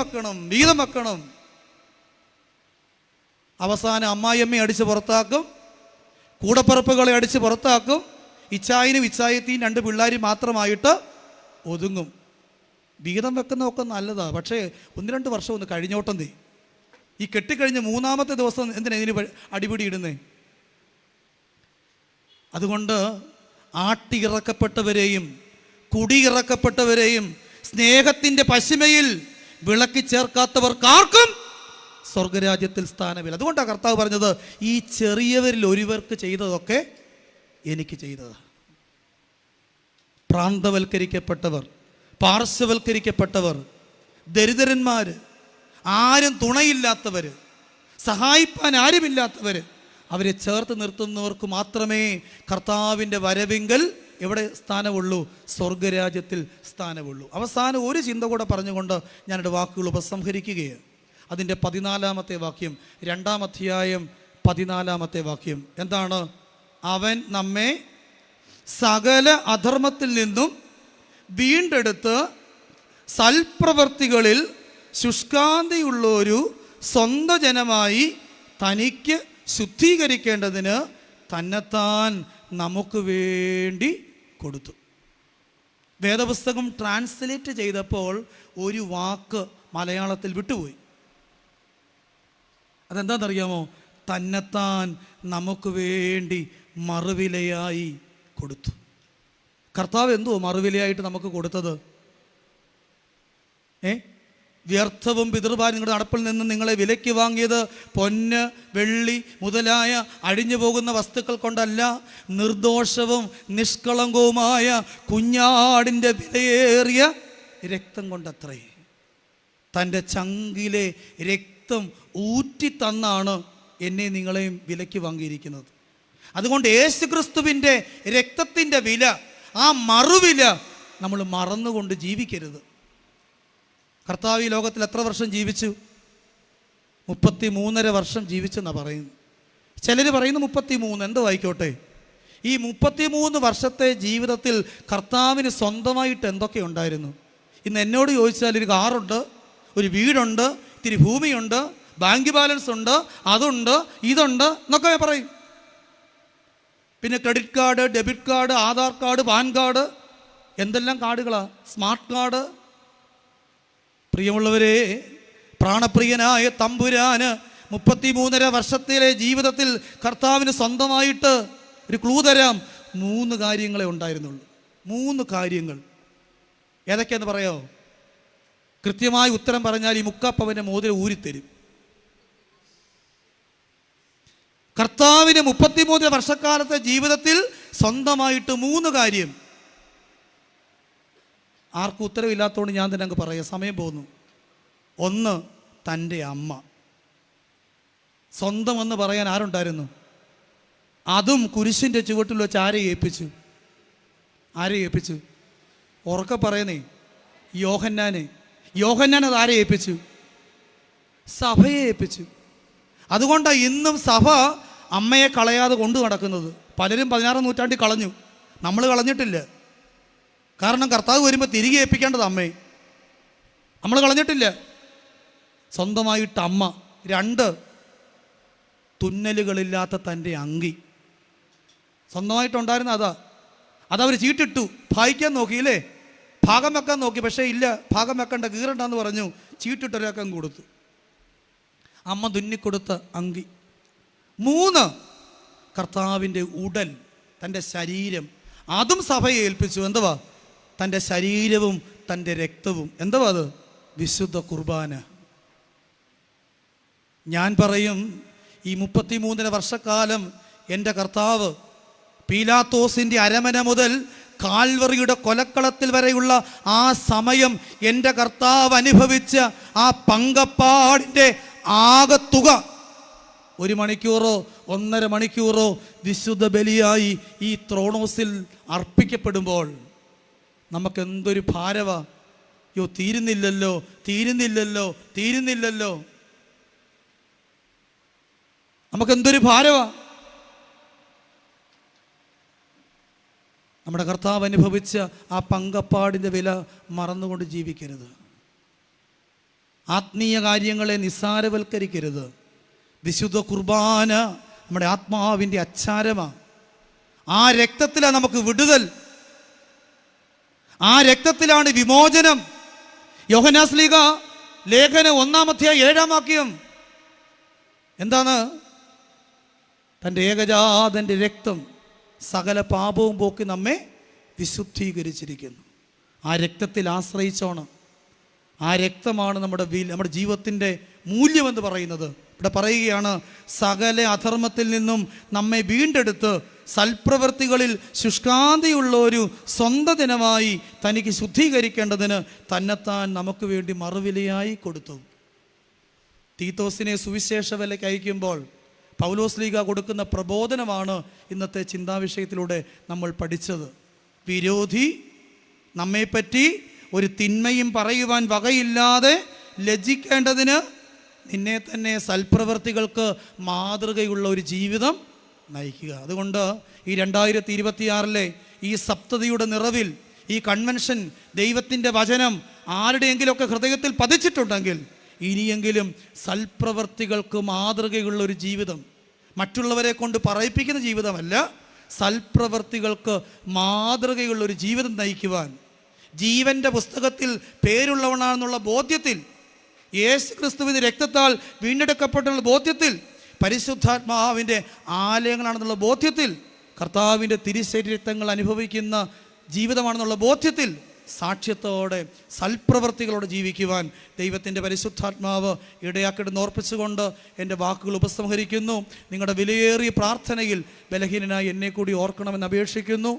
വെക്കണം. അവസാനം അമ്മായിയമ്മയെ അടിച്ച് പുറത്താക്കും, കൂടപ്പറപ്പുകളെ അടിച്ച് പുറത്താക്കും. ഇച്ചായനും ഇച്ചായത്തിയും 2 പിള്ളേരും മാത്രമായിട്ട് ഒതുങ്ങും. വീതം വെക്കുന്നതൊക്കെ നല്ലതാണ്, പക്ഷേ 1-2 വർഷം ഒന്ന് കഴിഞ്ഞോട്ടം നീ. ഈ കെട്ടിക്കഴിഞ്ഞ് 3-ാമത്തെ ദിവസം എന്തിനാ ഇതിന് അടിപിടി ഇടുന്നേ? അതുകൊണ്ട് ആട്ടിയിറക്കപ്പെട്ടവരെയും കുടിയിറക്കപ്പെട്ടവരെയും സ്നേഹത്തിൻ്റെ പശിമയിൽ വിളക്കി ചേർക്കാത്തവർക്കാർക്കും സ്വർഗരാജ്യത്തിൽ സ്ഥാനമില്ല. അതുകൊണ്ടാണ് കർത്താവ് പറഞ്ഞത്, ഈ ചെറിയവരിൽ ഒരുവർക്ക് ചെയ്തതൊക്കെ എനിക്ക് ചെയ്തത്. പ്രാന്തവൽക്കരിക്കപ്പെട്ടവർ, പാർശ്വവൽക്കരിക്കപ്പെട്ടവർ, ദരിദ്രന്മാർ, ആരും തുണയില്ലാത്തവർ, സഹായിപ്പാൻ ആരുമില്ലാത്തവർ, അവരെ ചേർത്ത് നിർത്തുന്നവർക്ക് മാത്രമേ കർത്താവിൻ്റെ വരവിങ്കൽ എവിടെ സ്ഥാനമുള്ളൂ? സ്വർഗരാജ്യത്തിൽ സ്ഥാനമുള്ളൂ. അവസാനം ഒരു ചിന്ത കൂടെ പറഞ്ഞുകൊണ്ട് ഞാനെൻ്റെ വാക്കുകൾ ഉപസംഹരിക്കുകയാണ്. അതിൻ്റെ 14-ാമത്തെ വാക്യം, 2-ാം അധ്യായം 14-ാമത്തെ വാക്യം എന്താണ്? അവൻ നമ്മെ സകല അധർമ്മത്തിൽ നിന്നും വീണ്ടെടുത്ത് സൽപ്രവർത്തികളിൽ ശുഷ്കാന്തിയുള്ളൊരു സ്വന്തം ജനമായി തനിക്ക് ശുദ്ധീകരിക്കേണ്ടതിന് തന്നെത്താൻ നമുക്ക് വേണ്ടി കൊടുത്തു. വേദപുസ്തകം ട്രാൻസ്ലേറ്റ് ചെയ്തപ്പോൾ ഒരു വാക്ക് മലയാളത്തിൽ വിട്ടുപോയി. അതെന്താണെന്നറിയാമോ? തന്നെത്താൻ നമുക്ക് വേണ്ടി മറുവിലയായി കൊടുത്തു. കർത്താവ് എന്തോ മറുവിലയായിട്ട് നമുക്ക് കൊടുത്തത്? വ്യർത്ഥവും പിതൃഭാരം നിങ്ങളുടെ നടപ്പിൽ നിന്ന് നിങ്ങളെ വിലയ്ക്ക് വാങ്ങിയത് പൊന്ന്, വെള്ളി മുതലായ അഴിഞ്ഞു പോകുന്ന വസ്തുക്കൾ കൊണ്ടല്ല, നിർദോഷവും നിഷ്കളങ്കവുമായ കുഞ്ഞാടിൻ്റെ വിലയേറിയ രക്തം കൊണ്ടത്രേ. തൻ്റെ ചങ്കിലെ രക്തം ഊറ്റി തന്നാണ് എന്നെ നിങ്ങളെയും വിലയ്ക്ക് വാങ്ങിയിരിക്കുന്നത്. അതുകൊണ്ട് യേശുക്രിസ്തുവിൻ്റെ രക്തത്തിൻ്റെ വില, ആ മറുവില നമ്മൾ മറന്നുകൊണ്ട് ജീവിക്കരുത്. കർത്താവ് ഈ ലോകത്തിൽ എത്ര വർഷം ജീവിച്ചു? 33.5 വർഷം ജീവിച്ചെന്നാണ് പറയുന്നത്. ചിലർ പറയുന്നു 33, എന്തോ ആയിക്കോട്ടെ. ഈ 33 വർഷത്തെ ജീവിതത്തിൽ കർത്താവിന് സ്വന്തമായിട്ട് എന്തൊക്കെ ഉണ്ടായിരുന്നു? ഇന്ന് എന്നോട് ചോദിച്ചാൽ ഒരു കാറുണ്ട്, ഒരു വീടുണ്ട്, ഇത്തിരി ഭൂമിയുണ്ട്, ബാങ്ക് ബാലൻസ് ഉണ്ട്, അതുണ്ട്, ഇതുണ്ട് എന്നൊക്കെ പറയും. പിന്നെ credit card, debit card, Aadhaar card, pan card, എന്തെല്ലാം കാർഡുകളാണ്, സ്മാർട്ട് കാർഡ്. പ്രിയമുള്ളവരെ, പ്രാണപ്രിയനായ തമ്പുരാന് 33.5 വർഷത്തിലെ ജീവിതത്തിൽ കർത്താവിന് സ്വന്തമായിട്ട് ഒരു ക്ലൂ തരാം, 3 കാര്യങ്ങളെ ഉണ്ടായിരുന്നുള്ളൂ. 3 കാര്യങ്ങൾ. ഏതൊക്കെയാന്ന് പറയാമോ? കൃത്യമായി ഉത്തരം പറഞ്ഞാൽ ഈ 3 പവൻ്റെ മോതിരം ഊരിത്തരും. കർത്താവിന് 33 വർഷക്കാലത്തെ ജീവിതത്തിൽ സ്വന്തമായിട്ട് 3 കാര്യം. ആർക്കും ഉത്തരവില്ലാത്തതുകൊണ്ട് ഞാൻ തന്നെ അങ്ങ് പറയാം, സമയം പോകുന്നു. 1, തൻ്റെ അമ്മ. സ്വന്തം എന്ന് പറയാൻ ആരുണ്ടായിരുന്നു? അതും കുരിശിൻ്റെ ചുവട്ടിൽ വെച്ച് ആരെ ഏൽപ്പിച്ചു? ഉറക്കെ പറയുന്നേ, യോഹന്നാൻ അത് ആരെ ഏൽപ്പിച്ചു? സഭയെ ഏൽപ്പിച്ചു. അതുകൊണ്ടാണ് ഇന്നും സഭ അമ്മയെ കളയാതെ കൊണ്ടു നടക്കുന്നത്. പലരും 16-ാം നൂറ്റാണ്ടിൽ കളഞ്ഞു, നമ്മൾ കളഞ്ഞിട്ടില്ല. കാരണം കർത്താവ് വരുമ്പോൾ തിരികെ ഏൽപ്പിക്കേണ്ടത് അമ്മയെ. നമ്മൾ കളഞ്ഞിട്ടില്ല. സ്വന്തമായിട്ട് അമ്മ. 2, തുന്നലുകളില്ലാത്ത തൻ്റെ അങ്കി. സ്വന്തമായിട്ടുണ്ടായിരുന്ന അതവർ ചീട്ടിട്ടു. ഭാഗിക്കാൻ നോക്കിയില്ലേ, ഭാഗം വെക്കാൻ നോക്കി, പക്ഷേ ഇല്ല, ഭാഗം വെക്കണ്ട, കീറണ്ടെന്ന് പറഞ്ഞു. ചീട്ടിട്ടൊരാക്കം കൊടുത്തു. അമ്മ തുന്നിക്കൊടുത്ത അങ്കി. 3, കർത്താവിൻ്റെ ഉടൽ, തൻ്റെ ശരീരം, അതും സഭയെ ഏൽപ്പിച്ചു. എന്തുവാ? തൻ്റെ ശരീരവും തൻ്റെ രക്തവും. എന്തുവാ അത്? വിശുദ്ധ കുർബാന. ഞാൻ പറയും, ഈ 33 വർഷക്കാലം എൻ്റെ കർത്താവ് പീലാത്തോസിൻ്റെ അരമന മുതൽ കാൽവറിയുടെ കൊലക്കളത്തിൽ വരെയുള്ള ആ സമയം എൻ്റെ കർത്താവ് അനുഭവിച്ച ആ പങ്കപ്പാടിൻ്റെ ആകത്തുക 1 മണിക്കൂറോ 1.5 മണിക്കൂറോ വിശുദ്ധ ബലിയായി ഈ ത്രോണോസിൽ അർപ്പിക്കപ്പെടുമ്പോൾ നമുക്കെന്തൊരു ഭാരവാ. തീരുന്നില്ലല്ലോ, തീരുന്നില്ലല്ലോ, തീരുന്നില്ലല്ലോ. നമുക്കെന്തൊരു ഭാരവാ. നമ്മുടെ കർത്താവ് അനുഭവിച്ച ആ പങ്കപ്പാടിൻ്റെ വില മറന്നുകൊണ്ട് ജീവിക്കരുത്. ആത്മീയ കാര്യങ്ങളെ നിസ്സാരവൽക്കരിക്കരുത്. വിശുദ്ധ കുർബാന നമ്മുടെ ആത്മാവിൻ്റെ അച്ചാരമാണ്. ആ രക്തത്തിലാണ് നമുക്ക് വിടുതൽ, ആ രക്തത്തിലാണ് വിമോചനം. യോഹന്നാൻ ശ്ലീഹ ലേഖനം 1-ാം അധ്യായം 7-ാം വാക്യം എന്താണ്? തൻ്റെ ഏകജാതൻ്റെ രക്തം സകല പാപവും പോക്കി നമ്മെ വിശുദ്ധീകരിച്ചിരിക്കുന്നു. ആ രക്തത്തിൽ ആശ്രയിച്ചോണം. ആ രക്തമാണ് നമ്മുടെ ജീവിതത്തിൻ്റെ മൂല്യമെന്ന് പറയുന്നത്. ഇവിടെ പറയുകയാണ്, സകല അധർമ്മത്തിൽ നിന്നും നമ്മെ വീണ്ടെടുത്ത് സൽപ്രവൃത്തികളിൽ ശുഷ്കാന്തിയുള്ള ഒരു സ്വന്തം ദിനമായി തനിക്ക് ശുദ്ധീകരിക്കേണ്ടതിന് തന്നെത്താൻ നമുക്ക് വേണ്ടി മറുവിലയായി കൊടുത്തു. തീത്തോസിനെ സുവിശേഷ വിലയ്ക്ക് അയക്കുമ്പോൾ പൗലോസ് ശ്ലീഹ കൊടുക്കുന്ന പ്രബോധനമാണ് ഇന്നത്തെ ചിന്താവിഷയത്തിലൂടെ നമ്മൾ പഠിച്ചത്. വിരോധി നമ്മെപ്പറ്റി ഒരു തിന്മയും പറയുവാൻ വകയില്ലാതെ ലജ്ജിക്കേണ്ടതിന് നിന്നെ തന്നെ സൽപ്രവൃത്തികൾക്ക് മാതൃകയുള്ള ഒരു ജീവിതം നയിക്കുക. അതുകൊണ്ട് ഈ 2026 ഈ സപ്തതിയുടെ നിറവിൽ ഈ കൺവെൻഷൻ ദൈവത്തിൻ്റെ വചനം ആരുടെയെങ്കിലുമൊക്കെ ഹൃദയത്തിൽ പതിച്ചിട്ടുണ്ടെങ്കിൽ ഇനിയെങ്കിലും സൽപ്രവൃത്തികൾക്ക് മാതൃകയുള്ള ഒരു ജീവിതം, മറ്റുള്ളവരെ കൊണ്ട് പറയിപ്പിക്കുന്ന ജീവിതമല്ല, സൽപ്രവൃത്തികൾക്ക് മാതൃകയുള്ള ഒരു ജീവിതം നയിക്കുവാൻ, ജീവൻ്റെ പുസ്തകത്തിൽ പേരുള്ളവനാണെന്നുള്ള ബോധ്യത്തിൽ, യേശു ക്രിസ്തുവിൻ്റെ രക്തത്താൽ വീണ്ടെടുക്കപ്പെട്ടുള്ള ബോധ്യത്തിൽ, പരിശുദ്ധാത്മാവിൻ്റെ ആലയങ്ങളാണെന്നുള്ള ബോധ്യത്തിൽ, കർത്താവിൻ്റെ തിരുശരീരങ്ങൾ അനുഭവിക്കുന്ന ജീവിതമാണെന്നുള്ള ബോധ്യത്തിൽ സാക്ഷ്യത്തോടെ സൽപ്രവൃത്തികളോടെ ജീവിക്കുവാൻ ദൈവത്തിൻ്റെ പരിശുദ്ധാത്മാവ് ഇടയാക്കിടുന്ന് ഓർപ്പിച്ചുകൊണ്ട് എൻ്റെ വാക്കുകൾ ഉപസംഹരിക്കുന്നു. നിങ്ങളുടെ വിലയേറിയ പ്രാർത്ഥനയിൽ ബലഹീനനായി എന്നെ കൂടി ഓർക്കണമെന്ന് അപേക്ഷിക്കുന്നു.